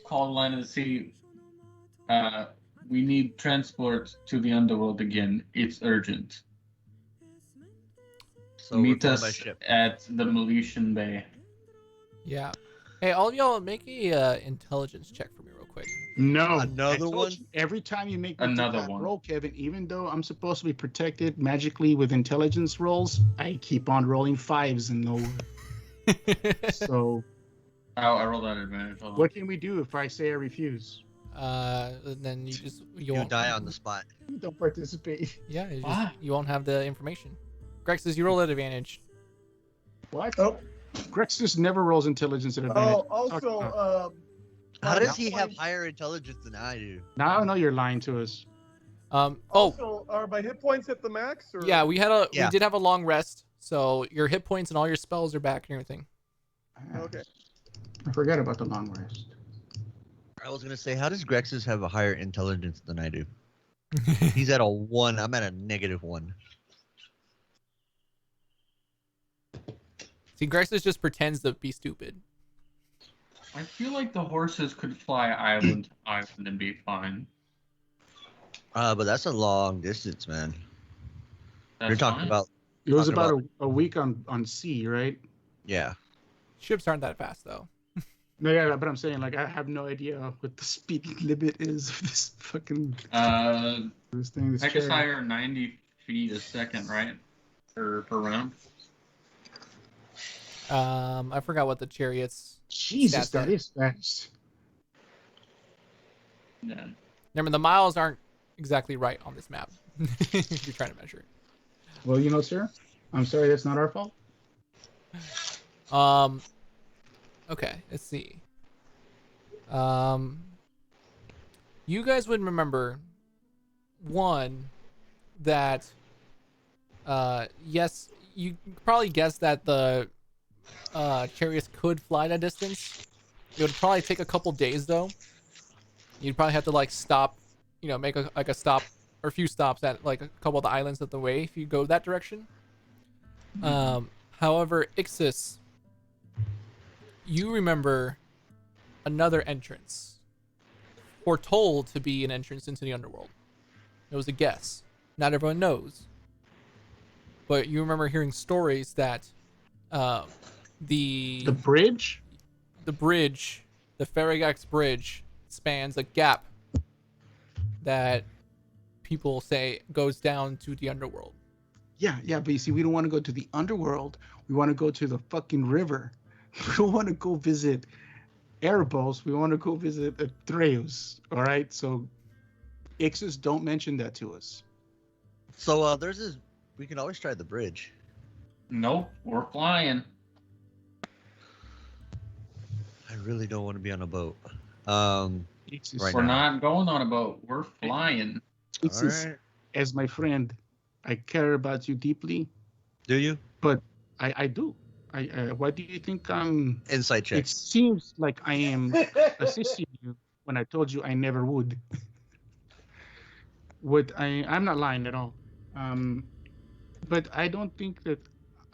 call line of the sea. We need transport to the underworld again. It's urgent. So we're Meet going by us ship. at the Meletian Bay. Yeah. Hey, all of y'all, make a intelligence check for me real quick. No, Another I told one? you, every time you make me do Another that one. roll, Kevin, even though I'm supposed to be protected magically with intelligence rolls, I keep on rolling 5s and nowhere. So Oh, I rolled out advantage. Hold on. what can we do if I say I refuse? Then you You won't die on the spot. Don't participate. Yeah, Why? you won't have the information. Greg says you roll at advantage. What? Oh, Grexus never rolls intelligence at advantage. also, How by does hit he have points- higher intelligence than I do? Now I know you're lying to us. Oh, Also, are my hit points at the max? Or? yeah, we Yeah. did have a long rest, so your hit points and all your spells are back and everything. Okay. I forgot about the long rest. I was gonna say, how does Grexus have a higher intelligence than I do? He's at a 1. I'm at a -1. See, Grexus just pretends to be stupid. I feel like the horses could fly island to island and be fine. But that's a long distance, man. That's You're talking fine. about, It was Talking about a week on sea, right? yeah. Ships aren't that fast though. No, yeah, but I'm saying like I have no idea what the speed limit is of this fucking this thing. This I guess chariot. higher 90 feet a second, right? Per round. I forgot what the chariots. Jesus, stats that are. is fast. Yeah. Remember, the miles aren't exactly right on this map. If you're trying to measure it. Well, you know, sir, I'm sorry, that's not our fault. Okay, let's see. You guys would remember one that yes, you probably guessed that the chariots could fly that distance. It would probably take a couple days though. You'd probably have to like stop, make a stop or a few stops at like a couple of the islands of the way if you go that direction. However, Ixis, you remember another entrance, foretold to be an entrance into the underworld. It was a guess. Not everyone knows, but you remember hearing stories that the bridge, the Faragax bridge, spans a gap that people say goes down to the underworld. Yeah, but you see, we don't want to go to the underworld. We want to go to the fucking river. We don't want to go visit Erebos. We want to go visit Theros. All right, so Ixis, don't mention that to us. So there's this. We can always try the bridge. Nope, we're flying. I really don't want to be on a boat. Ixis, Right We're now. not going on a boat. We're flying. Ixis, Alright. as my friend, I care about you deeply, Do you? but I do. Why do you think I'm? Insight check. It seems like I am assisting you when I told you I never would. I'm not lying at all. But I don't think that.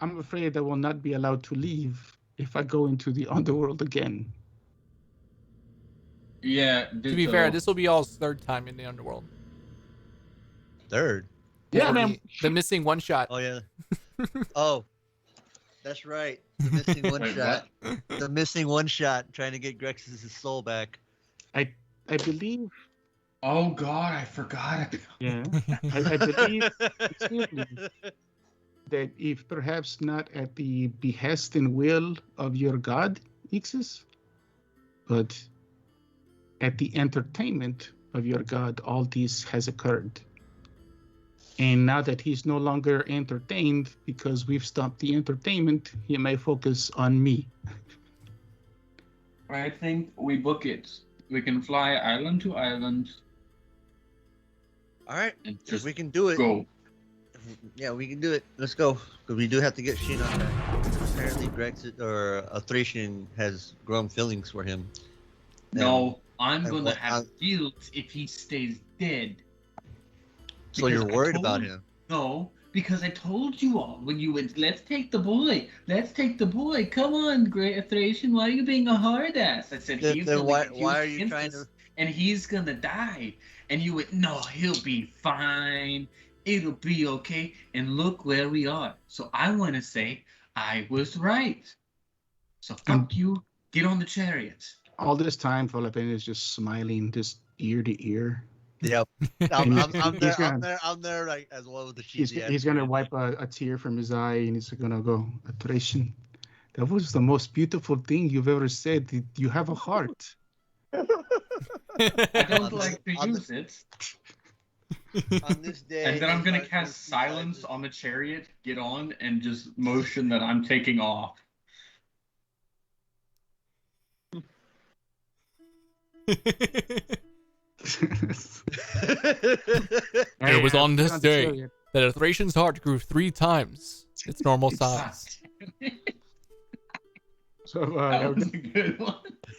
I'm afraid I will not be allowed to leave if I go into the underworld again. Yeah. To be fair, this will be y'all's third time in the underworld. Third. Yeah, the, man. the missing one shot. Oh yeah. Oh, that's right. The missing one Wait, shot. The missing one shot. Trying to get Grex's soul back. I believe. Oh God, I forgot. Yeah. I believe. Excuse me. That if perhaps not at the behest and will of your god, Ixis, but at the entertainment of your god, all this has occurred. And now that he's no longer entertained because we've stopped the entertainment, he may focus on me. I think we book it. We can fly island to island All right. and If just we can do it. go. Yeah, we can do it. Let's go. Because we do have to get Shin on that. Apparently, Grexit or a Thracian has grown feelings for him. No, I'm and gonna what- have guilt if he stays dead. So Because you're I worried told- about him. No, because I told you all when you went, let's take the boy. Let's take the boy. Come on, Great Thracian. Why are you being a hard ass? I said, Then- he's then gonna why- get why are used you to trying this, to- and he's gonna die. And you went, no, he'll be fine. It'll be okay. And look where we are. So I want to say I was right. So fuck you. Get on the chariot. All this time, Philippine is just smiling, just ear to ear. Yep. And I'm he's there. gonna, I'm there like as well with the he's, cheesy. he's gonna wipe a tear from his eye, and he's gonna go, Atration, that was the most beautiful thing you've ever said. You have a heart. I don't like to on use it. On this day. And then I'm gonna his cast heart silence on the chariot, get on, and just motion that I'm taking off. It was on this day that a Thracian's heart grew 3 times its normal size. So That was a good one.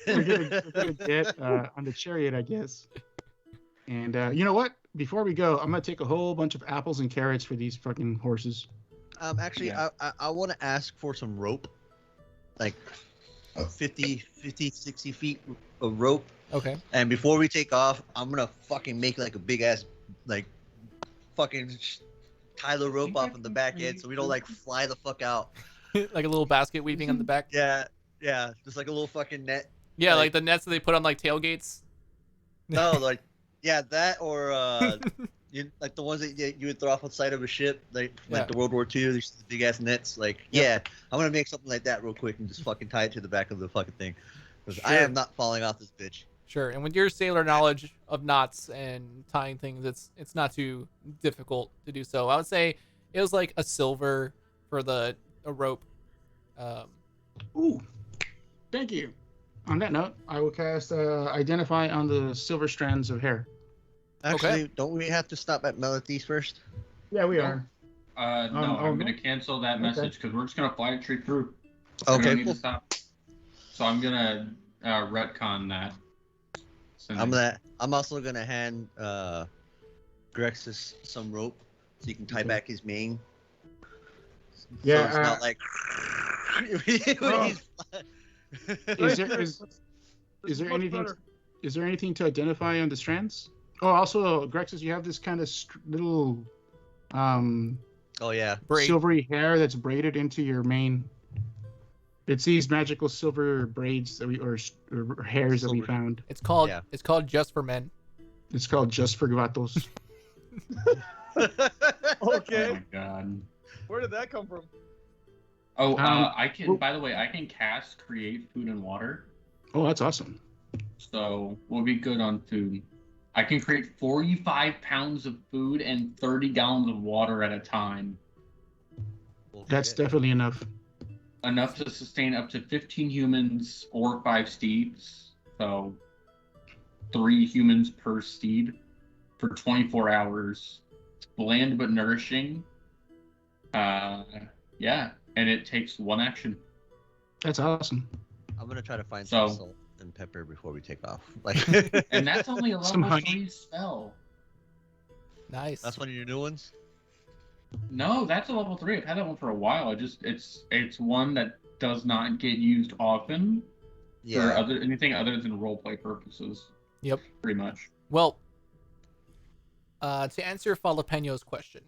we're gonna get on the chariot, I guess. And you know what? Before we go, I'm gonna take a whole bunch of apples and carrots for these fucking horses. Actually, Yeah. I want to ask for some rope, like 50, 60 feet of rope. Okay. And before we take off, I'm gonna fucking make like a big ass, like, fucking tie the rope off on the back end so we don't like fly the fuck out. Like a little basket weaving on the back. Yeah, just like a little fucking net. Yeah, like the nets that they put on like tailgates. No, like, yeah, that or like the ones that you would throw off on the side of a ship, like Yeah. the World War II, these big ass nets. Like, Yep. yeah, I'm gonna make something like that real quick and just fucking tie it to the back of the fucking thing. 'Cause I Sure. am not falling off this bitch. Sure. And with your sailor knowledge of knots and tying things, it's not too difficult to do so. I would say it was like a silver for a rope. Ooh, thank you. On that note, I will cast Identify on the silver strands of hair. Actually, don't we have to stop at Melodies first? Yeah, we are. No, oh, I'm no? gonna cancel that Okay. message because we're just gonna fly it straight through. We Okay, don't need cool. to stop. So I'm gonna retcon that. I'm also gonna hand Grexus some rope so he can tie back his mane. Yeah, So it's not like when he's is there much anything? better. Is there anything to identify on the strands? Oh, also, Grexus, you have this kind of little Oh yeah. Braid. silvery hair that's braided into your mane. It's these magical silver braids that or hairs that we Silver. found. It's called Yeah. Just for Men. It's called Just for Gatos. Oh Okay. my god. Where did that come from? Oh, Um, I can. By the way, I can cast Create Food and Water, Oh, that's awesome. so we'll be good on food. I can create 45 pounds of food and 30 gallons of water at a time, That's definitely enough. enough to sustain up to 15 humans or 5 steeds. So 3 humans per steed for 24 hours. It's bland but nourishing. Yeah, and it takes 1 action. That's awesome. I'm gonna try to find So- some salt and pepper before we take off. Like, And that's only a Some level honey. 3 spell. Nice. that's one of your new ones. No, that's a level 3. I've had that one for a while. It's one that does not get used often for Yeah. anything other than roleplay purposes. Yep. Pretty much. Well, to answer Falapeno's question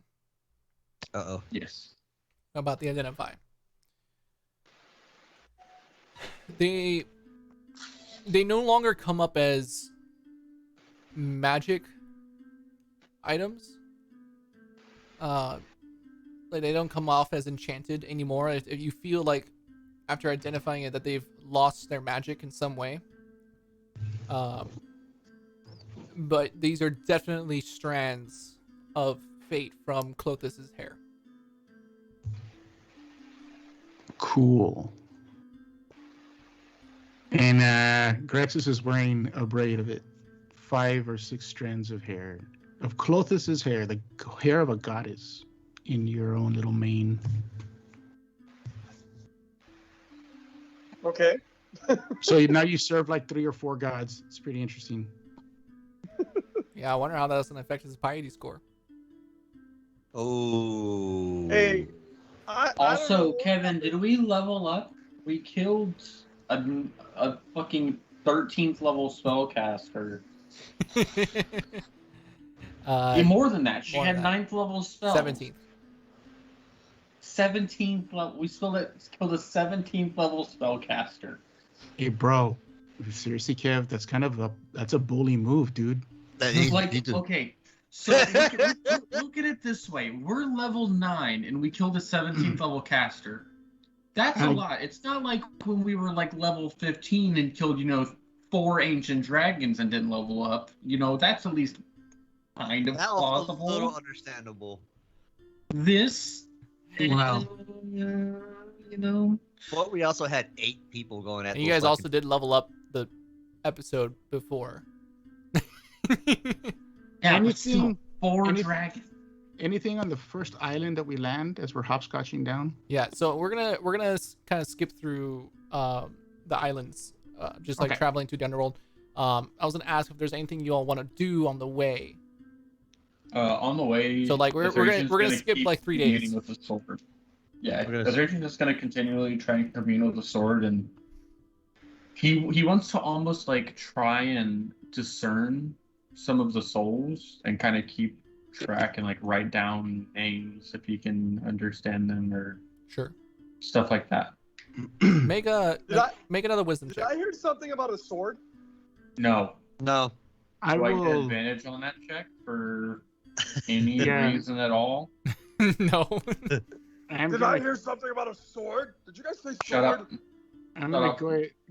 Uh oh. Yes. about the Identify, they no longer come up as magic items. Like they don't come off as enchanted anymore. If you feel like after identifying it that they've lost their magic in some way, but these are definitely strands of fate from Clothes's hair. Cool. And Grexus is wearing a braid of it. 5 or 6 strands of hair. Of Clothes's hair, the hair of a goddess in your own little mane. Okay. So now you serve like 3 or 4 gods. It's pretty interesting. Yeah, I wonder how that doesn't affect his piety score. Oh. Hey. I don't know Also, what Kevin, happened. did we level up? We killed a fucking 13th level spellcaster. More than that. She more had than that. 9th level spells. 17th. 17th level. We killed a 17th level spellcaster. Hey, bro. Seriously, Kev, that's a bully move, dude. Okay, so look at it this way: we're level 9, and we killed a 17th level caster. That's a lot. It's not like when we were like level 15 and killed 4 ancient dragons and didn't level up. That's at least kind of plausible. A little understandable. This, Wow. But we also had 8 people going at. And you guys also did level up the episode before. yeah, Anything- 4 dragons. Anything on the first island that we land as we're hopscotching down? Yeah, so we're gonna kind of skip through the islands, just like Okay. traveling to the underworld. I was gonna ask if there's anything you all want to do on the way. On the way. So, like, we're gonna skip, keep like, 3 communing days. with the sword. Yeah, We're gonna- Azertian's just gonna continually try and commune with the sword, and he wants to almost like try and discern some of the souls and kind of keep track and like write down names if he can understand them or Sure. stuff like that. Make another wisdom Did check. I hear something about a sword? No, No. I do I get will. advantage on that check for any Yeah. reason at all? No. I'm Did gonna, I hear something about a sword? Did you guys say sword? Shut up. I'm Shut gonna up.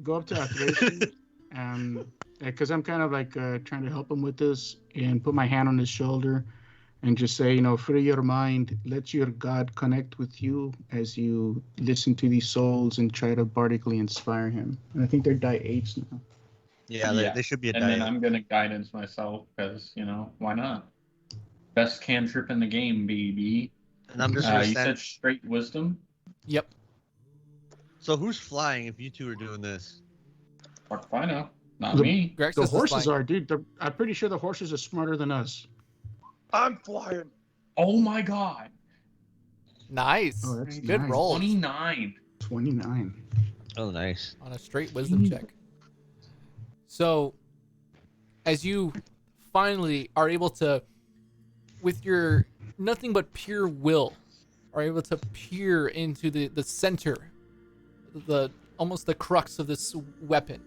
go up to Athration, because I'm kind of like trying to help him with this, and put my hand on his shoulder, and just say, free your mind, let your God connect with you as you listen to these souls and try to bardically inspire him. And I think they're die 8s now. Yeah, they should be a And then diet. I'm gonna guidance myself because why not? Best cantrip in the game, baby. And I'm just gonna You stand. said straight wisdom. Yep. So who's flying if you two are doing this? Fuck if I know. Not The- me. Grexus The is horses fine. are, dude. I'm pretty sure the horses are smarter than us. I'm flying. Oh my god. Nice. Oh, that's Good nice. roll 29. 29. Oh, nice. on a straight wisdom check. So, as you finally are able to, with your nothing but pure will, are able to peer into the center, almost the crux of this weapon,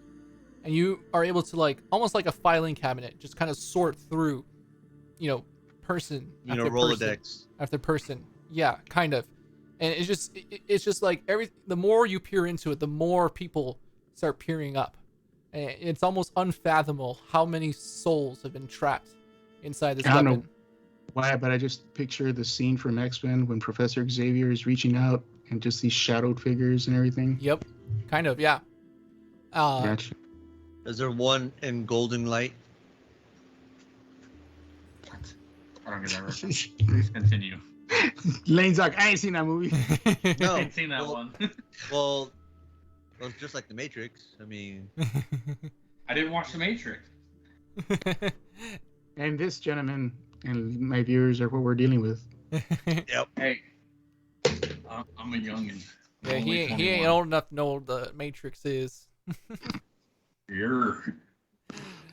and you are able to, like, almost like a filing cabinet, just kind of sort through, person after person Rolodex. after person. Yeah, kind of. And it's just like the more you peer into it, the more people start peering up. And it's almost unfathomable how many souls have been trapped inside this I don't weapon. know why, but I just picture the scene from X-Men when Professor Xavier is reaching out and just these shadowed figures and everything. Yep, kind of, yeah. Gotcha. Is there one in golden light? I don't get that reference. Please continue. Lane's like, I ain't seen that movie. No. I ain't seen that one. Well, it's just like the Matrix. I mean, I didn't watch The Matrix. And this gentleman and my viewers are what we're dealing with. Hey, I'm a youngin. Yeah, he ain't old enough to know what the Matrix is. You're...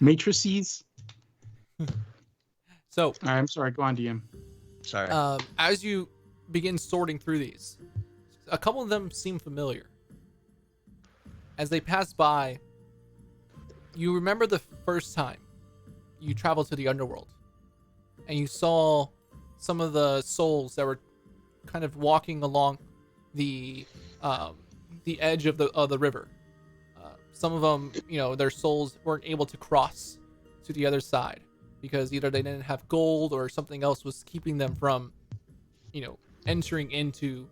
Matrices. So, I'm sorry, go on, DM. sorry. as you begin sorting through these, a couple of them seem familiar. As they pass by, you remember the first time you traveled to the underworld, and you saw some of the souls that were kind of walking along the edge of the river. Some of them, their souls weren't able to cross to the other side because either they didn't have gold or something else was keeping them from, entering into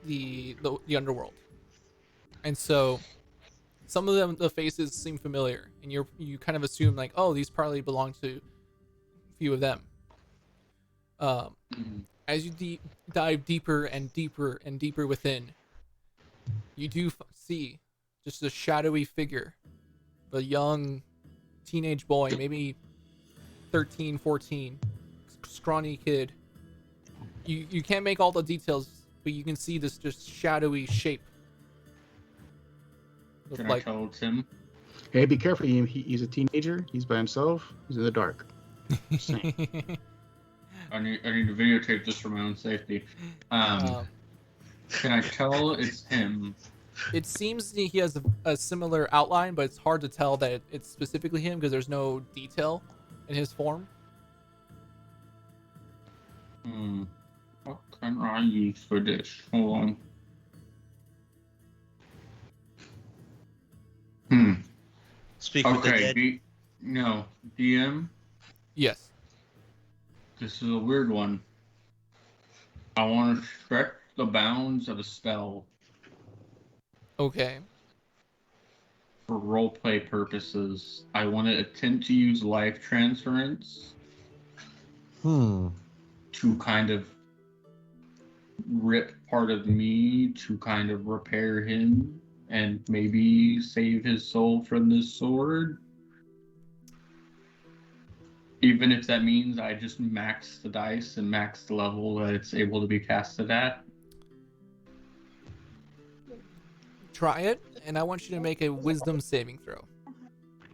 the underworld. And so some of them, the faces seem familiar, and you kind of assume, like, oh, these probably belong to a few of them. As you dive deeper and deeper and deeper within, you do see just a shadowy figure, a young teenage boy, maybe 13, 14, scrawny kid. You can't make all the details, but you can see this just shadowy shape. Look Can I like tell it's him? Hey, be careful. He's a teenager. He's by himself. He's in the dark. Just saying. I need to videotape this for my own safety. Can I tell it's him It seems he has a similar outline, but it's hard to tell that it's specifically him because there's no detail in his form. What can I use for this? Hold on. Speak with the Okay, dead. no. DM, Yes. this is a weird one. I want to stretch the bounds of a spell Okay. for roleplay purposes. I want to attempt to use life transference Hmm. to kind of rip part of me to kind of repair him and maybe save his soul from this sword. Even if that means I just max the dice and max the level that it's able to be casted at. Try it, and I want you to make a wisdom saving throw.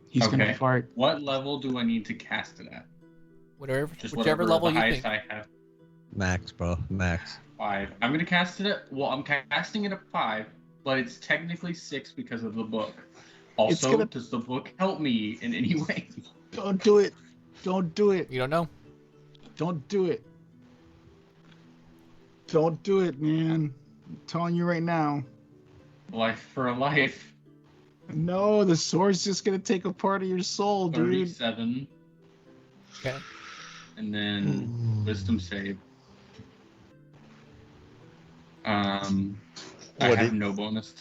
He's Okay. gonna fart. What level do I need to cast it at? Whichever Whatever level the you highest think. I have. Max, bro. Max. 5. I'm gonna cast it at. Well, I'm casting it at 5, but it's technically 6 because of the book. Also, does the book help me in any way? Don't do it. Don't do it. You don't know. Don't do it. Don't do it, man. I'm telling you right now. Life for a life. No, the sword's just gonna take a part of your soul, dude. 37. Okay. And then wisdom save. I have no bonus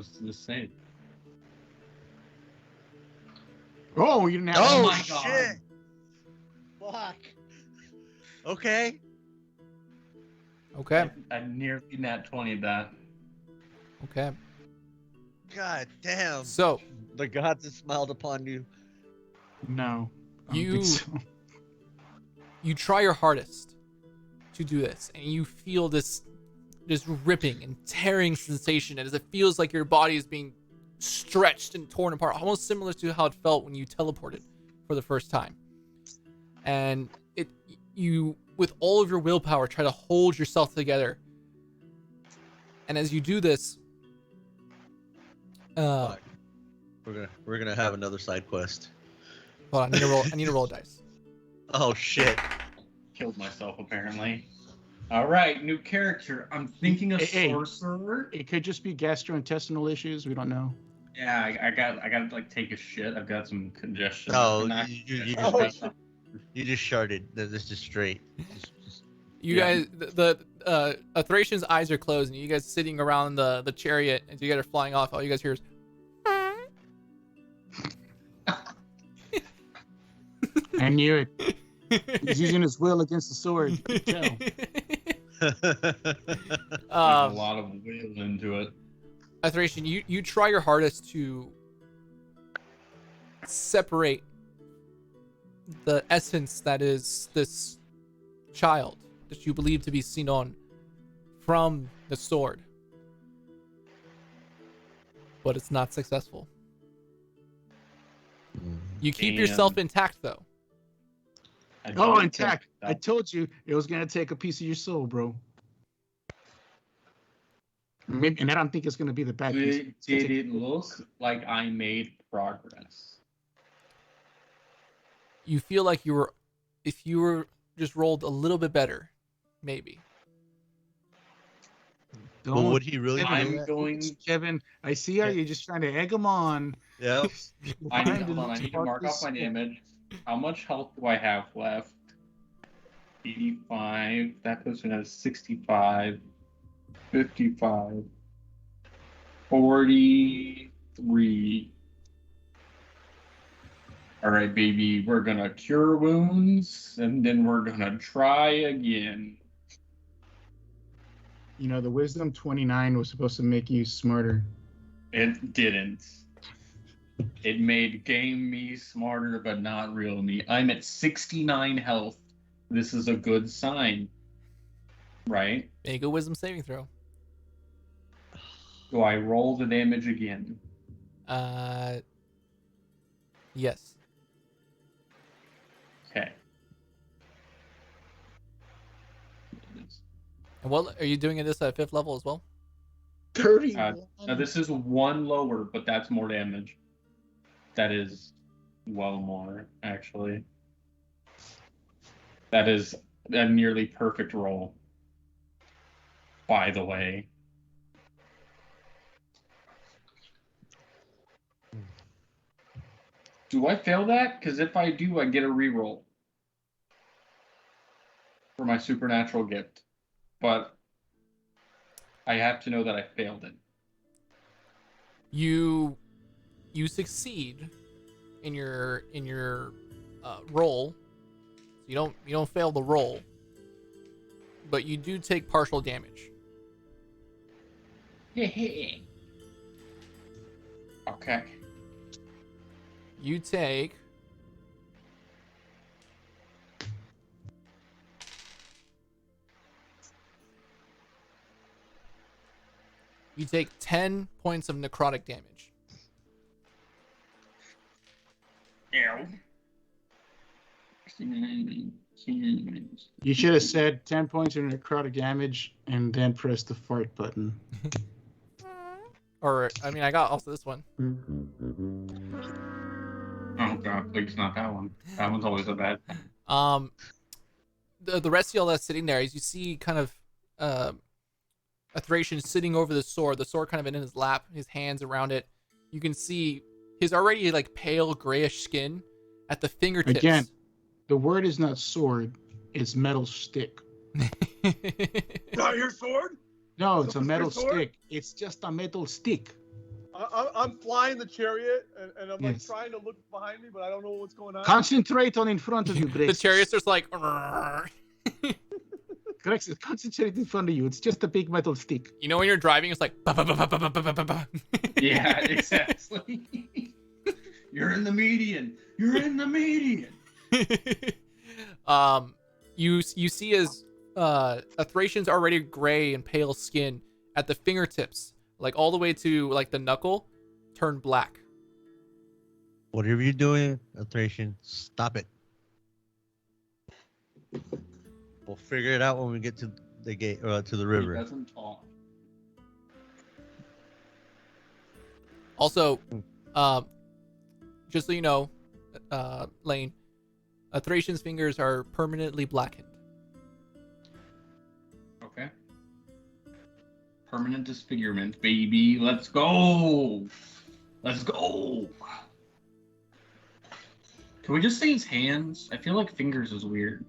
to this save. Oh, you didn't have. Oh, my shit! God. Fuck. Okay. Okay. I nearly nat 20 that. Okay. God damn. So The gods have smiled upon you. No. I don't You- think so. you try your hardest to do this, and you feel this ripping and tearing sensation as it feels like your body is being stretched and torn apart, almost similar to how it felt when you teleported for the first time. And you, with all of your willpower, try to hold yourself together. And as you do this, Fuck. We're gonna have another side quest. hold on, I need to roll a dice. Oh shit. Killed myself apparently. All right, new character. I'm thinking of Hey. sorcerer. It could just be gastrointestinal issues. We don't know. Yeah, I got to like take a shit. I've got some congestion. No, And I- you Oh, just you just sharded. This is straight. Just- You Yeah. guys, the Thracian's eyes are closed, and you guys sitting around the chariot, and you guys are flying off. All you guys hear is, I knew it. He's using his will against the sword. Tell. There's a lot of will into it. Thracian, you try your hardest to separate the essence that is this child that you believe to be Sinon from the sword, but it's not successful. You keep Damn. yourself intact, though. I Oh, don't intact. think I told you it was gonna take a piece of your soul, bro. Maybe, and I don't think it's gonna be the bad piece. Did it look like I made progress? You feel like if you were just rolled a little bit better, maybe. Don't Well, would he really do I'm that? going. Kevin, I see how you're just trying to egg him on. Yeah. I Find need, hold on, I it need to mark off my damage. How much health do I have left? 85. That puts me at 65. 55. 43. All right, baby. We're gonna cure wounds, and then we're gonna try again. You know, the wisdom 29 was supposed to make you smarter. It didn't. It made game me smarter, but not real me. I'm at 69 health. This is a good sign. Right? Make a wisdom saving throw. Do I roll the damage again? Yes. Okay. And what are you doing this at 5th level as well? 31. Now this is one lower, but that's more damage. That is well more, actually. That is a nearly perfect roll. By the way. Do I fail that? Because if I do, I get a reroll for my supernatural gift. But I have to know that I failed it. You succeed in your roll. You don't fail the roll, but you do take partial damage. Okay. You take 10 points of necrotic damage. Ow. You should have said 10 points of necrotic damage and then press the fart button. Or, I mean, I got also this one. Oh god, please not that one. That one's always a bad thing. The rest of y'all that's sitting there, as you see kind of a Thracian sitting over the sword kind of in his lap, his hands around it. You can see his already like pale grayish skin at the fingertips. Again, the word is not sword, it's metal stick. Not your sword? No, it's a Your metal sword? stick. It's just a metal stick. I'm flying the chariot, and I'm like Yes. trying to look behind me, but I don't know what's going on. Concentrate on in front of you, The Grex. chariot's just like, "Arrgh." Grex, concentrate in front of you. It's just a big metal stick. You know when you're driving, it's like, "Ba, ba, ba, ba, ba, ba, ba, ba, ba." Yeah, exactly. You're in the median. You're in the median. You see as a Thracian's already gray and pale skin at the fingertips, like all the way to like the knuckle, turn black. Whatever you're doing, Thracian, stop it. We'll figure it out when we get to the gate or to the He river. doesn't talk. Also, just so you know, Lane, a Thracian's fingers are permanently blackened. Okay. Permanent disfigurement, baby. Let's go. Let's go. Can we just say his hands? I feel like fingers is weird.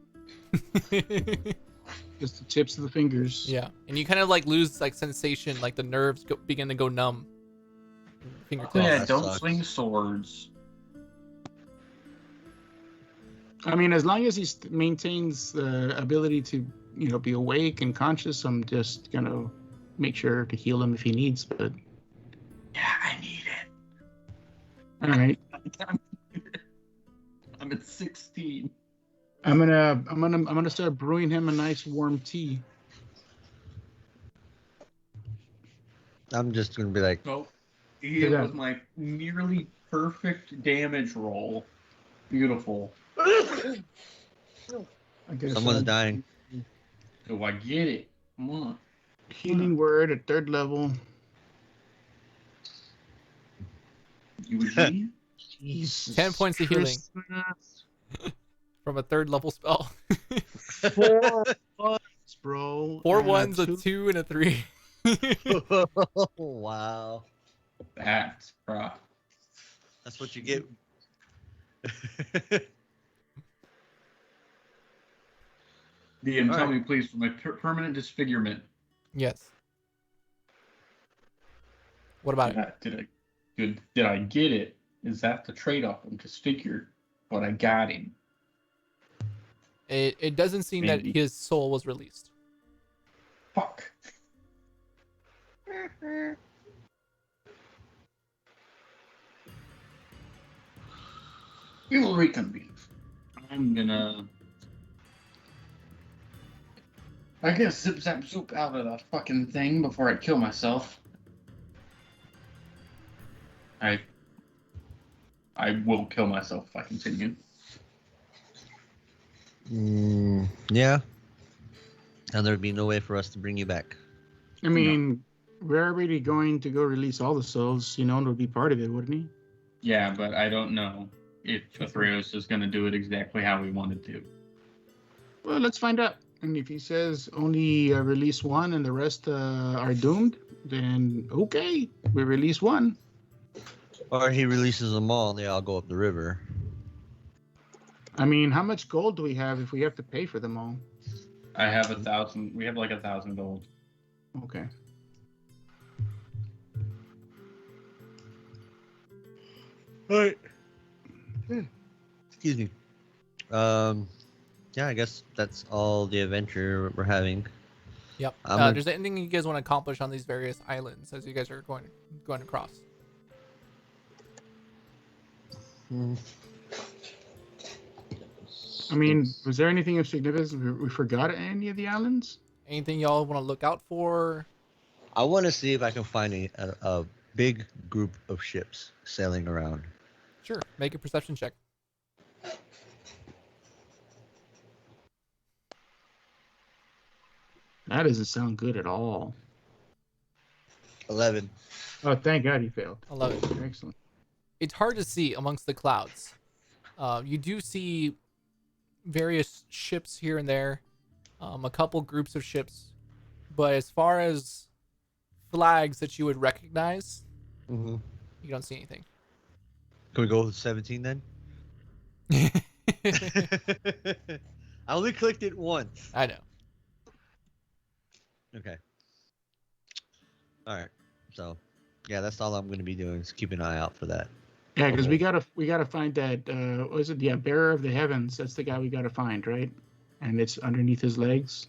Just the tips of the fingers. Yeah, and you kind of like lose like sensation, like the nerves begin to go numb. Fingertips. Yeah, that don't sucks. swing swords. I mean, as long as he maintains the ability to, be awake and conscious, I'm just gonna make sure to heal him if he needs. But Yeah, I need it. all right, I'm at 16. I'm gonna start brewing him a nice warm tea. I'm just gonna be like, So, it was my nearly perfect damage roll. Beautiful. I guess someone's dying. Do I get it? Come on. Healing word at 3rd level. Eugene? Jesus 10 points of healing. Christmas. From a 3rd level spell. 4 ones, bro. 4 and a ones, a 2. 2, and a 3. Wow. That's rough. That's what you get. DM, tell Alright. me, please, for my permanent disfigurement. Yes. What about it? Did I get it? Is that the trade-off? I'm disfigured, but I got him. It doesn't seem that Maybe. his soul was released. Fuck. We will reconvene. I'm gonna. I guess zip zap zoop out of that fucking thing before I kill myself. I will kill myself if I continue. Yeah. And there'd be no way for us to bring you back. I mean, we're already going to go release all the souls. Sinon would be part of it, wouldn't he? Yeah, but I don't know if Theros is going to do it exactly how we wanted to. Well, let's find out. And if he says only release one and the rest are doomed, then okay, we release one. Or he releases them all and they all go up the river. I mean, how much gold do we have if we have to pay for them all? I have 1,000. We have like 1,000 gold. Okay. All right. Excuse me. Yeah, I guess that's all the adventure we're having. Yep. I'm There's anything you guys want to accomplish on these various islands as you guys are going across? I mean, was there anything of significance we forgot at any of the islands? Anything y'all want to look out for? I want to see if I can find a big group of ships sailing around. Sure. Make a perception check. That doesn't sound good at all. 11. Oh, thank God he failed. 11. Excellent. It's hard to see amongst the clouds. You do see various ships here and there, a couple groups of ships, but as far as flags that you would recognize, Mm-hmm. you don't see anything. Can we go with 17 then? I only clicked it once. I know. Okay. All right. So, yeah, that's all I'm going to be doing is keep an eye out for that. Yeah, because we gotta find that. What is it? Yeah, Bearer of the Heavens. That's the guy we gotta find, right? And it's underneath his legs.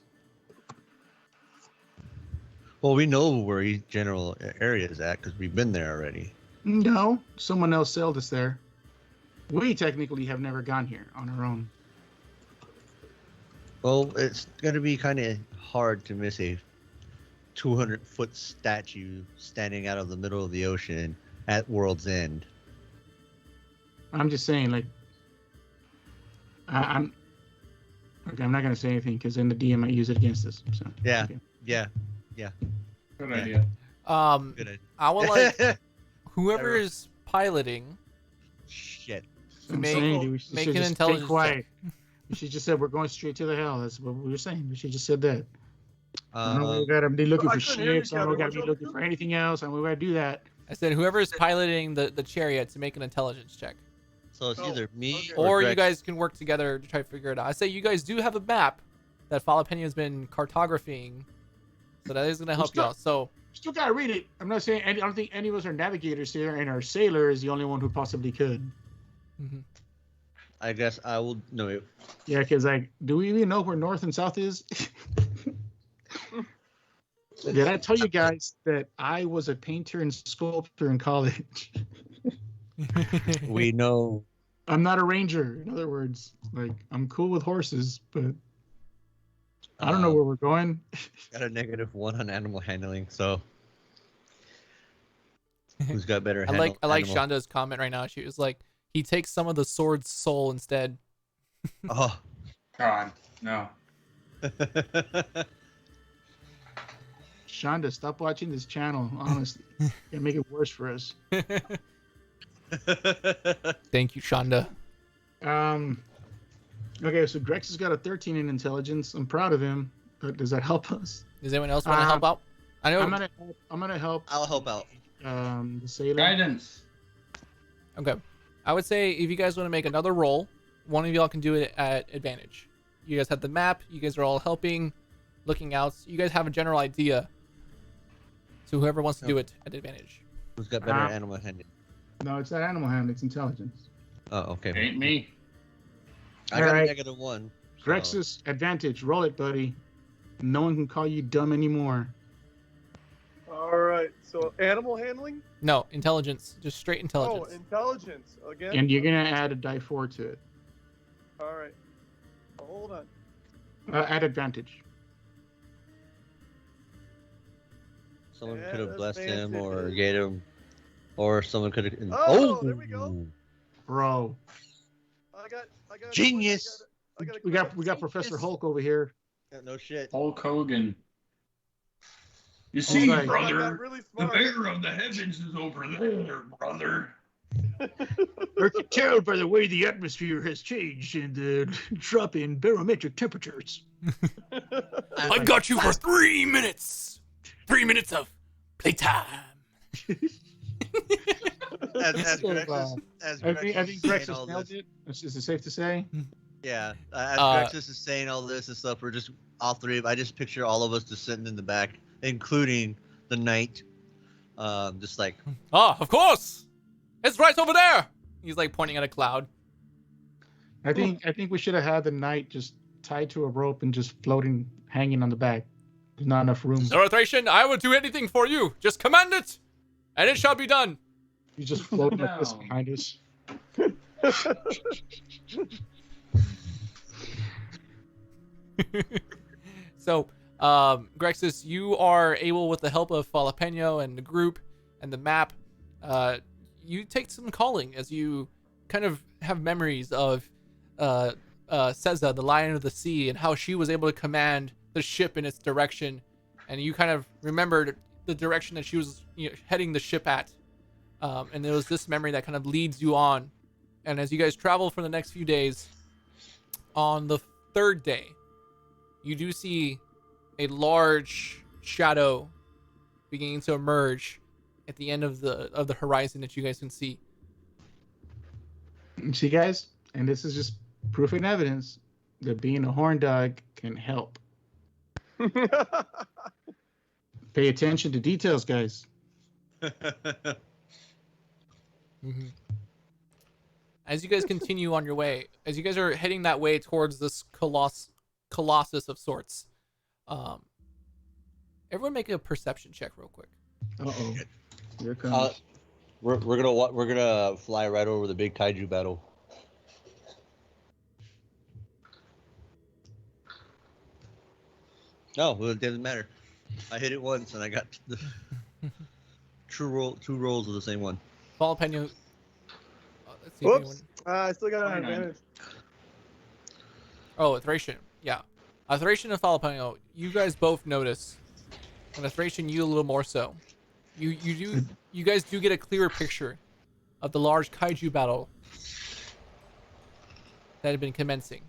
Well, we know where each general area is at because we've been there already. No, someone else sailed us there. We technically have never gone here on our own. Well, it's going to be kind of hard to miss a 200-foot statue standing out of the middle of the ocean at World's End. I'm just saying, like, I'm not gonna say anything because then the DM might use it against us. So Yeah, okay. yeah. Good idea. Good idea. I would like whoever is piloting Shit. I'm make- saying, dude, we should make an just stay intelligence quiet. We should just said we're going straight to the hell. That's what we were saying. We should just said that. I don't know we gotta be looking I for couldn't hear you, ships. I don't know we Kevin. gotta be looking for anything else. And we gotta do that. I said whoever is piloting the chariot to make an intelligence check. So it's either me okay. Or you Greg. guys can work together to try to figure it out. I say you guys do have a map that Falapena has been cartographing, so that is going to help you out. So Still gotta read it. I'm not saying I don't think any of us are navigators here, and our sailor is the only one who possibly could. mhm. I guess I will. No, Yeah, because like, do we even know where north and south is? Did I tell you guys that I was a painter and sculptor in college? we know. I'm not a ranger. In other words, like I'm cool with horses, but I don't know where we're going. Got a -1 on animal handling. So who's got better? I like animal- Shonda's comment right now. She was like, he takes some of the sword's soul instead. Oh. God, no. Shonda, stop watching this channel. Honestly, you make it worse for us. Thank you, Shonda. Okay, so Grex has got a 13 in intelligence. I'm proud of him. But does that help us? Does anyone else want to help out? I know. I'm gonna help. I'll help out. The sailor. Guidance. Okay. I would say if you guys want to make another roll, one of y'all can do it at advantage. You guys have the map. You guys are all helping, looking out. You guys have a general idea. So whoever wants to do it at advantage. Who's got better animal handling? No, it's not animal hand. It's intelligence. Oh, okay. Ain't me. I got Alright. a -1. so- Grex's advantage. Roll it, buddy. No one can call you dumb anymore. All right. So animal handling. No, intelligence. Just straight Oh, intelligence. intelligence again. And you're gonna add a die 4 to it. All right. Hold on. At advantage. Someone Yeah, could have that's blessed him or fantastic. gave him, or someone could have. Oh, there we go. Bro. I got Genius. I got We got Professor Hulk over here. Yeah, no shit. Hulk Hogan. You see, right. brother, That's really the smart. bear of the heavens is over there, brother. I can tell by the way the atmosphere has changed and the drop in barometric temperatures. I got you for 3 minutes. 3 minutes of playtime. As Sort of, Grexus, as I think Grexus is saying Grexus all nailed this, it. Is it safe to say? yeah, as Uh, Grexus is saying all this and stuff, we're just all three. I just picture all of us just sitting in the back, including the knight, just like Ah, of course. It's right over there. He's like pointing at a cloud. I think we should have had the knight just tied to a rope and just floating, hanging on the back. There's not enough room. Zorothracian, I will do anything for you. Just command it, and it shall be done. You just float like this No. behind us. So, Grexus, you are able, with the help of Jalapeno and the group and the map, you take some calling as you kind of have memories of Seza, the Lion of the Sea, and how she was able to command the ship in its direction, and you kind of remembered the direction that she was heading the ship at, and there was this memory that kind of leads you on. And as you guys travel for the next few days, on the third day, you do see a large shadow beginning to emerge at the end of the horizon that you guys can see. See, guys, and this is just proof and evidence that being a horn dog can help. Pay attention to details, guys. Mm-hmm. As you guys continue on your way, as you guys are heading that way towards this colossus of sorts, everyone make a perception check real quick. Uh-oh. Here it comes. we're gonna fly right over the big kaiju battle. No, well, it doesn't matter. I hit it once and I got the two rolls of the same one. Jalapeno. Let's see if anyone... Whoops. I still got an 29. advantage. Oh, Thracian. Yeah. Thracian and Jalapeno, you guys both notice. And Thracian, you a little more so. You guys do get a clearer picture of the large kaiju battle that had been commencing.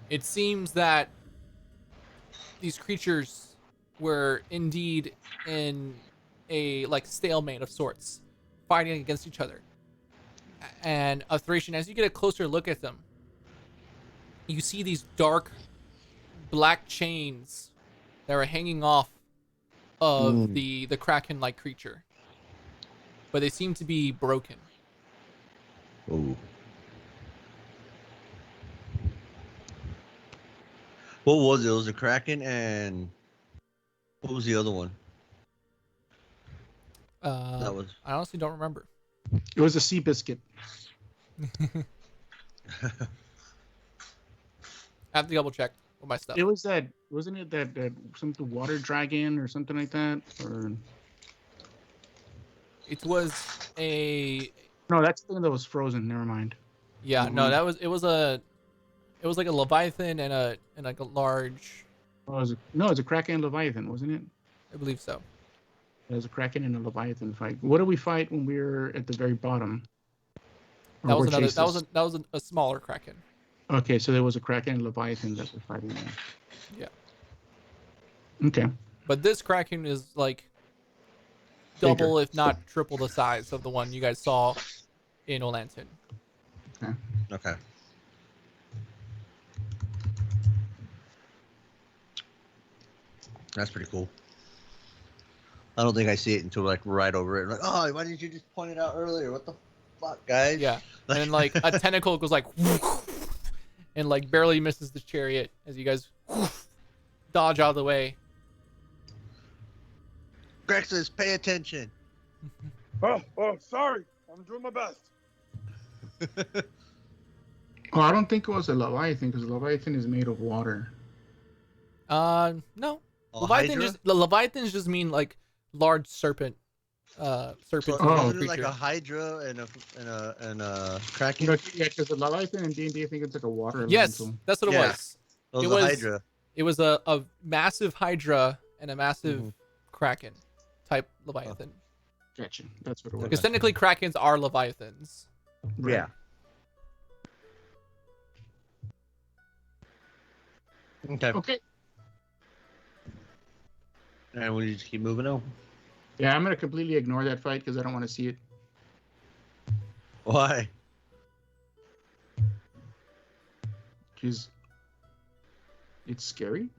It seems that these creatures were indeed in a stalemate of sorts, fighting against each other. And Thracian, as you get a closer look at them, you see these dark black chains that are hanging off of the kraken-like creature, but they seem to be broken. Ooh. What was it? It was a kraken, and what was the other one? That was. I honestly don't remember. It was a sea biscuit. I have to double check with my stuff. It was that, wasn't it that something water dragon or something like that? Or It was a no, that's the thing that was frozen. Never mind. yeah, no, it was like a leviathan and like a large, Oh, it was a kraken and leviathan, wasn't it? I believe so. It was a kraken and a leviathan fight. What did we fight when we were at the very bottom? Or That was were another. chases? That was a smaller kraken. Okay, so there was a kraken and leviathan that were fighting there. Yeah. Okay. But this kraken is like double, if not triple, the size of the one you guys saw in Olanton. Okay. That's pretty cool. I don't think I see it until right over it. Like, oh, why didn't you just point it out earlier? What the fuck, guys? Yeah, and then like a tentacle goes like, and like barely misses the chariot as you guys dodge out of the way. Grexus, pay attention. Oh, sorry. I'm doing my best. Oh, I don't think it was a leviathan because leviathan is made of water. No. Oh, Leviathans just mean like large serpent. Serpent. So, Oh. isn't it like a hydra and a kraken? Yeah, because the leviathan in D&D, I think it's like a water Yes, elemental. that's what it Yeah. was. It was it a was- hydra. It was a massive Hydra and a massive Mhm. Kraken type Leviathan. Gotcha. That's what it was. Because technically Krakens are Leviathans. Right. Yeah. Okay. Okay. And we just keep moving on. Yeah, I'm gonna completely ignore that fight because I don't want to see it. Why? Because it's scary.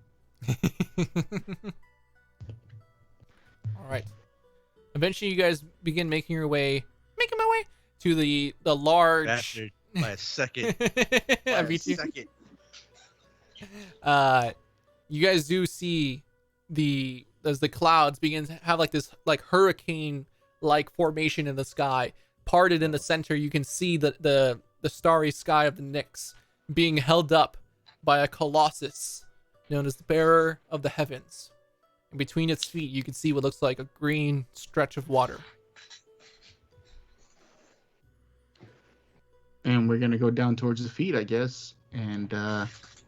All right. Eventually, you guys begin making my way to the large. Bastard. By a second. I By a beat you. second. You guys do see as the clouds begin to have like this like hurricane like formation in the sky, parted in the center. You can see the starry sky of the Nyx being held up by a colossus known as the bearer of the heavens. And between its feet, you can see what looks like a green stretch of water. And we're gonna go down towards the feet, I guess, and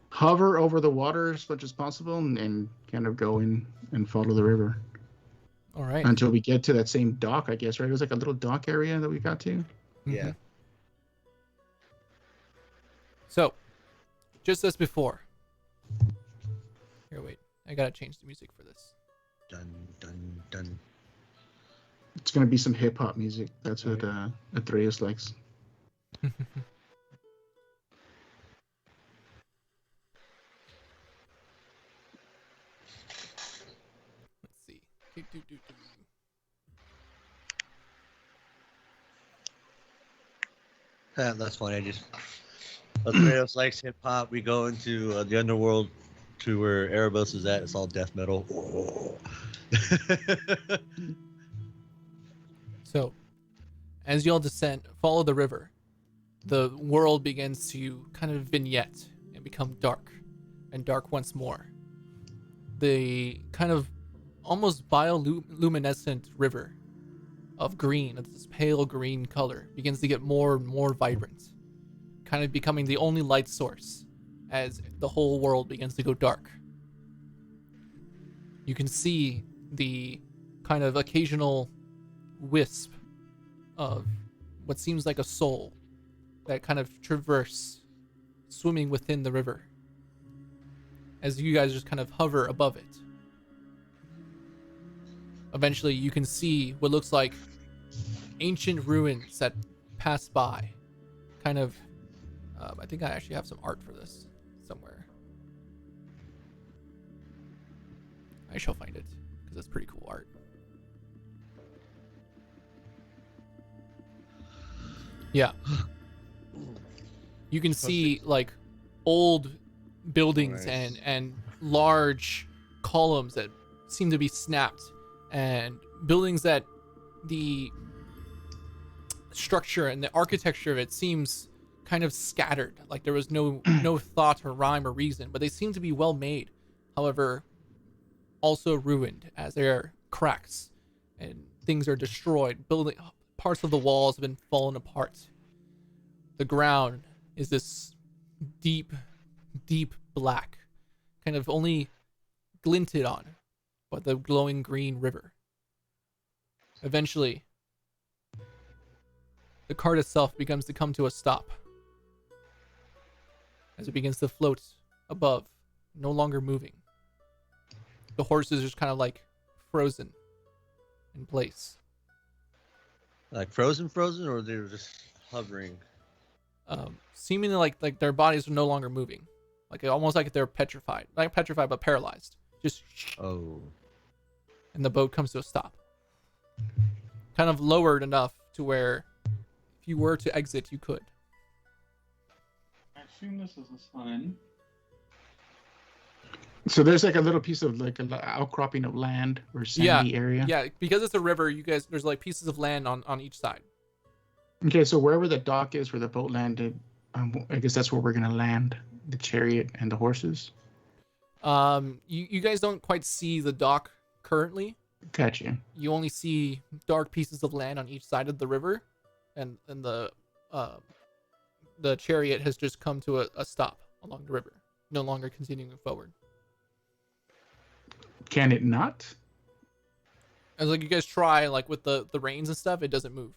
hover over the water as much as possible, and kind of go in and follow the river All right. until we get to that same dock, I guess. Right? It was like a little dock area that we got to. Yeah. So, just as before. Here, wait. I gotta change the music for this. Dun, dun, dun. It's gonna be some hip hop music. That's what Atreus likes. Let's see. Do. That's funny. I just Theros likes hip hop. We go into the underworld to where Erebos is at. It's all death metal. So, as y'all descend, follow the river, the world begins to kind of vignette and become dark, and dark once more. The kind of almost bioluminescent river of green, of this pale green color, begins to get more and more vibrant, kind of becoming the only light source as the whole world begins to go dark. You can see the kind of occasional wisp of what seems like a soul that kind of traverse swimming within the river as you guys just kind of hover above it. Eventually you can see what looks like ancient ruins that pass by. Kind of I think I actually have some art for this somewhere. I shall find it because it's pretty cool art. Yeah. You can see like old buildings Nice. and large columns that seem to be snapped, and buildings that the structure and the architecture of it seems kind of scattered, like there was no thought or rhyme or reason, but they seem to be well made. However, also ruined as there are cracks and things are destroyed. Building parts of the walls have been fallen apart. The ground is this deep black, kind of only glinted on by the glowing green river. Eventually, the cart itself begins to come to a stop as it begins to float above, no longer moving. The horses are just kind of like frozen in place. Like frozen, or they were just hovering. Seemingly like their bodies are no longer moving, like almost like they're petrified, not petrified but paralyzed. Just Oh. and the boat comes to a stop, kind of lowered enough to where if you were to exit, you could. I assume this is a sign. So there's like a little piece of like an outcropping of land or sandy area. Yeah, because it's a river, you guys, there's like pieces of land on each side. Okay, so wherever the dock is where the boat landed, I guess that's where we're gonna land the chariot and the horses. You guys don't quite see the dock currently. Gotcha. You only see dark pieces of land on each side of the river, and the chariot has just come to a stop along the river, no longer continuing forward. Can it not? As like you guys try like with the reins and stuff, it doesn't move.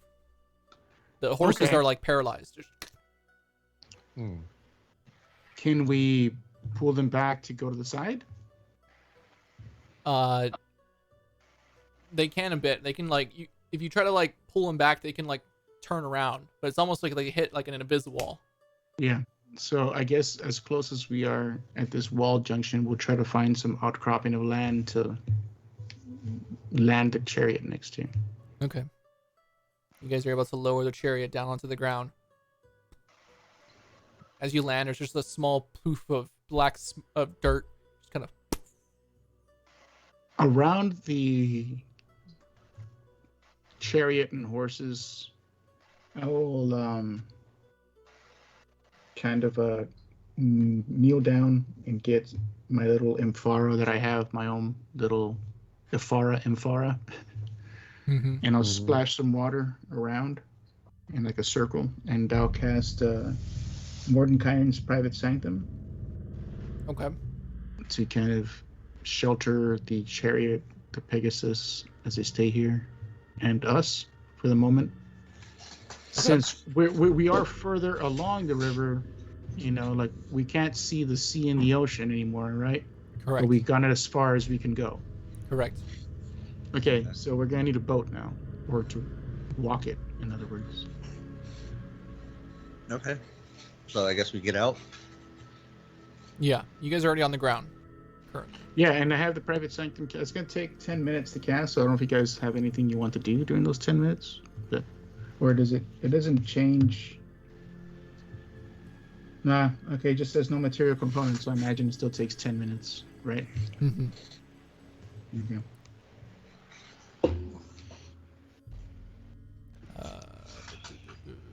The horses Okay. are like paralyzed. Can we pull them back to go to the side? They can a bit. They can like if you try to like pull them back, they can like turn around, but it's almost like they hit like an invisible wall. Yeah. So I guess as close as we are at this wall junction, we'll try to find some outcropping of land to land the chariot next to. Okay. You guys are able to lower the chariot down onto the ground. As you land, there's just a small poof of of dirt, just kind of Around the chariot and horses, I will kind of kneel down and get my little amphora that I have, my own little amphora, and I'll splash some water around in like a circle, and I'll cast Mordenkainen's Private Sanctum. Okay. To kind of shelter the chariot, the Pegasus, as they stay here, and us for the moment. Since we are further along the river, you know, like we can't see the sea and the ocean anymore, right? Correct. But we've gone as far as we can go. Correct. Okay, so we're gonna need a boat now, or to walk it, in other words. Okay. So I guess we get out. Yeah, you guys are already on the ground. Currently. Yeah, and I have the Private Sanctum. It's gonna take 10 minutes to cast, so I don't know if you guys have anything you want to do during those 10 minutes. But, or does it? It doesn't change. Nah. Okay, it just says no material components, so I imagine it still takes 10 minutes, right? Mm-hmm. Okay.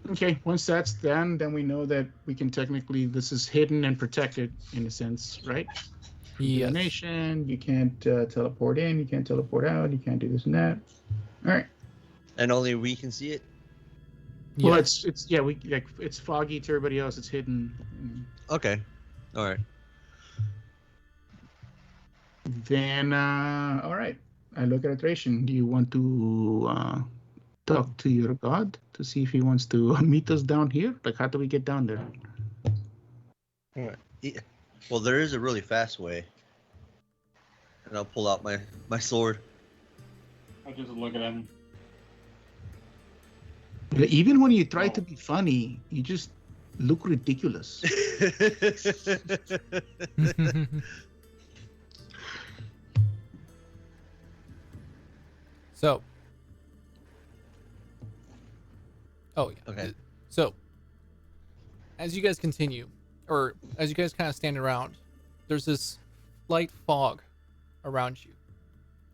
Okay, once that's done, then we know that we can technically, this is hidden and protected in a sense, right? Yes. Nation, you can't teleport in, you can't teleport out, you can't do this and that. All right. And only we can see it. Well, Yes. it's yeah, we like it's foggy to everybody else. It's hidden. Okay. All right. Then, all right. I look at Thracian. Do you want to talk to your god to see if he wants to meet us down here? Like, how do we get down there? All right. Yeah. Well, there is a really fast way. And I'll pull out my sword. I just look at him. Even when you try to be funny, you just look ridiculous. So. Oh yeah. Okay. So, as you guys continue, or as you guys kind of stand around, there's this light fog around you.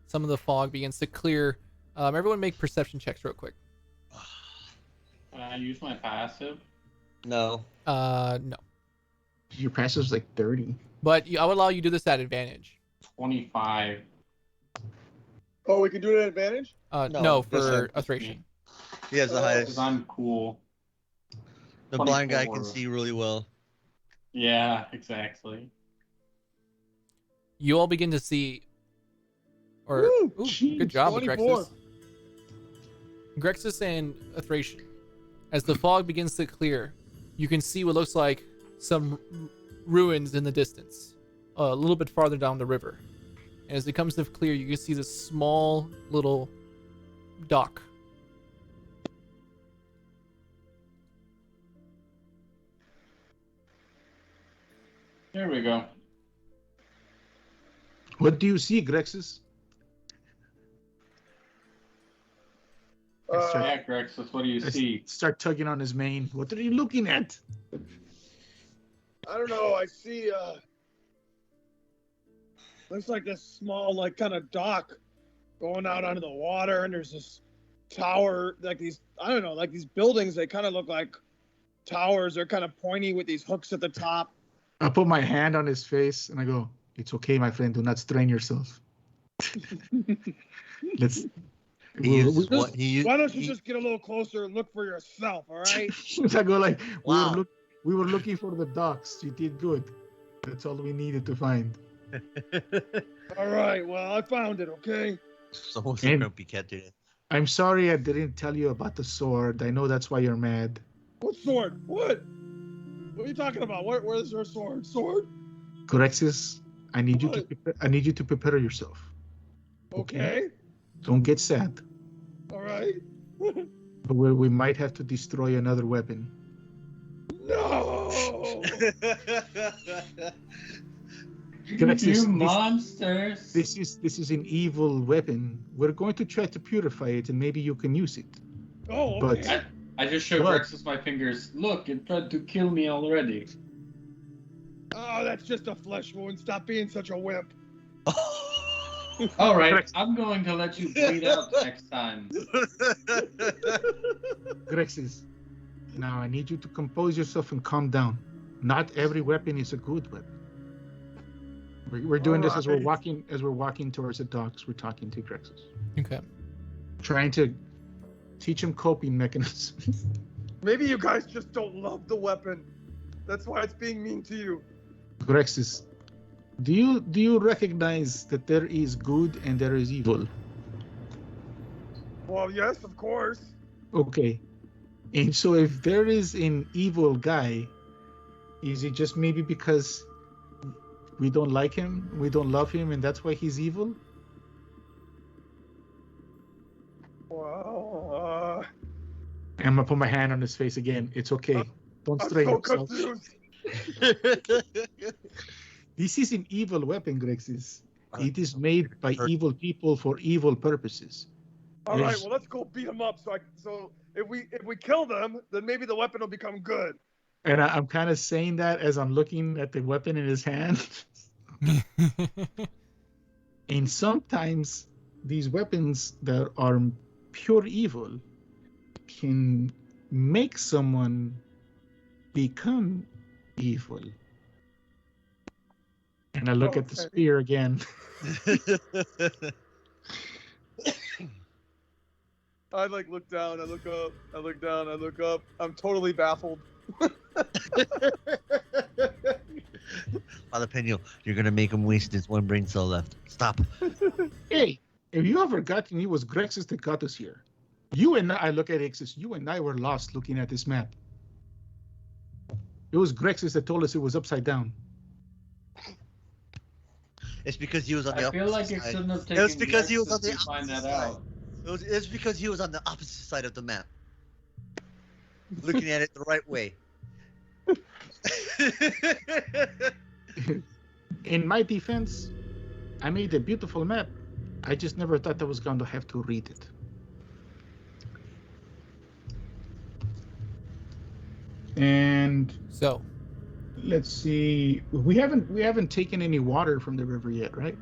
Some of the fog begins to clear. Everyone make perception checks real quick. Can I use my passive? No. No. Your passive's like 30. But I would allow you to do this at advantage. 25. Oh, we can do it at advantage? No, that's for not- a Thracian. He has the Because highest. I'm cool. The blind guy 24. can see really well. Yeah, exactly. You all begin to see. Or Woo, ooh, jeez, good job, 24. Grexis and a Thracian. As the fog begins to clear, you can see what looks like some ruins in the distance, a little bit farther down the river. And as it comes to clear, you can see this small little dock. There we go. What do you see, Grexis? Yeah, Grexus, what do you see? Start tugging on his mane. What are you looking at? I don't know. I see. Looks like this small, like, kind of dock going out onto the water, and there's this tower, like these. I don't know, like these buildings. They kind of look like towers. They're kind of pointy with these hooks at the top. I put my hand on his face and I go, "It's okay, my friend. Do not strain yourself. Let's." He uses what he. Why don't you just get a little closer and look for yourself? All right. I go like, Wow. we were looking for the docks. You did good. That's all we needed to find. All right, well, I found it, okay? Someone's a And- grumpy cat today. I'm sorry I didn't tell you about the sword. I know that's why you're mad. What sword? What? What are you talking about? Where's your sword? Sword? Grexis, I need you to What? I need you to prepare yourself. Okay. Don't get sad. All right. But we might have to destroy another weapon. No! Grexis, You monsters. this is an evil weapon. We're going to try to purify it, and maybe you can use it. Oh, But- okay. I just showed What? Rexus my fingers. Look, it tried to kill me already. Oh, that's just a flesh wound. Stop being such a wimp. All right, I'm going to let you bleed out next time. Grexis, now I need you to compose yourself and calm down. Not every weapon is a good weapon. We're doing this as we're walking towards the docks. We're talking to Grexis, Okay. trying to teach him coping mechanisms. Maybe you guys just don't love the weapon. That's why it's being mean to you. Grexis, do you recognize that there is good and there is evil? Well, yes, of course. Okay. And so if there is an evil guy, is it just maybe because we don't like him, we don't love him, and that's why he's evil? Well, I'm gonna put my hand on his face again. It's okay. Don't I'm strain so yourself. confused. This is an evil weapon, Grexis. It is made by evil people for evil purposes. All right, There's- well, let's go beat them up. So if we kill them, then maybe the weapon will become good. And I'm kind of saying that as I'm looking at the weapon in his hand. And sometimes these weapons that are pure evil can make someone become evil. And I look at the Okay. spear again. I look down, I look up, I look down, I look up. I'm totally baffled. Jalapeno, you're gonna make him waste his one brain cell left. Stop. Hey, if you have forgotten, it was Grexis that got us here. You and I look at Ixis. You and I were lost looking at this map. It was Grexis that told us it was upside down. It's because he was on the I opposite feel like it side. shouldn't have It taken was because he was on Rexus the to find opposite that side. out. It's because he was on the opposite side of the map. Looking at it the right way. In my defense, I made a beautiful map. I just never thought I was going to have to read it. And So, let's see. We haven't taken any water from the river yet, right?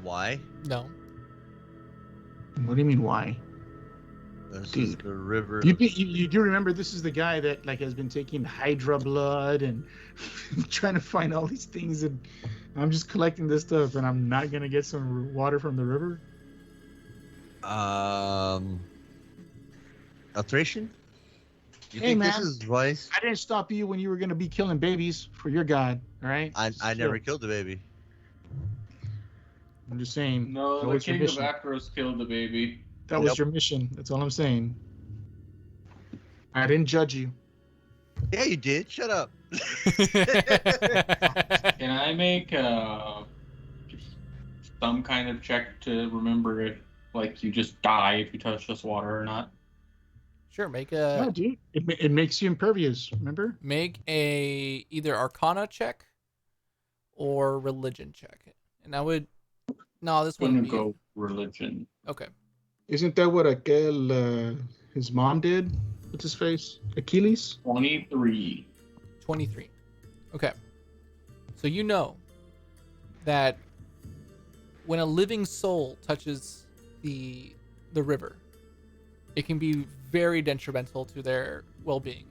Why? no. What do you mean why? This is Dude. the river. You do remember this is the guy that has been taking Hydra blood and trying to find all these things, and I'm just collecting this stuff, and I'm not gonna get some water from the river. Alteration? You Hey, think man. this is wise? I didn't stop you when you were gonna be killing babies for your god, all right? I never killed the baby. I'm just saying. No, that the was your king of mission. Akros killed the baby. That was Yep. your mission. That's all I'm saying. I didn't judge you. Yeah, you did. Shut up. Can I make some kind of check to remember if, like, you just die if you touch this water or not? Sure, make No, a dude. It makes you impervious. Remember? either Arcana check or religion check. And I would this I'm gonna wouldn't be go religion. okay. Isn't that what Akel, his mom did? What's his face? Achilles? 23. 23. Okay. So you know that when a living soul touches the river, it can be very detrimental to their well-being.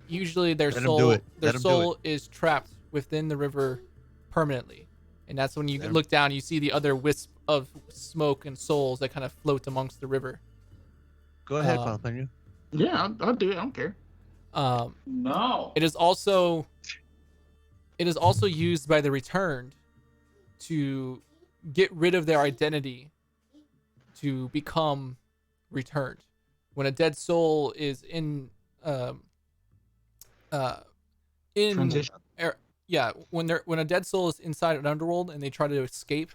Usually their Let 'em do soul it. their Let 'em do soul it. is trapped within the river permanently. And that's when you Let 'em- look down, you see the other wisp of smoke and souls that kind of float amongst the river. Go ahead, Um, Jalapeno. Yeah, I'll do it. I don't care. No. It is also It is also used by the returned to get rid of their identity to become returned. When a dead soul is in Transition. when a dead soul is inside an underworld and they try to escape,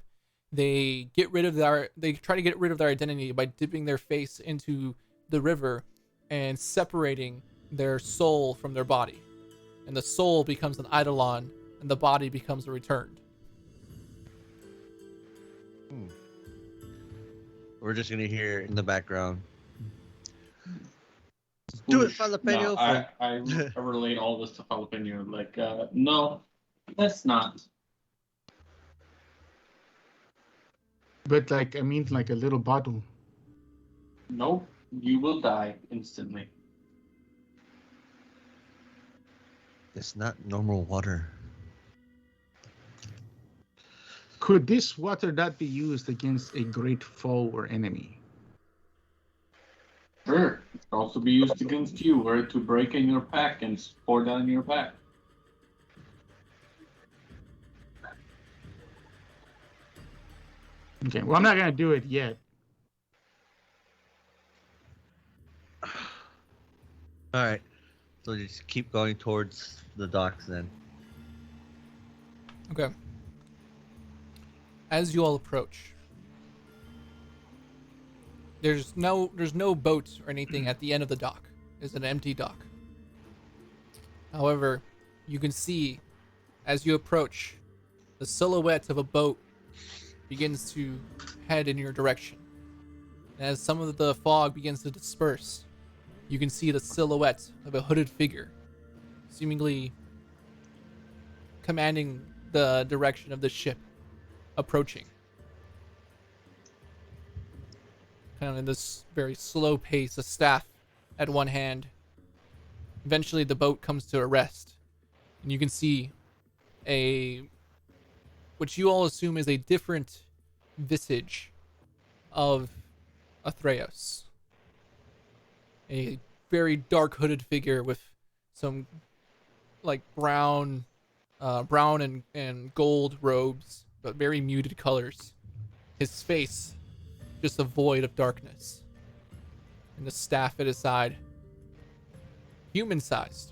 they try to get rid of their identity by dipping their face into the river and separating their soul from their body. And the soul becomes an eidolon and the body becomes a returned. We're just gonna hear in the background. Do it, jalapeno. No, I relate all this to jalapeno. Like, no, that's not. But like, I mean, like a little bottle. Nope, you will die instantly. It's not normal water. Could this water not be used against a great foe or enemy? Sure, it can also be used against you, or to break in your pack and pour down in your pack. Okay, well, I'm not gonna do it yet. All right, so just keep going towards the docks then. Okay. As you all approach, there's no boat or anything at the end of the dock. It's an empty dock. However, you can see as you approach, the silhouette of a boat begins to head in your direction. And as some of the fog begins to disperse, you can see the silhouette of a hooded figure, seemingly commanding the direction of the ship, approaching. Kind of in this very slow pace, a staff at one hand. Eventually the boat comes to a rest, and you can see which you all assume is a different visage of a Theros. A very dark hooded figure with some like brown and gold robes, but very muted colors. His face just a void of darkness. And the staff at his side, human sized,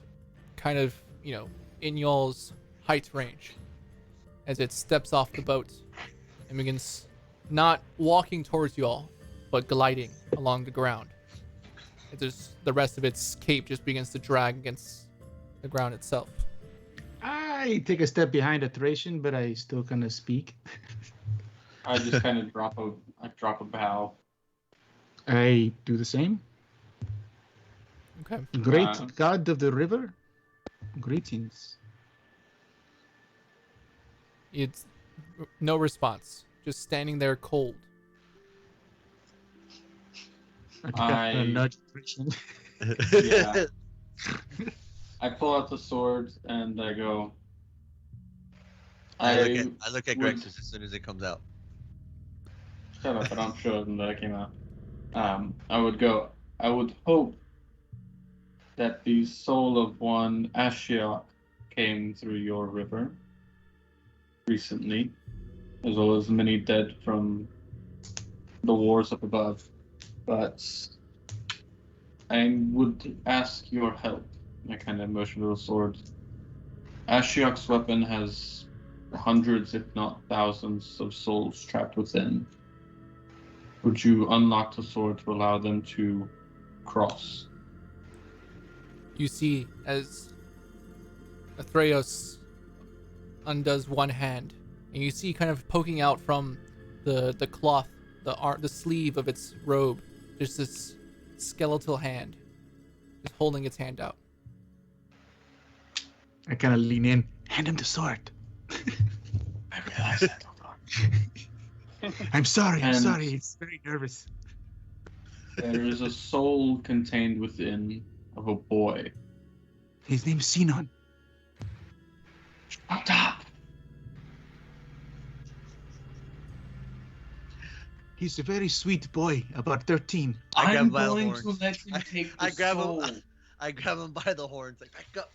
kind of, in y'all's height range, as it steps off the boat and begins not walking towards you all, but gliding along the ground. The rest of its cape just begins to drag against the ground itself. I take a step behind a Thracian, but I still kind of speak. I just kind of drop a bow. I do the same. Okay. Great god of the river, greetings. It's no response, just standing there cold. I nudge Thracian. Yeah. I pull out the sword and I go. I look at Grexus as soon as it comes out. Shut up! I don't show them that it came out. I would hope that the soul of one Ashiok came through your river recently, as well as many dead from the wars up above. But I would ask your help. I kind of motion to the sword. Ashiok's weapon has hundreds, if not thousands, of souls trapped within. Would you unlock the sword to allow them to cross? You see as Theros undoes one hand, and you see kind of poking out from the cloth, the sleeve of its robe, just this skeletal hand, just holding its hand out. I kind of lean in. Hand him the sword. I realize that. Hold on. I'm sorry. It's very nervous. There is a soul contained within of a boy. His name's Sinon. Up top. He's a very sweet boy, about 13. I'm going to let him take the soul. I grab him by the horns, like back up.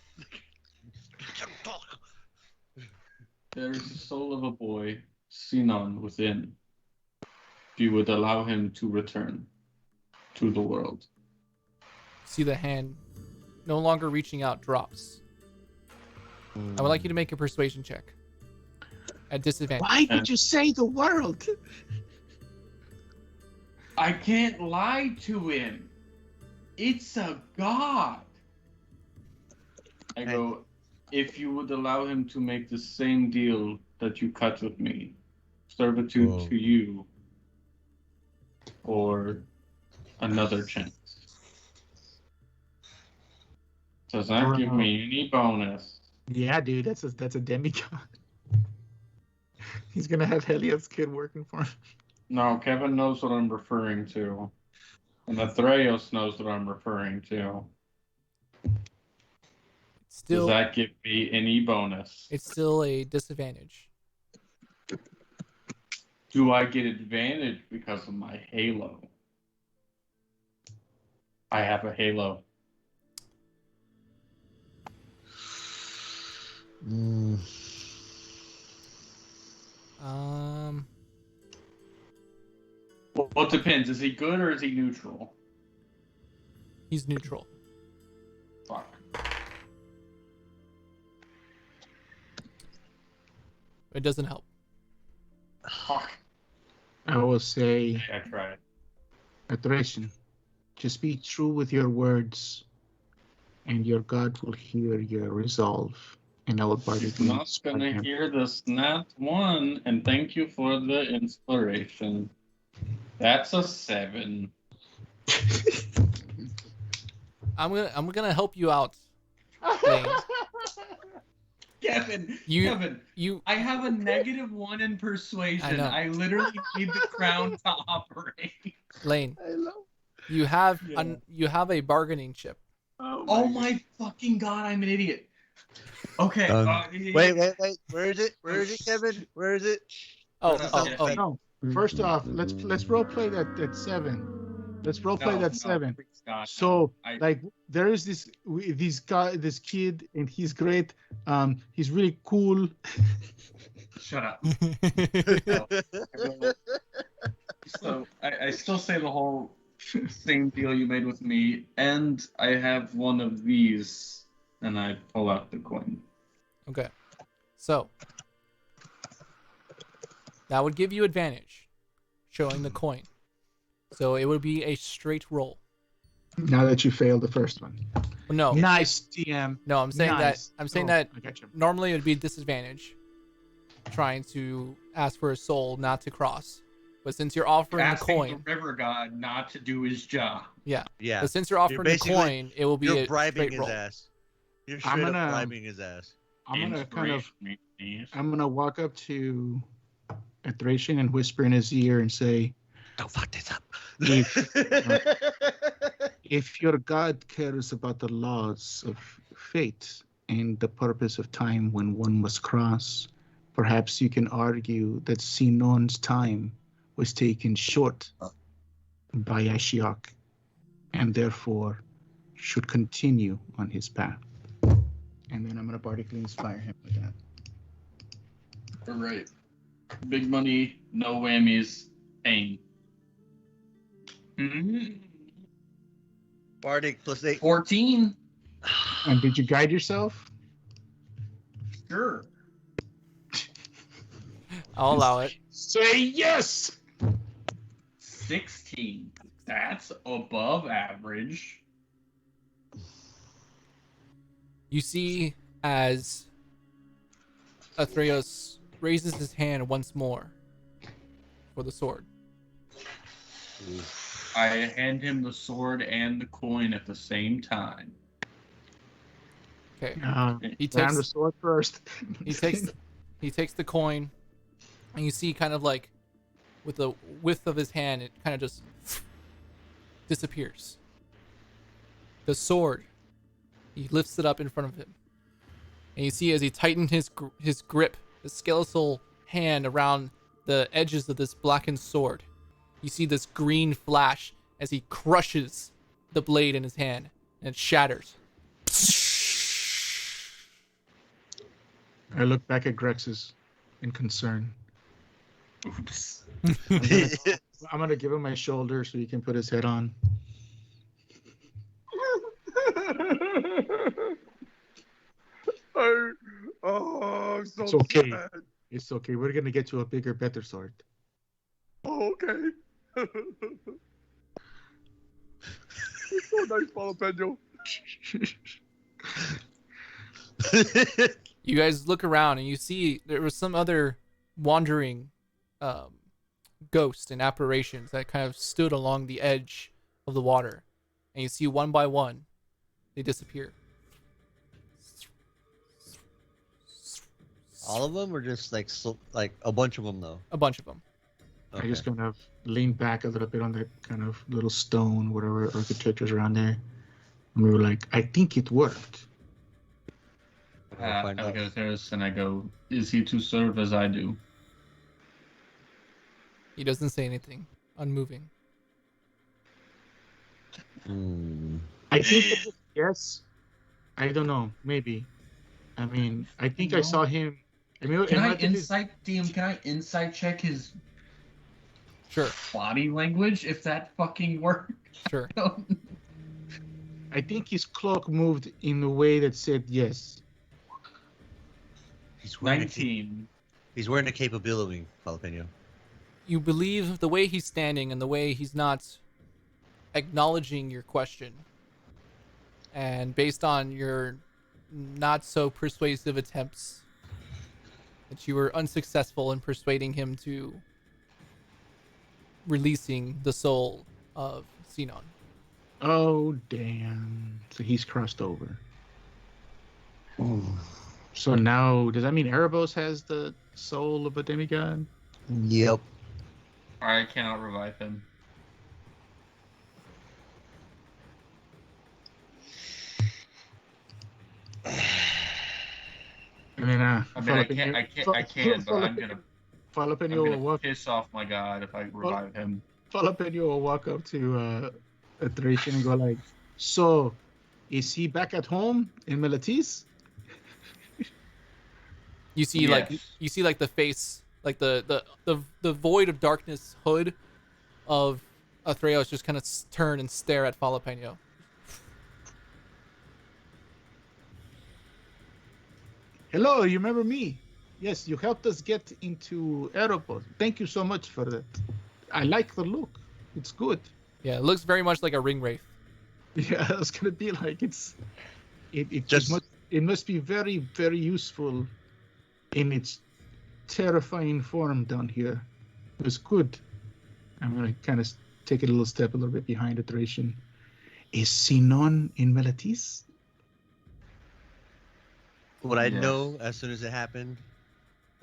There is the soul of a boy, Sinon, within. If you would allow him to return to the world. See the hand, no longer reaching out, drops. I would like you to make a persuasion check. At disadvantage. Why did you say the world? I can't lie to him. It's a god. I go, if you would allow him to make the same deal that you cut with me, servitude to you, or another chance. Does that give me any bonus? Yeah, dude, that's a demigod. He's gonna have Helios kid working for him. No, Kevin knows what I'm referring to. And the Theros knows what I'm referring to. Still, does that give me any bonus? It's still a disadvantage. Do I get advantage because of my halo? I have a halo. Well, it depends. Is he good or is he neutral? He's neutral. Fuck. It doesn't help. Fuck. I will say, I tried. Adoration, just be true with your words, and your God will hear your resolve. And I will He's not gonna hear this nat one, and thank you for the inspiration. That's a 7. I'm gonna help you out, Lane. Kevin, I have a -1 in persuasion. I literally need the crown to operate. Lane, you have a bargaining chip. Oh my fucking god, I'm an idiot. Okay. Wait. Where is it? Where is it, Kevin? Where is it? No. First off, let's role play that 7. Let's role play that 7. So there is this kid, and he's great. He's really cool. Shut up. So I still say the whole same deal you made with me, and I have one of these, and I pull out the coin. Okay. So that would give you advantage, showing the coin. So it would be a straight roll. Now that you failed the first one. Well, no. Nice, DM. No, I'm saying nice. that I got you. normally it would be disadvantage, trying to ask for a soul not to cross. But since you're offering Asking the coin, the river god not to do his job. Yeah. Yeah. But since you're offering the coin, it will be you're a bribing straight his roll. ass. You're straight up bribing his ass. I'm gonna walk up to Adoration and whisper in his ear and say, "Don't fuck this up." If your God cares about the laws of fate and the purpose of time when one must cross, perhaps you can argue that Sinon's time was taken short by Ashiok, and therefore should continue on his path. And then I'm going to bardically inspire him with that. All right. Big money, no whammies, pain. Bardic plus 8. 14. And did you guide yourself? Sure. I'll allow it. Say yes! 16. That's above average. You see as Theros raises his hand once more for the sword. I hand him the sword and the coin at the same time. Okay. He takes the sword first. He takes the coin, and you see kind of like with the width of his hand, it kind of just disappears. The sword, he lifts it up in front of him, and you see as he tightened his grip, the skeletal hand around the edges of this blackened sword, you see this green flash as he crushes the blade in his hand, and it shatters. I look back at Grexus. and concern. Oops. I'm gonna give him my shoulder so he can put his head on. I'm so It's okay. sad. It's okay. We're gonna get you a bigger, better sword. Oh, okay. It's so nice, jalapeno. You guys look around and you see there was some other wandering ghosts and apparitions that kind of stood along the edge of the water. And you see one by one, they disappear. All of them, or just like like a bunch of them though? A bunch of them. I just kind of leaned back a little bit on that kind of little stone, whatever architecture's around there. And we were like, I think it worked. We'll find I look out. at Theros and I go, is he to serve as I do? He doesn't say anything, unmoving. I think yes. I don't know. Maybe. I mean, I think I saw him. I mean, Can I imagine this- insight, DM, can I insight check his Sure, body language if that fucking works? sure. I think his cloak moved in a way that said yes. He's wearing 19. He's wearing a cape of billowing, jalapeno. You believe the way he's standing and the way he's not acknowledging your question. And based on your not so persuasive attempts, that you were unsuccessful in persuading him to releasing the soul of Sinon. Oh damn! So he's crossed over. So now, does that mean Erebos has the soul of a demigod? Yep. I cannot revive him. And then I mean, I can, but I'm gonna Jalapeno will walk. piss off my god if I revive him. Jalapeno will walk up to Thracian and go like, "So, is he back at home in Melatis?" You see Yes. like the face, like the void of darkness hood of Theros just kind of turn and stare at Jalapeno. Hello, you remember me? Yes, you helped us get into Erebos. Thank you so much for that. I like the look. It's good. Yeah, it looks very much like a ring wraith. Yeah, I was gonna be like, it Just- must be very, very useful in its terrifying form down here. It was good. I'm gonna kind of take it a little bit behind the Thracian. Is Sinon in Melatis? Would I Yes. know as soon as it happened?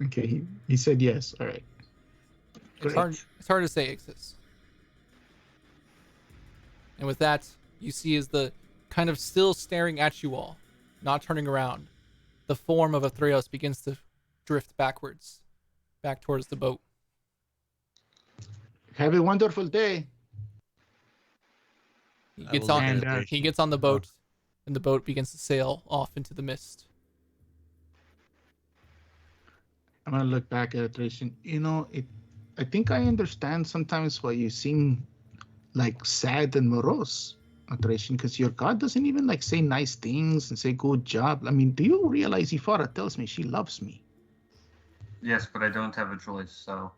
Okay, he said yes. All right. It's hard to say, Ixis. And with that, you see as the kind of still staring at you all, not turning around, the form of Theros begins to drift backwards, back towards the boat. Have a wonderful day. He I gets will on. look at it. He gets on the boat, and the boat begins to sail off into the mist. I'm gonna look back at Thracian. You know, I think I understand sometimes why you seem like sad and morose, Thracian, because your god doesn't even like say nice things and say good job. I mean, do you realize Ifara tells me she loves me? Yes, but I don't have a choice, so.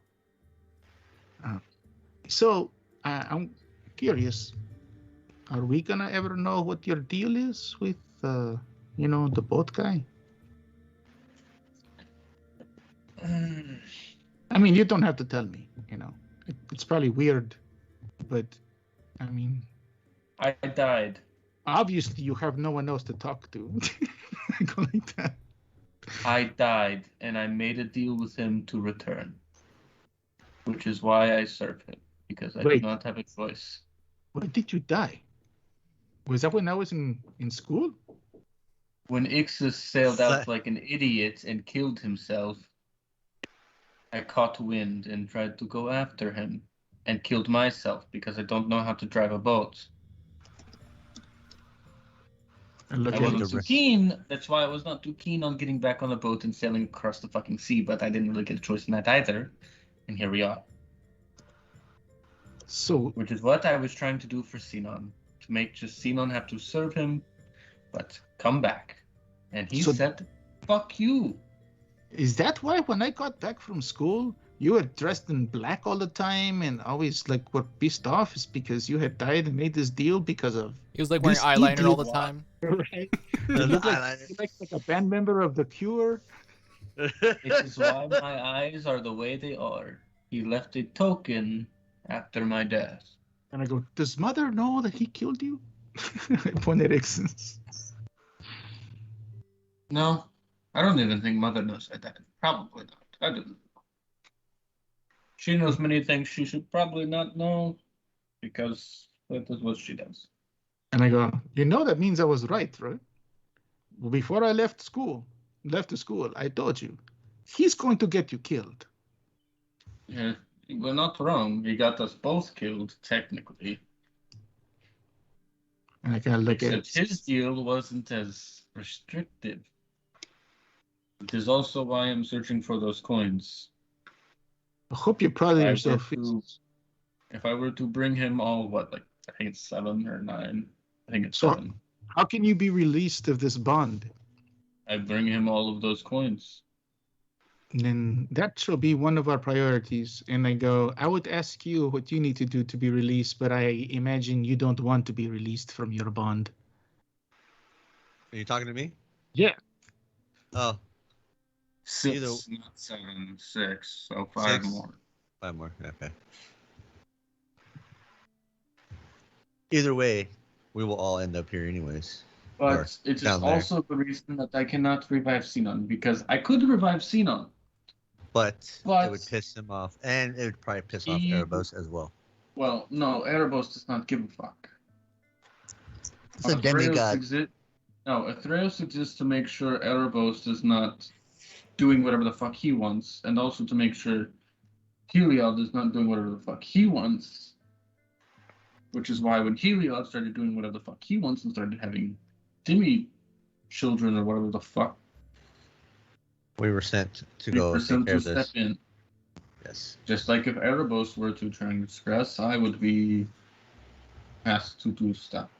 So I'm curious. Are we gonna ever know what your deal is with, the boat guy? I mean, you don't have to tell me. It's probably weird, but I mean, I died. obviously you have no one else to talk to. Go like that. I died, and I made a deal with him to return. Which is why I serve him, because I Wait. did not have a choice. When did you die? Was that when I was in school? When Ixus sailed out like an idiot and killed himself, I caught wind and tried to go after him, and killed myself because I don't know how to drive a boat. And look I at wasn't the too rest. keen. That's why I was not too keen on getting back on the boat and sailing across the fucking sea. But I didn't really get a choice in that either, and here we are. So Which is what I was trying to do for Sinon, to make just Sinon have to serve him, but come back. And he So- said, "Fuck you." is that why when I got back from school, you were dressed in black all the time and always like were pissed off? Is because you had died and made this deal because of He was like wearing This eyeliner all the idiot- time. right? The You look eyeliner. like a band member of The Cure. It is why my eyes are the way they are. He left a token after my death. And I go, does Mother know that he killed you? I point at Ixus. No, I don't even think Mother knows that. Probably not. I don't know. She knows many things she should probably not know because that is what she does. And I go, you know that means I was right? Well, before I left the school, I told you, he's going to get you killed. Yeah, we're not wrong. He got us both killed, technically. And I kind of look at Except it. his deal wasn't as restrictive. It is also why I'm searching for those coins. I hope you're proud of I were yourself. to- If I were to bring him all, I think it's 7 or 9. I think it's So- 7. How can you be released of this bond? I bring him all of those coins. And then that shall be one of our priorities. And I go, I would ask you what you need to do to be released, but I imagine you don't want to be released from your bond. Are you talking to me? Yeah. Oh, 6, Either- not 7, 6. So 5 6. more. 5 more. Okay. Either way, we will all end up here anyways. Or But it is down there. also the reason that I cannot revive Sinon, because I could revive Sinon. But it But- would piss him off, and it would probably piss off He- Erebos as well. Well, no, Erebos does not give a fuck. It's a Athreos demigod. Athreos exists to make sure Erebos is not doing whatever the fuck he wants, and also to make sure Heliod is not doing whatever the fuck he wants. Which is why when Heliod started doing whatever the fuck he wants and started having demi children or whatever the fuck, We were sent to we go were take sent care to of this. step in. Yes. Just like if Erebos were to transgress, I would be asked to do stuff.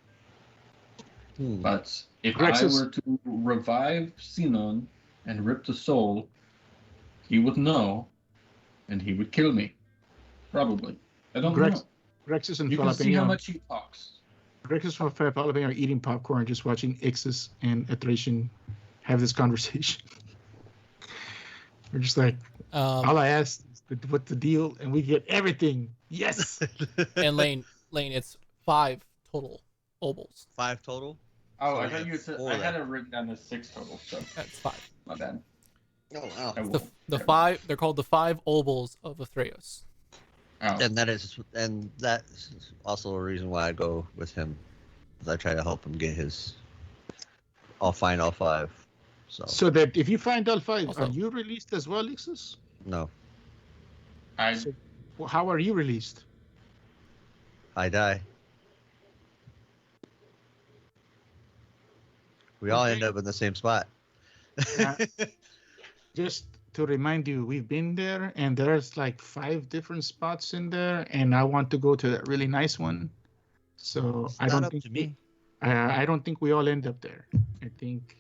Hmm. But if Grexus- I were to revive Sinon and rip the soul, he would know, and he would kill me. Probably. I don't Grex- know. Rexus and You can see how Jalapeno. much he talks. Rexus and Jalapeno are eating popcorn, just watching Ixus and Atration have this conversation. We're just like, all I asked is what the deal, and we get everything. Yes. And Lane, it's 5 total obols. 5 total. Oh, So I we thought have you said 4 I had left. it written down as 6 total, so That's 5. my bad. Oh wow. I The will. the 5 they're called the 5 obols of Athreos. Oh. And that's also a reason why I go with him, because I try to help him get his. I'll find all 5. So that if you find all 5, Also- are you released as well, Ixus? No, I So- Well, how are you released? I die. We all end Okay. up in the same spot. Yeah. Just to remind you, we've been there, and there's like 5 different spots in there, and I want to go to that really nice one. So It's I not don't up think to me. I don't think we all end up there. I think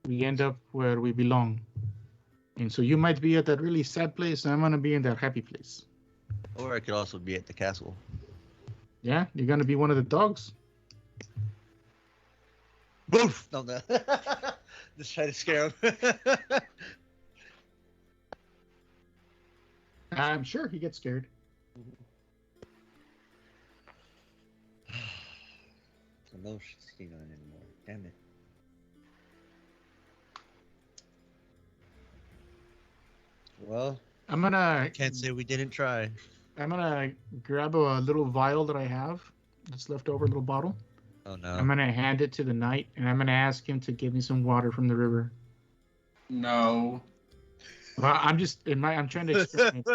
we end up where we belong. And so you might be at that really sad place, and I'm gonna be in that happy place. Or I could also be at the castle. Yeah, you're gonna be one of the dogs. Boof! No, no. Just try to scare him. I'm sure he gets scared. No skin on anymore. Damn it. Well, I'm gonna can't say we didn't try. I'm gonna grab a little vial that I have that's left over, a little bottle. Oh no. I'm gonna hand it to the knight, and I'm gonna ask him to give me some water from the river. no. Well, I'm trying to experiment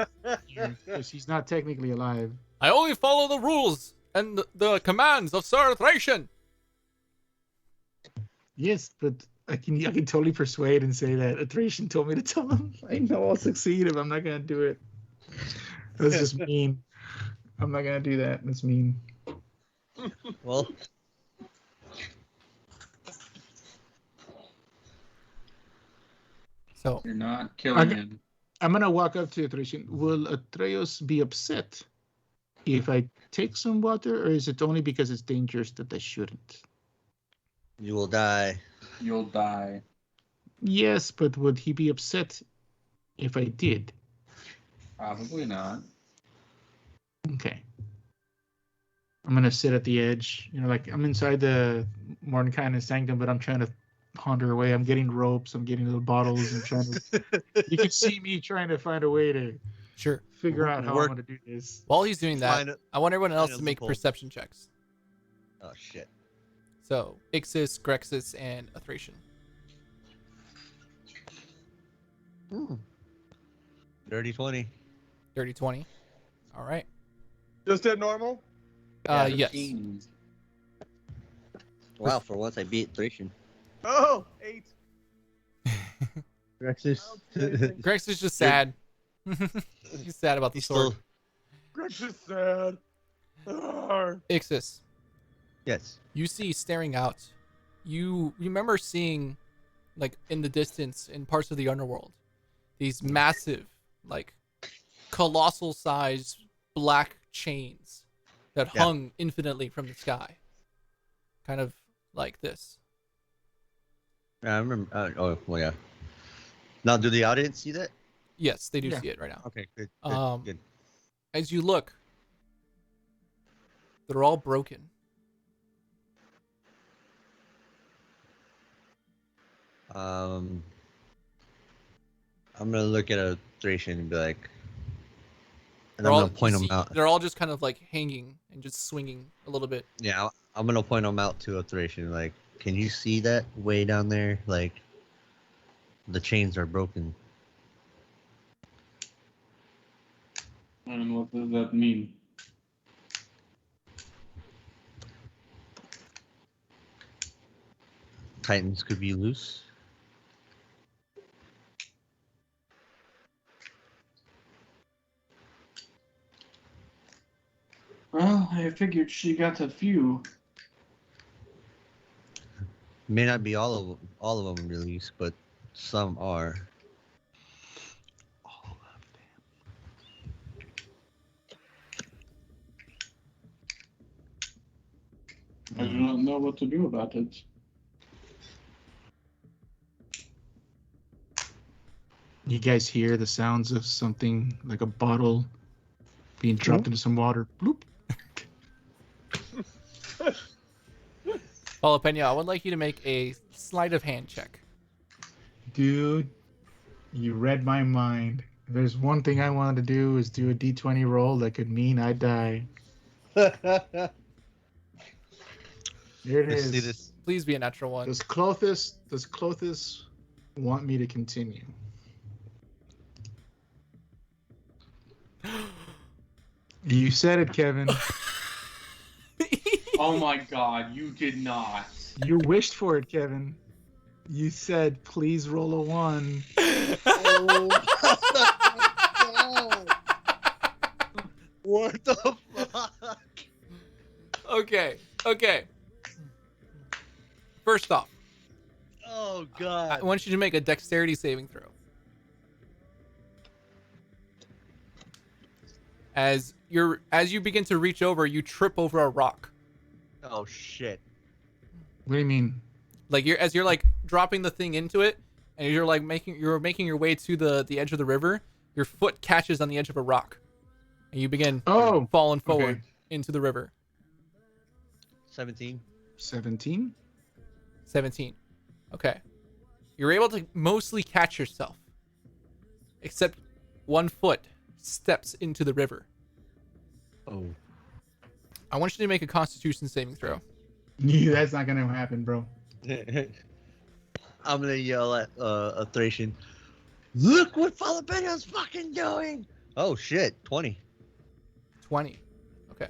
here because he's not technically alive. I only follow the rules and the commands of Sir Thracian. Yes, but I can totally persuade and say that Thracian told me to tell him. I know I'll succeed if I'm not gonna do it. That's just mean. I'm not gonna do that. That's mean. Well, So You're not killing him. I'm gonna walk up to Thracian. Will Atreus be upset if I take some water, or is it only because it's dangerous that I shouldn't? you will die. You'll die. Yes, but would he be upset if I did? Probably not. Okay. I'm gonna sit at the edge. You know, like I'm inside the Mordecai Sanctum, but I'm trying to ponder away. I'm getting ropes. I'm getting little bottles. I'm trying to. You can see me trying to find a way to sure. figure out how I'm Work- gonna do this. While he's doing that, Find it- I want everyone else find to a make loophole. perception checks. Oh shit. So Ixis, Grexis, and a Thracian. Dirty 20. Dirty 20. All right. Just hit normal. Yes. Wow, for once I beat Thracian. Oh, 8. Grexis. Grex is just sad. He's sad about the He's sword. still. Grex is sad. Arr. Ixis, Yes. you see staring out. You remember seeing, like, in the distance, in parts of the underworld, these massive, like, colossal sized black chains that Yeah. hung infinitely from the sky. Kind of like this. I remember. Oh, well, yeah. Now, do the audience see that? Yes, they do Yeah. see it right now. Okay, good. Good. Um, As you look, they're all broken. I'm gonna look at a Thracian and be like, and I'm gonna point them out. They're all just kind of like hanging and just swinging a little bit. Yeah, I'm gonna point them out to a Thracian. Like, can you see that way down there? Like, the chains are broken. And what does that mean? Titans could be loose. Well, I figured she got a few. May not be all of them released, but some are. I do not know what to do about it. You guys hear the sounds of something like a bottle being dropped into some water. Bloop. Jalapeno, I would like you to make a sleight of hand check. Dude, you read my mind. If there's one thing I wanted to do is do a d20 roll that could mean I die. There it Let's is. see this. Please be a natural one. Does Clothis want me to continue? You said it, Kevin. Oh my god, you did not. You wished for it, Kevin. You said, please roll a 1. What the fuck? Okay. First off, Oh I god. want you to make a dexterity saving throw. As you begin to reach over, you trip over a rock. Oh shit. What do you mean? Like you're like dropping the thing into it, and you're making your way to the edge of the river. Your foot catches on the edge of a rock, and you begin falling forward okay. into the river. 17. 17? 17. Okay. You're able to mostly catch yourself, except one foot steps into the river. Oh. I want you to make a Constitution saving throw. Yeah, that's not gonna happen, bro. I'm gonna yell at a Thracian. Look what Filipinos fucking doing! Oh shit, 20. 20. Okay.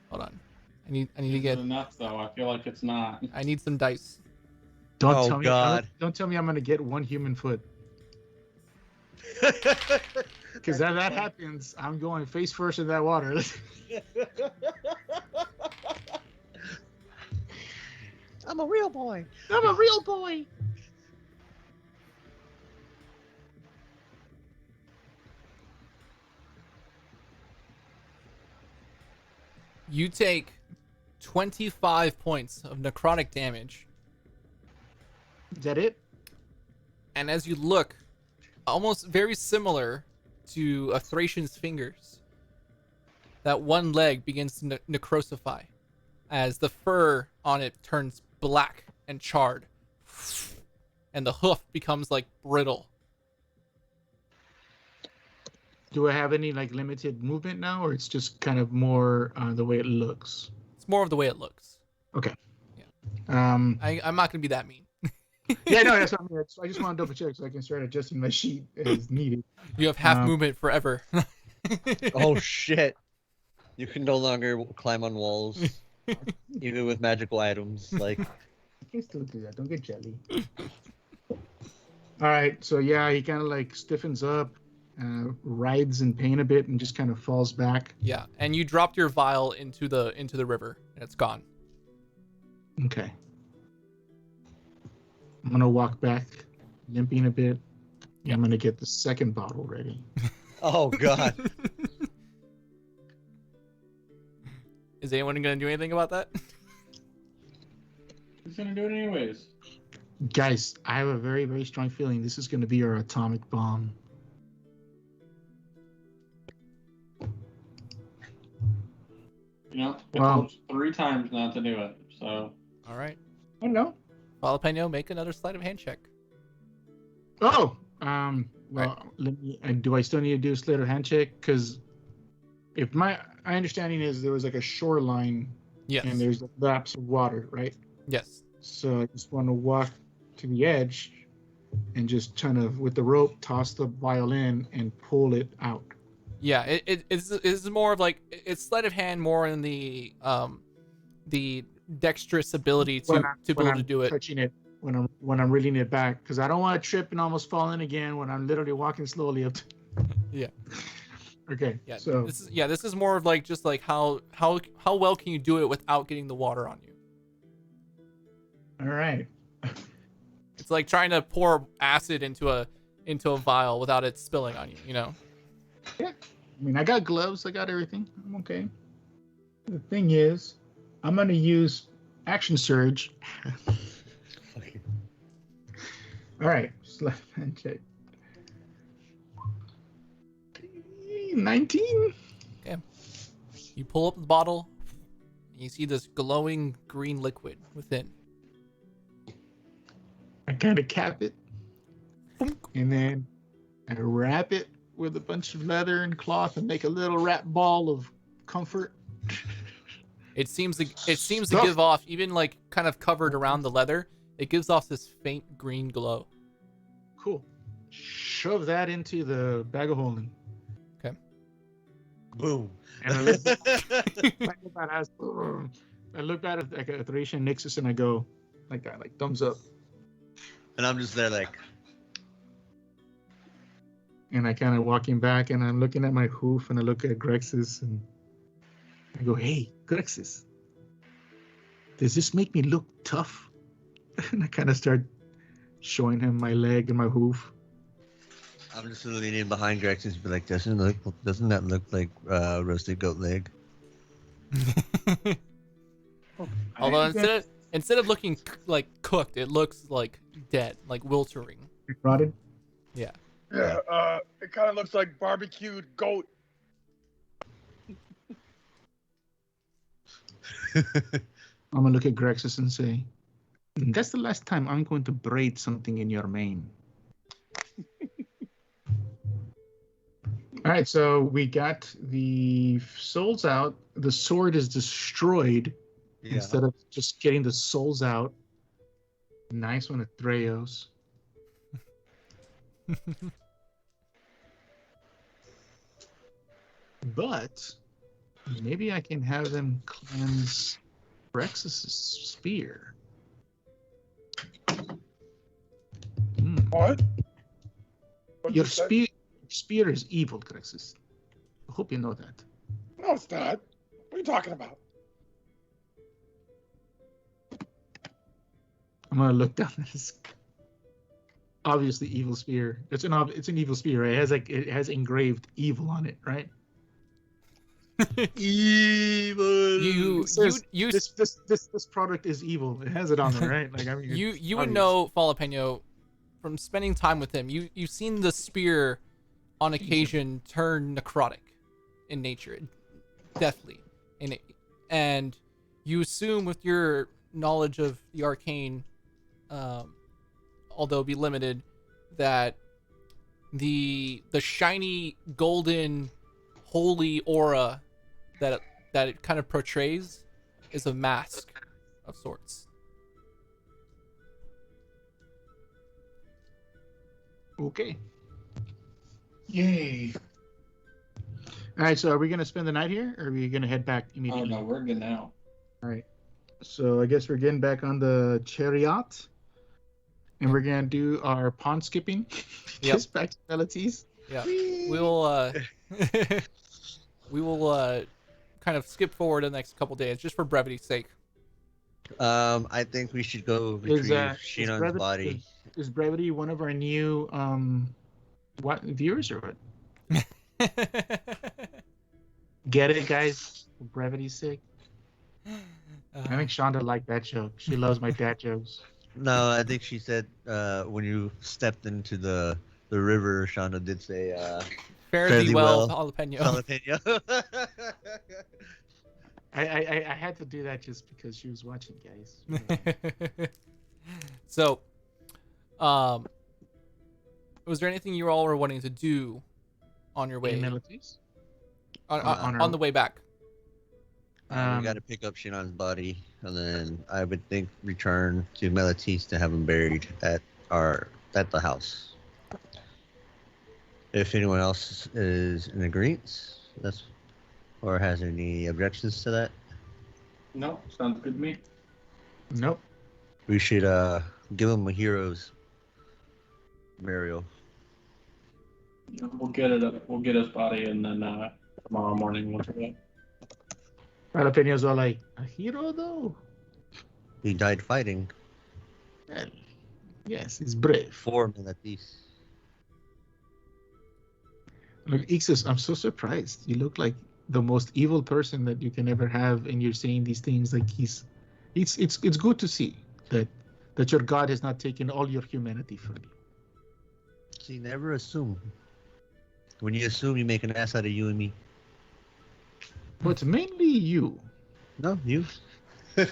Hold on. I I need to get. enough though. I feel like it's not. I need some dice. Don't Oh, tell me. God. Don't tell me I'm gonna get one human foot. Because that happens, I'm going face first in that water. I'm a real boy. I'm a real boy. You take 25 points of necrotic damage, Is that it? and as you look, almost very similar to a Thracian's fingers, that one leg begins to necrosify as the fur on it turns black and charred, and the hoof becomes like brittle. Do I have any like limited movement now, or it's just kind of more the way it looks? It's more of the way it looks. Okay. Yeah. I'm not gonna be that mean. Yeah, no, that's what I mean. I just want to double check so I can start adjusting my sheet as needed. You have half movement forever. Oh shit! You can no longer climb on walls, even with magical items. Like, You can still do that. Don't get jelly. All right, so yeah, he kind of like stiffens up, writhes in pain a bit, and just kind of falls back. Yeah, and you dropped your vial into the river, and it's gone. Okay. I'm gonna walk back, limping a bit. Yeah. I'm gonna get the second bottle ready. oh god. Is anyone gonna do anything about that? Who's gonna do it anyways? Guys, I have a very, very strong feeling this is gonna be our atomic bomb. You know, I Wow. told you 3 times not to do it. So All right, Oh no. Jalapeno, make another sleight of hand check. Oh, well, let me. Do I still need to do a sleight of hand check? Because if my understanding is there was like a shoreline Yes. and there's laps of water, right? Yes. So I just want to walk to the edge and just kind of with the rope toss the violin and pull it out. Yeah. It's more of like it's sleight of hand more in the dexterous ability to be able to do it. Touching it when I'm reeling it back because I don't want to trip and almost fall in again when I'm literally walking slowly up. Yeah. Okay. Yeah. So This is more of like just like how well can you do it without getting the water on you? all right. It's like trying to pour acid into a vial without it spilling on you. You know. I mean, I got gloves. I got everything. I'm okay. The thing is, I'm gonna use action surge. All right, sleight of hand check. 19. Okay. You pull up the bottle. And you see this glowing green liquid within. I kind of cap it, and then I wrap it with a bunch of leather and cloth and make a little wrap ball of comfort. It seems to Stuff. give off, even like kind of covered around the leather, it gives off this faint green glow. Cool. Shove that into the bag of holding. Boom. And I look at it like a Thracian Nixus and I go like that, like thumbs up. And I'm just there like, And I kind of walking back and I'm looking at my hoof and I look at Grex's and I go, hey, Grex's, does this make me look tough? And I kind of start showing him my leg and my hoof. I'm just leaning behind Grex and be like, doesn't that look like roasted goat leg? Although instead of looking like cooked, it looks like dead, like wiltering. Rotted? Yeah. Yeah, it kind of looks like barbecued goat. I'm gonna look at Grexus and say, that's the last time I'm going to braid something in your mane. All right, so we got the souls out. The sword is destroyed Yeah. instead of just getting the souls out. Nice one at Theros. But maybe I can have them cleanse Rex's spear. What? What'd Your you say? spear is evil, Grexis. I hope you know that. No, it's not. What are you talking about? I'm gonna look down at this. Obviously, evil spear. It's an evil spear, right? It has engraved evil on it, right? Evil. You It says, you this product is evil. It has it on there, right? Like I mean, you it's would obvious. know Jalapeno from spending time with him. You've seen the spear on occasion turn necrotic in nature, deathly, and you assume with your knowledge of the arcane, although be limited, that the shiny golden holy aura that it kind of portrays is a mask of sorts. Okay. Yay. All right, so are we going to spend the night here, or are we going to head back Oh immediately? no, we're good now. All right. So I guess we're getting back on the chariot, and we're going to do our pond skipping. Yep. Just back to Melodies. Yeah, we'll we will kind of skip forward the next couple days just for brevity's sake. I think we should go retrieve Shinon's body. Is Brevity one of our new viewers or what? Get it, guys? For brevity's sake. I think Shonda liked that joke. She loves my dad jokes. No, I think she said when you stepped into the river, Shonda did say Fare thee well, jalapeno. jalapeno. I had to do that just because she was watching, guys. So, was there anything you all were wanting to do on your way? Melodies? On the way back? We got to pick up Shinon's body, and then I would think return to Melatis to have him buried at the house. If anyone else is in agreement, or has any objections to that, No, sounds good to me. Nope. we should give him a hero's burial. Yeah, we'll get it up. We'll get his body, and then tomorrow morning we'll do it. Jalapenos are like, a hero though? He died fighting Well, yes, he's brave. for Melatis. Look, Ixus, I'm so surprised. You look like the most evil person that you can ever have, and you're saying these things like it's good to see that your God has not taken all your humanity from you. See, never assume. When you assume, you make an ass out of you and me. But mainly you. No, you. Shut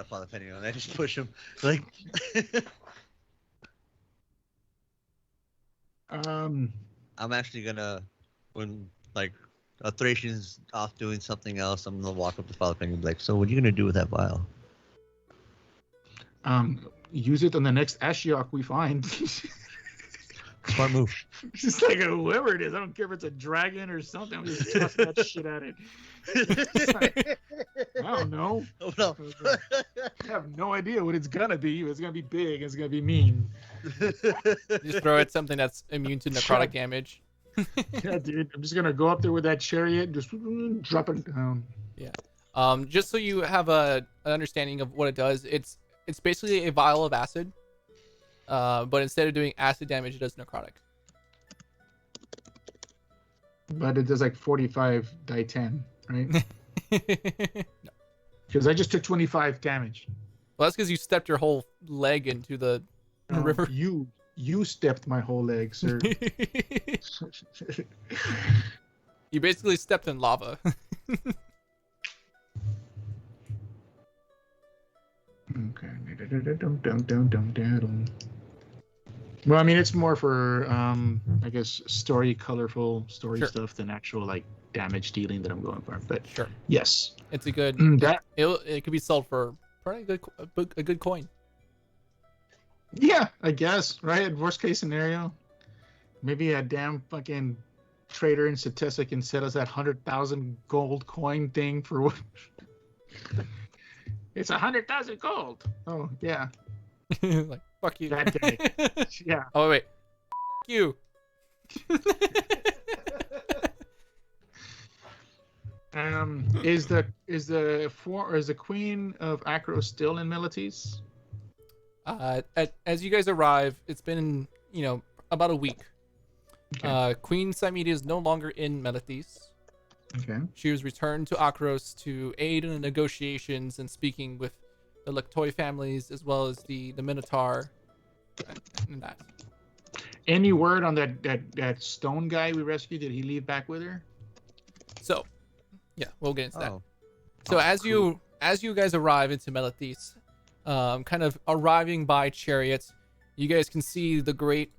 up, jalapeno. I just push him. Like, I'm actually gonna, when like a Thracian's off doing something else, I'm gonna walk up to jalapeno and be like, "So, what are you gonna do with that vial?" Use it on the next Ashiok we find. Smart move. Just like whoever it is, I don't care if it's a dragon or something. I'm just tossing that shit at it. I don't know. Oh, no. I have no idea what it's gonna be. It's gonna be big. It's gonna be mean. Just throw it something that's immune to necrotic damage. Yeah, dude. I'm just gonna go up there with that chariot and just drop it down. Yeah. Just so you have an understanding of what it does, it's basically a vial of acid. But instead of doing acid damage, it does necrotic. But it does like 45 die 10, right? No. Because I just took 25 damage. Well, that's because you stepped your whole leg into the river. You stepped my whole leg, sir. You basically stepped in lava. Okay. Well, I mean, it's more for, I guess, colorful story Sure. stuff than actual like damage dealing that I'm going for. But Sure. yes, It's a good. that It could be sold for probably a good coin. yeah, I guess right. Worst case scenario, maybe a damn fucking trader in Setesa can sell us that 100,000 gold coin thing for what? It's 100,000 gold. Oh yeah, Like fuck you. that guy. Yeah. Oh wait. You. Is the queen of Akros still in Milites? As you guys arrive, it's been about a week. Okay. Queen Samida is no longer in Melithis. Okay. She was returned to Akros to aid in the negotiations and speaking with the Lektoi families as well as the Minotaur and that. Any word on that stone guy we rescued? Did he leave back with her? So, yeah, we'll get into that. Oh. So as you guys arrive into Melithis, kind of arriving by chariot, you guys can see the great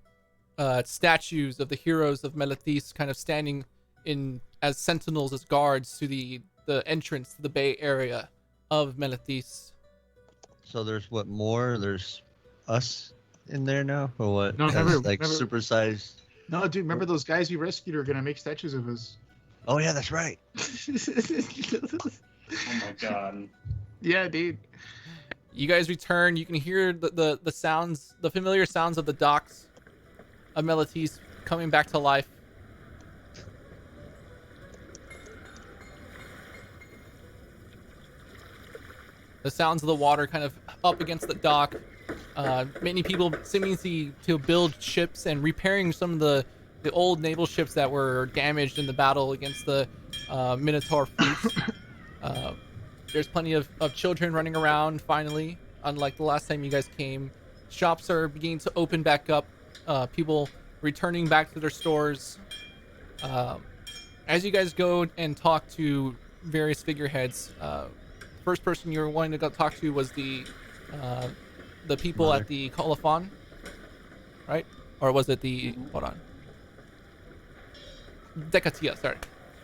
statues of the heroes of Melithis kind of standing in as sentinels, as guards to the entrance to the bay area of Melithis. So there's what more? There's us in there now, or what? No, As, remember- like remember- supersized. No, dude. Remember those guys we rescued are gonna make statues of us. Oh yeah, that's right. Oh my god. Yeah, dude. You guys return. You can hear the sounds, the familiar sounds of the docks of Melithis coming back to life. The sounds of the water kind of up against the dock. Many people seeming to build ships and repairing some of the old naval ships that were damaged in the battle against the Minotaur fleets. There's plenty of children running around finally, unlike the last time you guys came. Shops are beginning to open back up. People returning back to their stores. As you guys go and talk to various figureheads, first person you were wanting to go talk to was the people Mother. at the colophon, right? Or was it the hold on? Decatia, sorry.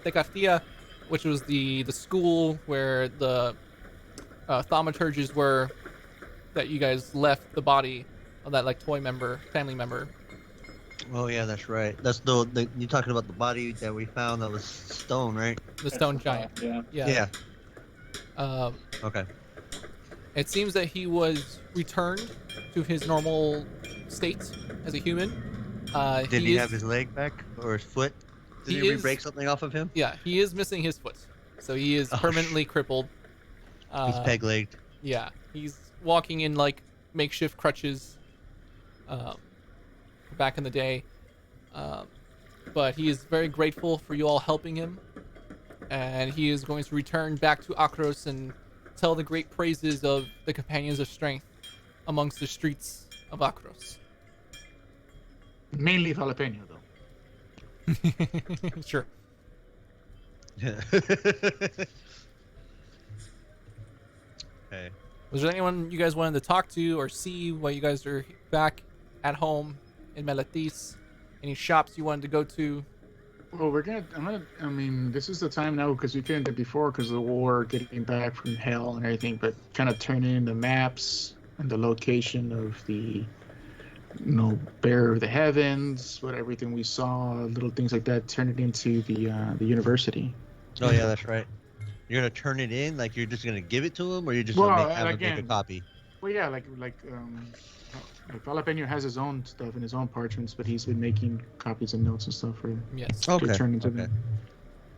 Decatia, which was the school where the thaumaturges were, that you guys left the body of that family member. Oh yeah, that's right. That's the you talking about the body that we found that was stone, right? The stone giant. Yeah. Yeah. Yeah. Okay. It seems that he was returned to his normal state as a human. Did he have his leg back or his foot? Did He he is- break something off of him? Yeah, he is missing his foot, so he is Oh, permanently crippled. He's peg-legged. Yeah, he's walking in like makeshift crutches. Back in the day, but he is very grateful for you all helping him, and he is going to return back to Akros and tell the great praises of the companions of strength amongst the streets of Akros. Mainly jalapeno, though. Sure. Okay. Was there anyone you guys wanted to talk to or see while you guys are back at home in Melithis? Any shops you wanted to go to? Well, I mean, this is the time now because we couldn't do it before because of the war, getting back from hell and everything, but kind of turning in the maps and the location of the, Bear of the Heavens, what everything we saw, little things like that, turn it into the university. Oh yeah, that's right. You're gonna turn it in, like you're just gonna give it to him, or you're just Well, gonna have him make a again- copy. Well, yeah, like Jalapeno has his own stuff and his own parchments, but he's been making copies and notes and stuff for Yes. Okay. to turn into Okay.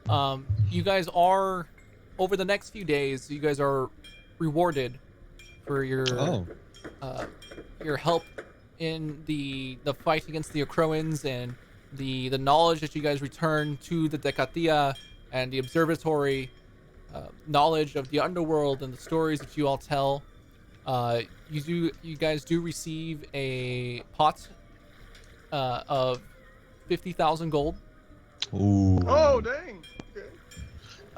them. You guys are, over the next few days, you guys are rewarded for your help in the fight against the Acroans and the knowledge that you guys return to the Decatia and the observatory, knowledge of the underworld and the stories that you all tell. You guys do receive a pot of 50,000 gold. Ooh. Oh dang! Okay.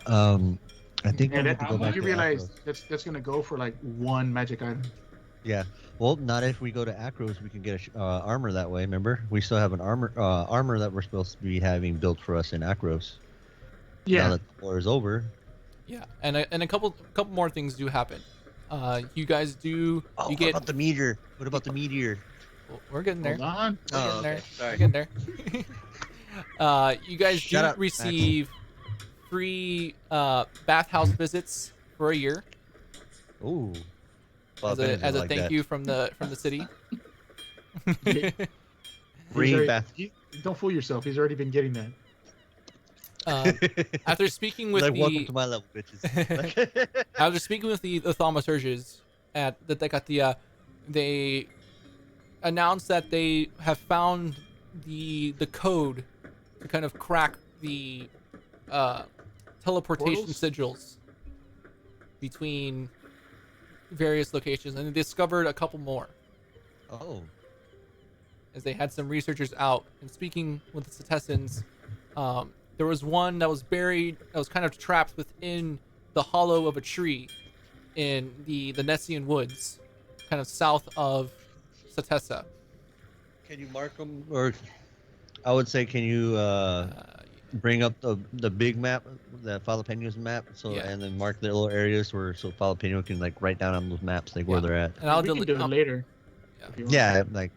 I think we And need to go back you to realize Akros. that's gonna go for like one magic item. Yeah. Well, not if we go to Akros. We can get armor that way. Remember, we still have an armor that we're supposed to be having built for us in Akros. Now Yeah. that the war is over. Yeah, and a couple more things do happen. You guys do. Oh, you what get. about the meteor? What about the meteor? We're getting there. Hold on. We're Oh, getting there. okay. Sorry. We're getting You guys do Shut up, receive free bathhouse visits for a year Ooh. as a thank you from the city. Free already- bath. Don't fool yourself. He's already been getting that. After speaking with like, the welcome to my level, bitches. after speaking with the thaumaturges at the Decatia, they announced that they have found the code to kind of crack the teleportation Portals? sigils between various locations, and they discovered a couple more Oh. as they had some researchers out and speaking with the Cetessans. There was one that was buried, that was kind of trapped within the hollow of a tree in the Nessian woods, kind of south of Cetessa. Can you mark them, or I would say, can you bring up the big map, the Filipinos map, so Yeah. and then mark the little areas where so Filipino can like write down on those maps like where they're at. And I'll we can delete. do it later. Yeah. if you want. Yeah, like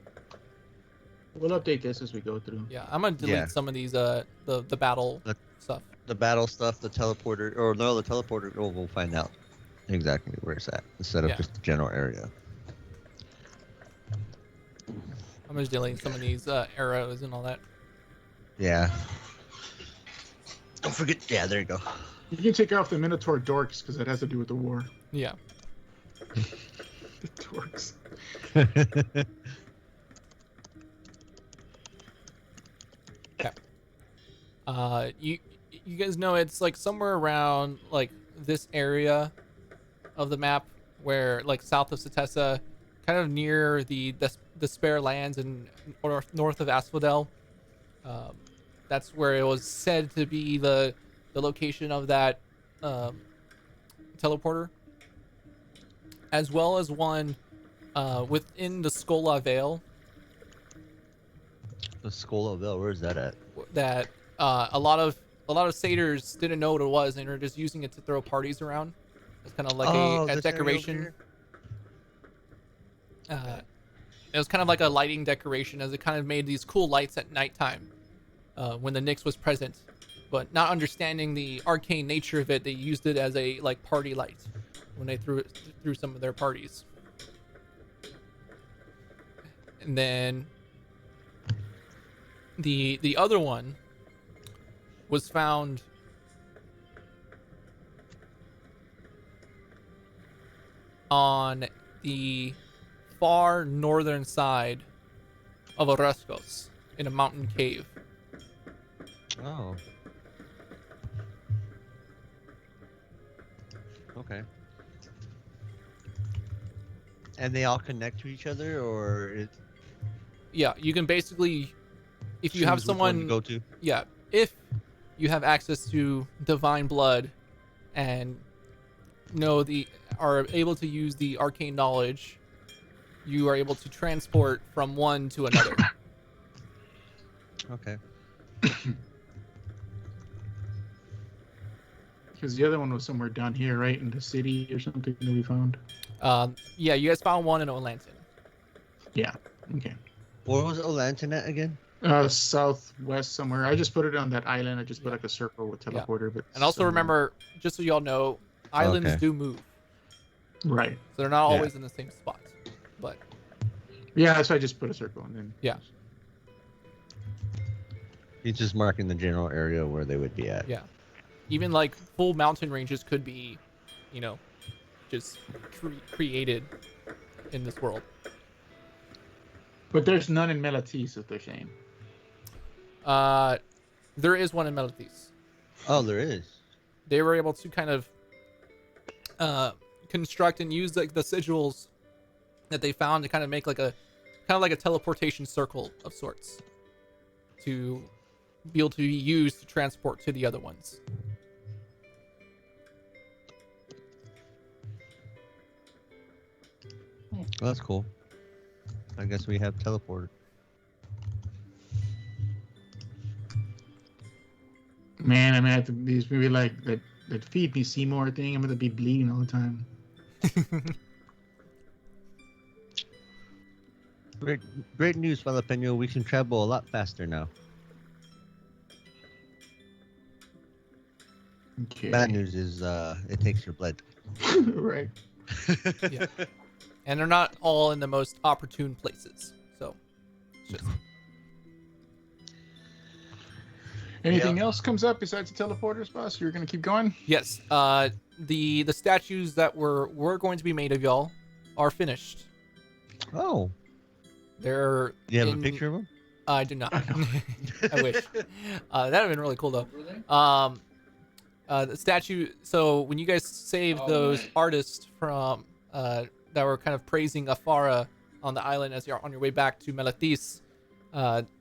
We'll update this as we go through. Yeah, I'm gonna delete Yeah. some of these the battle The- stuff. the battle stuff, the teleporter, or no, the teleporter. Oh, we'll find out exactly where it's at instead of Yeah. just the general area. I'm just deleting some of these arrows and all that. Yeah. Don't forget. Yeah, there you go. You can take off the Minotaur dorks because that has to do with the war. Yeah. The dorks. You guys know it's like somewhere around like this area of the map where like south of Cetessa, kind of near the Spare Lands and north of Asphodel. That's where it was said to be the location of that teleporter, as well as one within the Skola Vale The Skull of Veil, where is that at? that a lot of satyrs didn't know what it was and are just using it to throw parties around. It's kind of like a this area over decoration. It was kind of like a lighting decoration, as it kind of made these cool lights at nighttime when the Nyx was present. But not understanding the arcane nature of it, they used it as a like party light when they threw it through some of their parties. And then the other one was found on the far northern side of Oreskos in a mountain cave. Oh. Okay. And they all connect to each other, or it Yeah, you can basically, if you have choose which one to someone, go to? yeah, if you have access to divine blood and are able to use the arcane knowledge, you are able to transport from one to another. Okay. Because the other one was somewhere down here, right? In the city or something that we found. Yeah, you guys found one in Olanton. Yeah. Okay. Where was Olanton at again? Southwest somewhere. I just put it on that island. I just put like a circle with teleporter. But And also somewhere- remember, just so y'all know, islands Okay. do move. Right. So they're not Yeah. always in the same spot. But Yeah, so I just put a circle and then. yeah, He's just marking the general area where they would be at. yeah. Even like full mountain ranges could be, just created in this world. But there's none in Melatis, if they're saying. There is one in Melathis. Oh, there is. They were able to kind of construct and use like the sigils that they found to kind of make like a teleportation circle of sorts to be able to be used to transport to the other ones. Well, that's cool. I guess we have teleported. Man, I'm gonna have to these maybe like that feed me Seymour thing. I'm gonna be bleeding all the time. Great news, Filipino. We can travel a lot faster now. Okay. Bad news is it takes your blood. Right. Yeah. And they're not all in the most opportune places. So, it's just Anything else comes up besides the teleporters, boss? You're gonna keep going? yes. The statues that were going to be made of y'all are finished. Oh, They're. do you have in- a picture of them? I do not. I wish. That'd have been really cool though. Were they? The statue. So when you guys saved those nice. artists from that were kind of praising Afara on the island as you're on your way back to Melathis,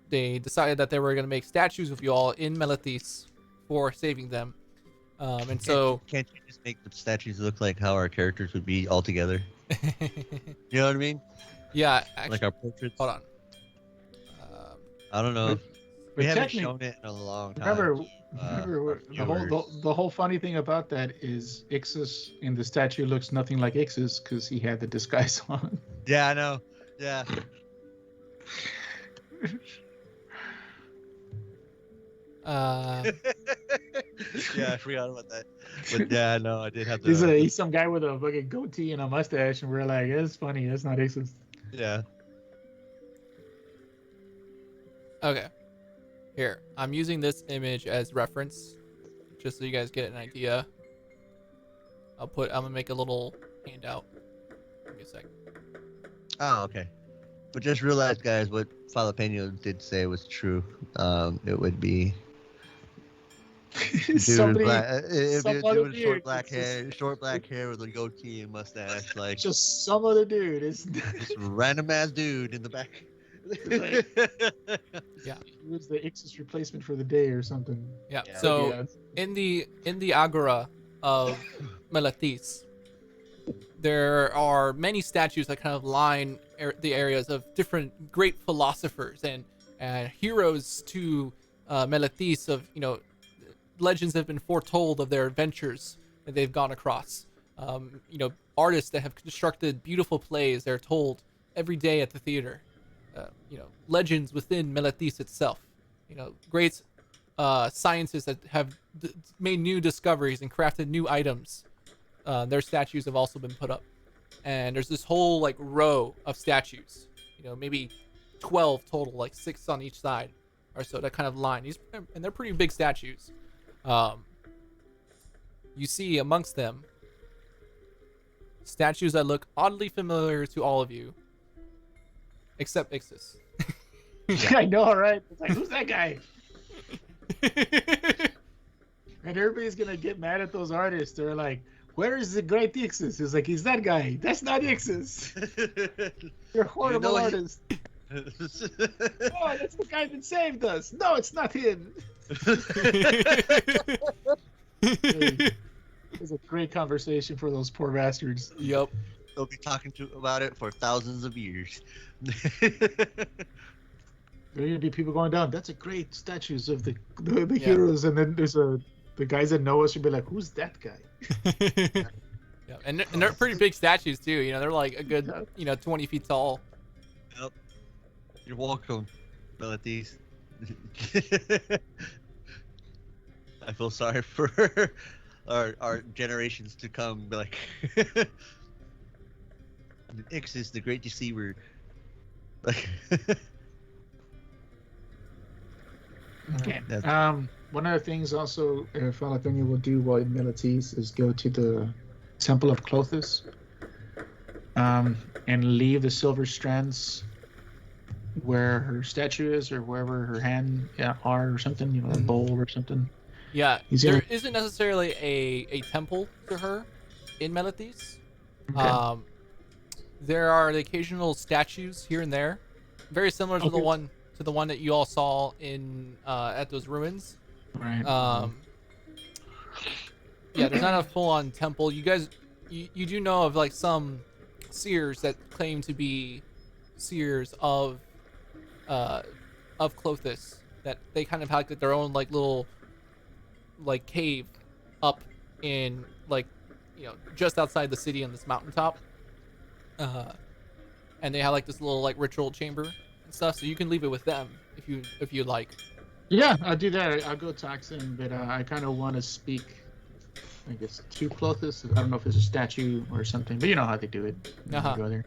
they decided that they were going to make statues of you all in Melathis for saving them. And so Can't you just make the statues look like how our characters would be all together? You know what I mean? yeah, actually, Like our portraits. hold on. I don't know. We But haven't technic- shown it in a long time. Remember, our the whole viewers. the whole funny thing about that is Ixus in the statue looks nothing like Ixus because he had the disguise on. Yeah, I know. Yeah. Yeah, I forgot about that. But yeah, no, I did have to. He's some guy with a fucking goatee and a mustache, and we're like, that's funny. That's not Ixus. Yeah. Okay. Here, I'm using this image as reference, just so you guys get an idea. I'm gonna make a little handout. Give me a sec. Oh, okay. But just realize, guys, what Jalapeno did say was true. It would be dude Somebody, with black, it'd be a some other dude with short dude, black it's just- hair, short black hair with a goatee and mustache, like just some other dude. It's this random ass dude in the back. he was the Ixus replacement for the day or something. Yeah. Yeah. So Yeah. in the agora of Melathis, there are many statues that kind of line the areas of different great philosophers and heroes to Melathis. Of legends have been foretold of their adventures that they've gone across. Artists that have constructed beautiful plays. They're told every day at the theater. Legends within Melathis itself. Great scientists that have made new discoveries and crafted new items. Their statues have also been put up, and there's this whole like row of statues. Maybe 12 total, like 6 on each side or so, that kind of line. And they're pretty big statues. You see amongst them statues that look oddly familiar to all of you, except Ixus. I know, right? It's like, who's that guy? And everybody's gonna get mad at those artists. They're like, where is the great Ixus? It's like, he's that guy. That's not Ixus. You're a horrible he- artist. Oh, that's the guy that saved us. No, it's not him. It was a great conversation for those poor bastards. Yep. They'll be talking about it for thousands of years. There are gonna be people going down. That's a great statues of the Yeah. heroes, and then there's the guys that know us will be like, who's that guy? Yeah, and they're pretty big statues too. They're like a good 20 feet tall. Yep. You're welcome, Melathis. I feel sorry for our generations to come. Be like, Ixus, the great deceiver. Like, Okay. That's- One of the things also Falapenia will do while in Melathis is go to the Temple of Clothis, and leave the silver strands where her statue is, or wherever her hand are, or something. A bowl or something. Yeah, He's there gonna- isn't necessarily a temple to her in Melathis. Okay. There are the occasional statues here and there, very similar to the Okay. one that you all saw in at those ruins. Right. Yeah, there's not a full-on temple. You guys, you do know of like some seers that claim to be seers of Clothis, that they kind of have like their own like little like cave up in like just outside the city on this mountaintop, and they have like this little like ritual chamber and stuff, so you can leave it with them if you like. Yeah, I'll do that. I'll go talk to him, but I kind of want to speak I guess 2 clothes. I don't know if it's a statue or something, but you know how they do it. When you go there.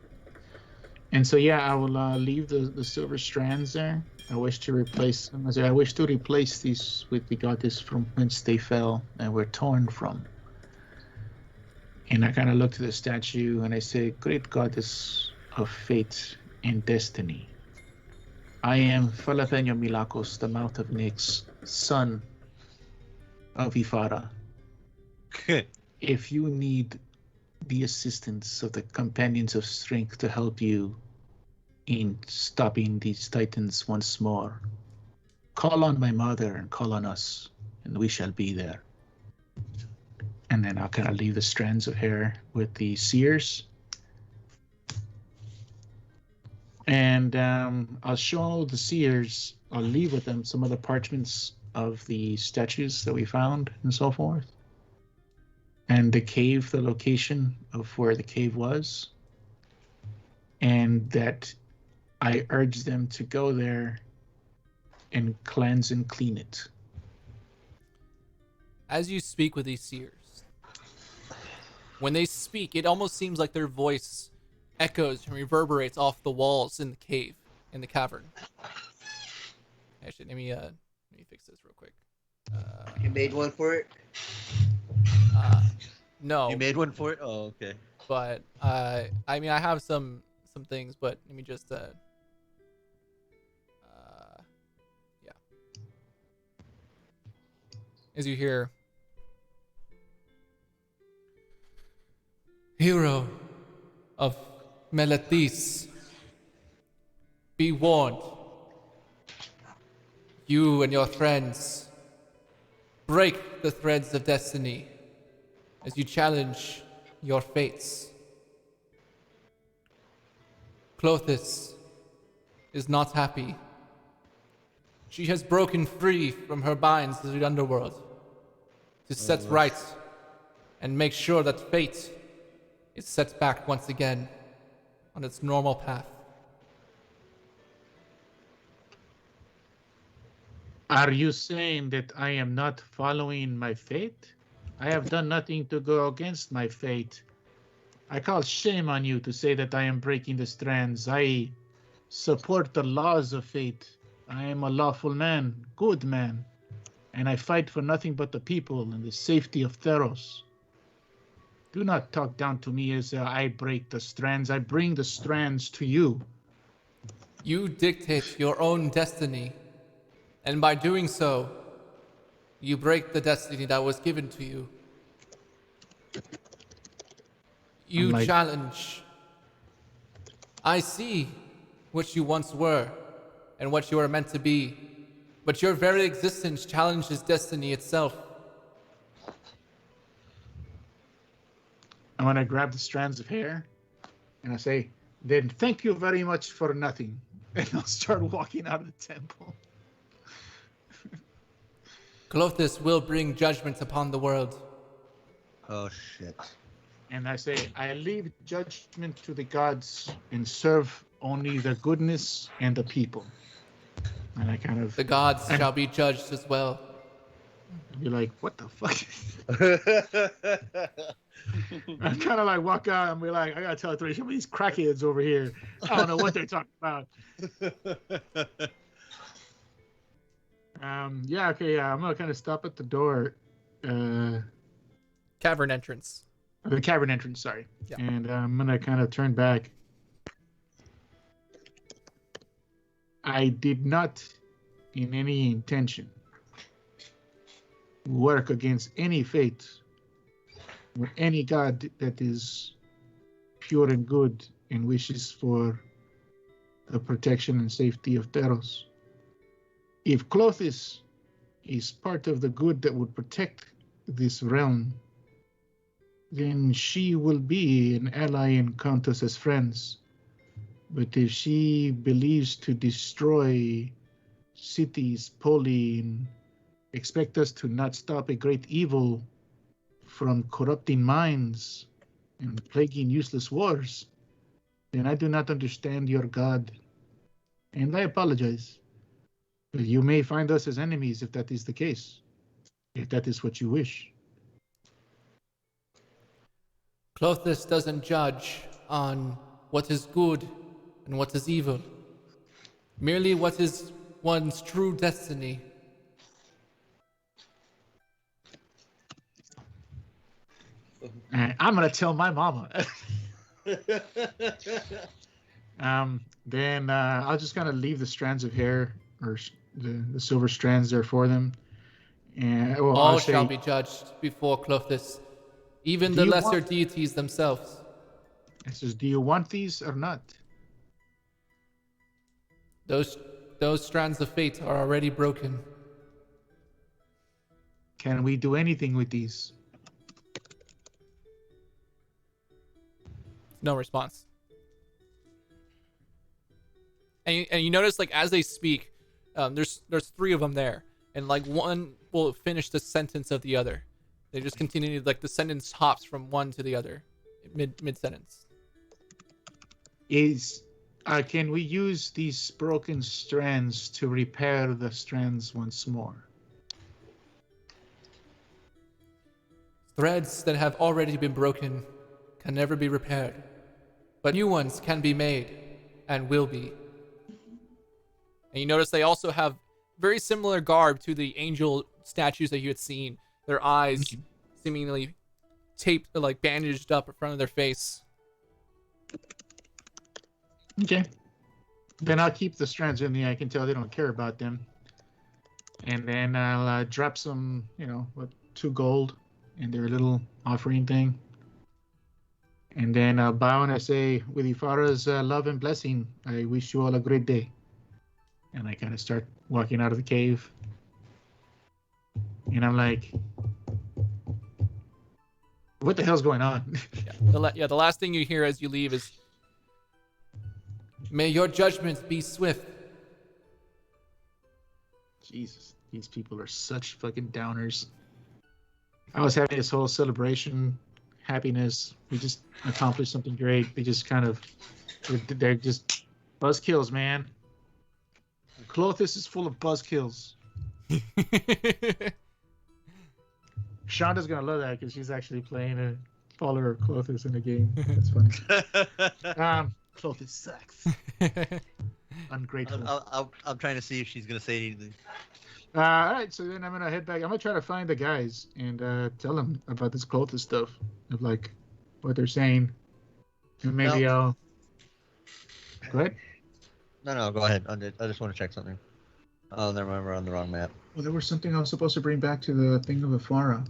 And so yeah, I will leave the silver strands there. I wish to replace them. I wish to replace these with the goddess from whence they fell and were torn from. And I kind of look to the statue and I say, "Great goddess of fate and destiny, I am Falapeño Milakos, the mouth of Nyx, son of Ifara. If you need the assistance of the companions of strength to help you in stopping these titans once more, call on my mother and call on us, and we shall be there." And then I'll kind of leave the strands of hair with the seers. And I'll show the seers, I'll leave with them some of the parchments of the statues that we found and so forth. And the cave, the location of where the cave was. And that I urge them to go there and cleanse and clean it. As you speak with these seers, when they speak, it almost seems like their voice echoes and reverberates off the walls in the cave, in the cavern. Actually, let me fix this real quick. You made one for it? No. You made one for it? Oh, okay. But I mean, I have some things, but let me just yeah. As you hear, "Hero of Meletis, be warned. You and your friends break the threads of destiny as you challenge your fates. Clothis is not happy. She has broken free from her binds to the underworld to set right and make sure that fate is set back once again on its normal path." Are you saying that I am not following my fate? I have done nothing to go against my fate. I call shame on you to say that I am breaking the strands. I support the laws of fate. I am a lawful man, good man, and I fight for nothing but the people and the safety of Theros. Do not talk down to me as I break the strands. I bring the strands to you. You dictate your own destiny, and by doing so, you break the destiny that was given to you. You challenge. I see what you once were and what you are meant to be, but your very existence challenges destiny itself. I'm gonna grab the strands of hair and I say, "Then thank you very much for nothing." And I'll start walking out of the temple. Clothis will bring judgment upon the world. Oh, shit. And I say, "I leave judgment to the gods and serve only the goodness and the people." And I kind of... The gods shall be judged as well. You're like, what the fuck? I kind of like walk out and be like, I gotta tell some of these crackheads over here, I don't know what they're talking about. Yeah, okay, yeah, I'm gonna kind of stop at the door. Cavern entrance. The cavern entrance, sorry. Yeah. And I'm gonna kind of turn back. I did not, in any intention, work against any fate or any god that is pure and good and wishes for the protection and safety of Theros. If Clothis is part of the good that would protect this realm, then she will be an ally and count us as friends. But if she believes to destroy cities, and expect us to not stop a great evil from corrupting minds and plaguing useless wars, then I do not understand your God. And I apologize. But you may find us as enemies if that is the case, if that is what you wish. Clothis doesn't judge on what is good and what is evil, merely what is one's true destiny. I'm gonna tell my mama. Then I'll just kind of leave the strands of hair or the silver strands there for them. And well, All I'll say, shall be judged before Clothis, even Do the you lesser want- deities themselves. it says, do you want these or not? Those strands of fate are already broken. Can we do anything with these? No response. And you notice, like, as they speak, there's three of them there, and like one will finish the sentence of the other. They just continue, like the sentence hops from one to the other, mid sentence. Can we use these broken strands to repair the strands once more? Threads that have already been broken can never be repaired, but new ones can be made and will be. And you notice they also have very similar garb to the angel statues that you had seen. Their eyes seemingly taped, like bandaged up in front of their face. Okay. Then I'll keep the strands in there. I can tell they don't care about them. And then I'll drop some, 2 gold in their little offering thing. And then I'll bow and I say, with Ifara's love and blessing, I wish you all a great day. And I kind of start walking out of the cave. And I'm like, what the hell's going on? The last thing you hear as you leave is, "May your judgment be swift." Jesus, these people are such fucking downers. I was having this whole celebration, happiness. We just accomplished something great. They just they're just buzzkills, man. Clothis is full of buzzkills. Shonda's gonna love that because she's actually playing a follower of Clothis in the game. That's funny. Clothis sucks. Ungrateful. I'm trying to see if she's gonna say anything. All right, so then I'm gonna head back. I'm gonna try to find the guys and tell them about this Clothis stuff, of like what they're saying, and maybe I'll. Go ahead. No, go ahead. I just want to check something. Oh, never mind. We're on the wrong map. Well, there was something I was supposed to bring back to the thing of Afara.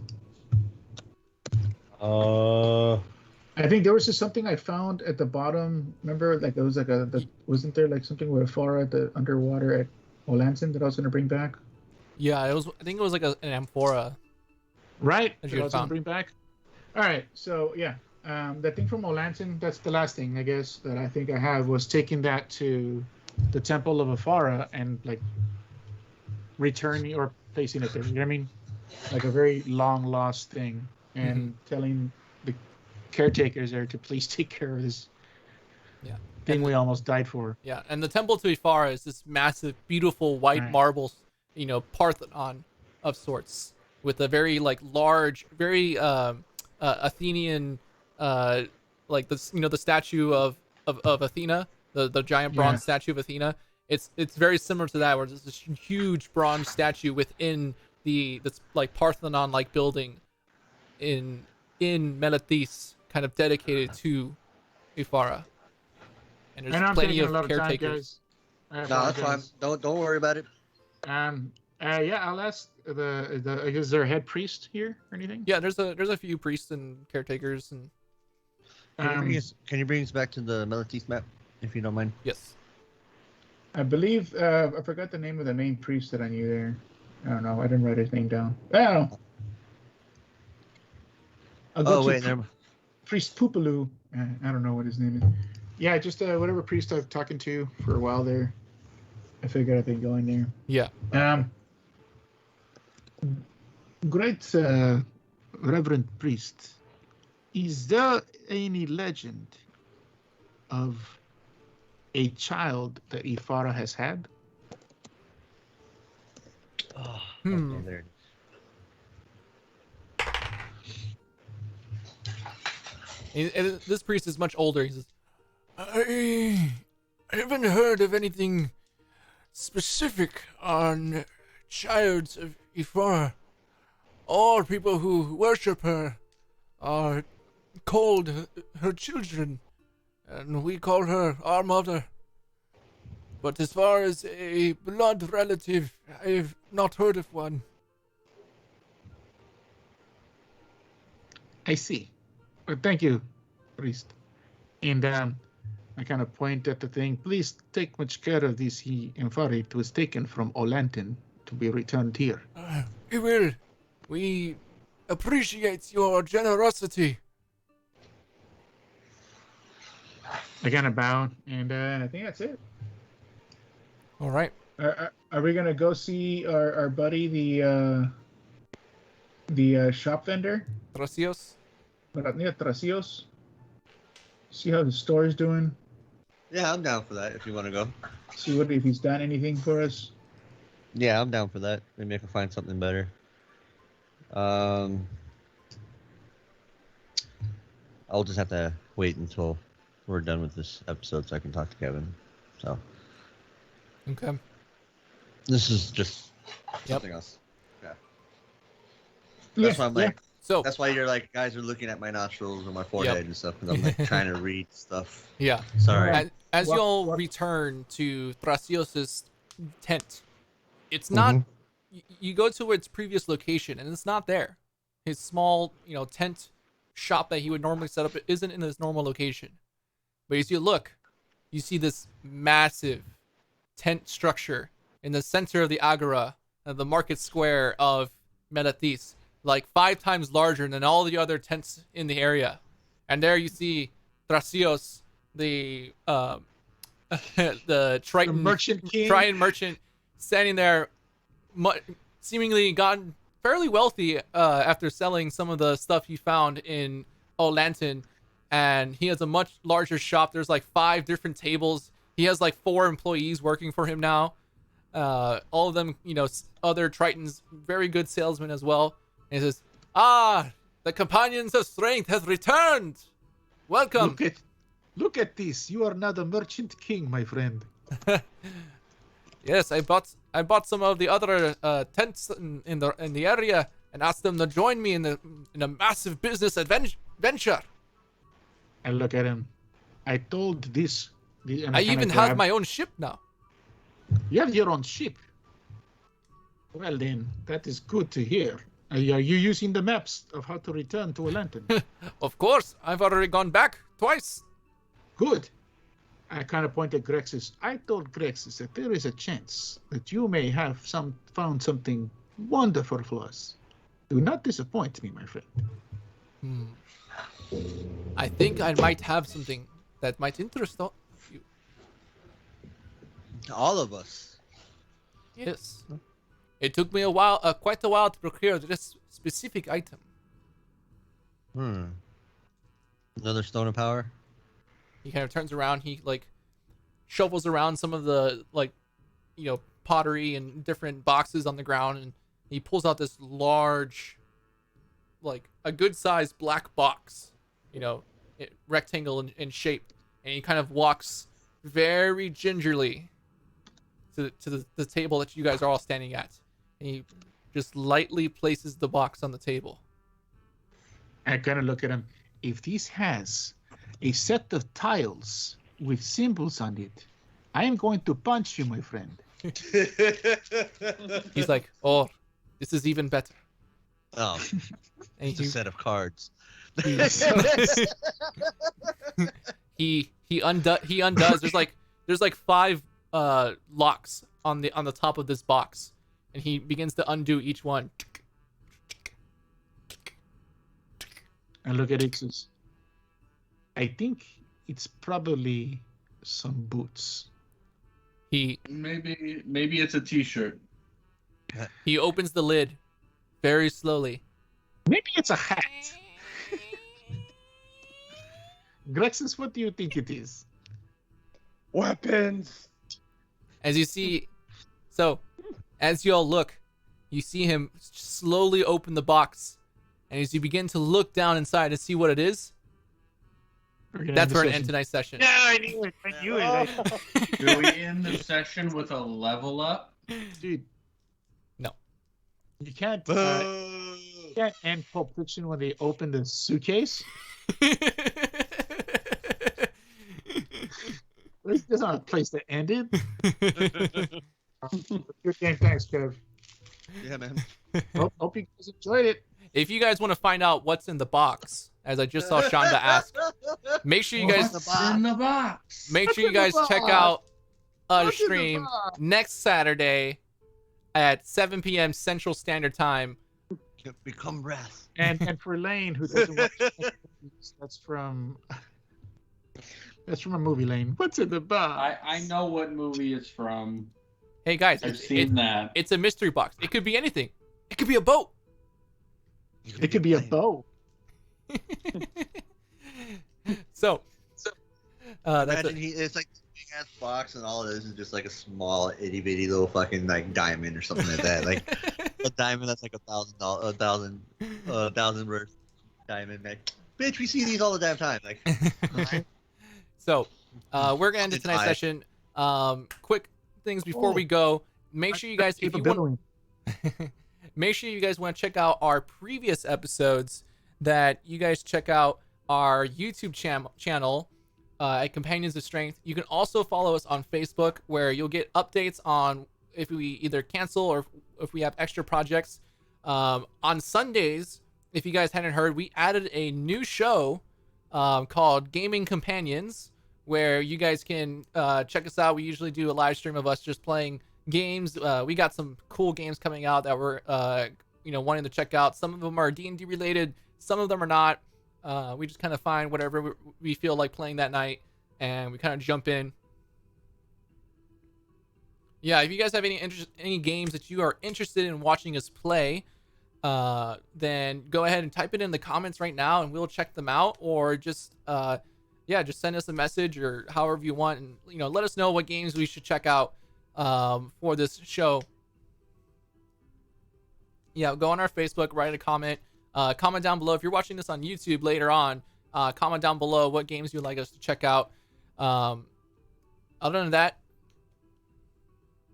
I think there was just something I found at the bottom. Remember, like it was like wasn't there like something with Afara at the underwater at Olanson that I was gonna bring back? Yeah, it was. I think it was like an amphora. Right. That That you I had was gonna found. bring back. All right. So yeah, that thing from Olanson. That's the last thing I guess that I think I have was taking that to the Temple of Afara and like returning or placing it there. You know what I mean? Like a very long lost thing, and telling the caretakers there to please take care of this thing we almost died for. Yeah, and the temple to Ifara is this massive, beautiful white Right. marble, Parthenon of sorts, with a very like large, very Athenian, like the statue of Athena, the giant bronze statue of Athena. It's very similar to that, where there's this huge bronze statue within this like Parthenon like building in Meletis, kind of dedicated to Ifara. And there's I'm plenty taking a of lot of time, caretakers. guys. No, that's fine. Don't worry about it. Yeah, I'll ask is there a head priest here or anything? Yeah, there's a few priests and caretakers and Can you bring us back to the Meletis map, if you don't mind? yes. I believe I forgot the name of the main priest that I knew there. I don't know. I didn't write his name down. Oh. I'll go to wait, never mind. Priest Pupaloo. I don't know what his name is. Yeah, just whatever priest I've talking to for a while there. I figured I'd be going there. Yeah. Great Reverend Priest, is there any legend of a child that Ifara has had? Oh, Hmm. okay, there it is. And this priest is much older. He says, I haven't heard of anything specific on childs of Ifara. All people who worship her are called her children, and we call her our mother. But as far as a blood relative, I've not heard of one. I see. Well, thank you, priest. And I kind of point at the thing. Please take much care of this Infari. It was taken from Olantin to be returned here. We will. We appreciate your generosity. I kind of bow, and I think that's it. All right. Are we gonna go see our buddy, the shop vendor? Tracios? Tracios. See how the store is doing. Yeah, I'm down for that if you want to go. See if he's done anything for us. Yeah, I'm down for that. Maybe I can find something better. I'll just have to wait until we're done with this episode so I can talk to Kevin. So. Okay. This is just something else. Yeah. That's why I'm like. So that's why you're like, guys are looking at my nostrils and my forehead and stuff because I'm like trying to read stuff. Yeah. Sorry. As you'll return to Thrasios' tent, it's not. You go to its previous location and it's not there. His small, tent shop that he would normally set up isn't in his normal location. But as you look, you see this massive tent structure in the center of the agora, the market square of Melathis, like 5 times larger than all the other tents in the area. And there you see Thrasios, the the Triton The merchant king. Triton merchant, standing there, seemingly gotten fairly wealthy after selling some of the stuff he found in Olantin. And he has a much larger shop. There's like 5 different tables. He has like 4 employees working for him now. All of them, other Tritons, very good salesmen as well. And he says, the companions of strength has returned. Welcome. Look at this. You are now the merchant king, my friend. Yes, I bought some of the other tents in the area and asked them to join me in a massive business venture. I look at him. I told this. And I even have my own ship now. You have your own ship. Well then, that is good to hear. Are you using the maps of how to return to Olantin? Of course, I've already gone back twice. Good. I kind of point at Grexus. I told Grexus that there is a chance that you may have found something wonderful for us. Do not disappoint me, my friend. I think I might have something that might interest you. All of us. Yes. It took me quite a while to procure this specific item. Another stone of power? He kind of turns around. He shovels around some of the pottery and different boxes on the ground, and he pulls out this large, a good-sized black box, rectangle in shape, and he kind of walks very gingerly to the table that you guys are all standing at, and he just lightly places the box on the table. I kind of look at him. If this has a set of tiles with symbols on it, I am going to punch you, my friend. He's like, oh, this is even better. Oh, And it's a set of cards. he undoes. There's like 5 locks on the top of this box, and he begins to undo each one. I look at Ixus. I think it's probably some boots. Maybe it's a t-shirt. He opens the lid very slowly. Maybe it's a hat. Grexus, what do you think it is? Weapons. As you see, as you all look, you see him slowly open the box, and as you begin to look down inside to see what it is, That's for an end tonight's session. Yeah, I knew it. I knew it. Do we end the session with a level up? Dude. No. You can't end Pulp Fiction when they open the suitcase. There's not a place to end it. Good game, thanks, Kev. Yeah, man. Hope you guys enjoyed it. If you guys want to find out what's in the box, as I just saw Shonda ask, make sure you guys What's in the box? make sure you guys check out the stream next Saturday at 7 p.m. Central Standard Time. Become wrath. And for Lane, who doesn't watch movies, that's from a movie, Lane. What's in the box? I know what movie it's from. Hey guys, I've seen that. It's a mystery box. It could be anything. It could be a boat. It could be a bow. So that's Imagine it's like a big ass box, and all it is just like a small itty bitty little fucking like diamond or something like that. Like a diamond that's like $1,000 worth diamond. Like, bitch, we see these all the damn time. Like, So we're gonna end tonight's session. Quick things before we go. Make sure you guys, if you want, make sure you guys want to check out our previous episodes. That you guys check out our YouTube channel at Companions of Strength. You can also follow us on Facebook, where you'll get updates on if we either cancel or if we have extra projects. On Sundays, if you guys hadn't heard, we added a new show called Gaming Companions, where you guys can check us out. We usually do a live stream of us just playing games. We got some cool games coming out that we're wanting to check out. Some of them are D&D related. Some of them are not. We just kind of find whatever we feel like playing that night, and we kind of jump in. Yeah, if you guys have any games that you are interested in watching us play, then go ahead and type it in the comments right now, and we'll check them out. Or just just send us a message or however you want, and let us know what games we should check out for this show. Yeah, go on our Facebook, write a comment. Comment down below if you're watching this on YouTube later on. Comment down below what games you'd like us to check out. Other than that,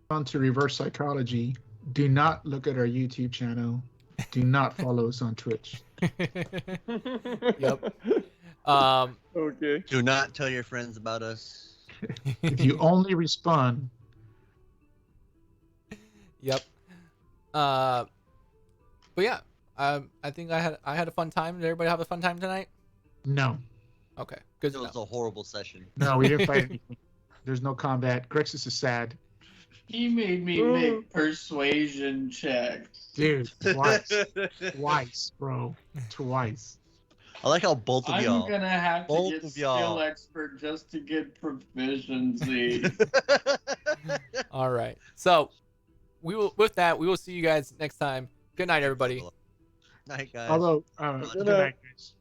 on to reverse psychology. Do not look at our YouTube channel. Do not follow us on Twitch. Yep. Okay. do not tell your friends about us. If you only respond. Yep. But yeah. I think I had a fun time. Did everybody have a fun time tonight? No. Okay, good. It was a horrible session. No, we didn't fight anything. There's no combat. Grexus is sad. He made me make persuasion checks. Dude, twice, bro. Twice. I like how both of y'all. I'm gonna have to Both get of y'all. skill expert just to get proficiency. All right. So we will see you guys next time. Good night, everybody. Night, guys. Although, good night, guys.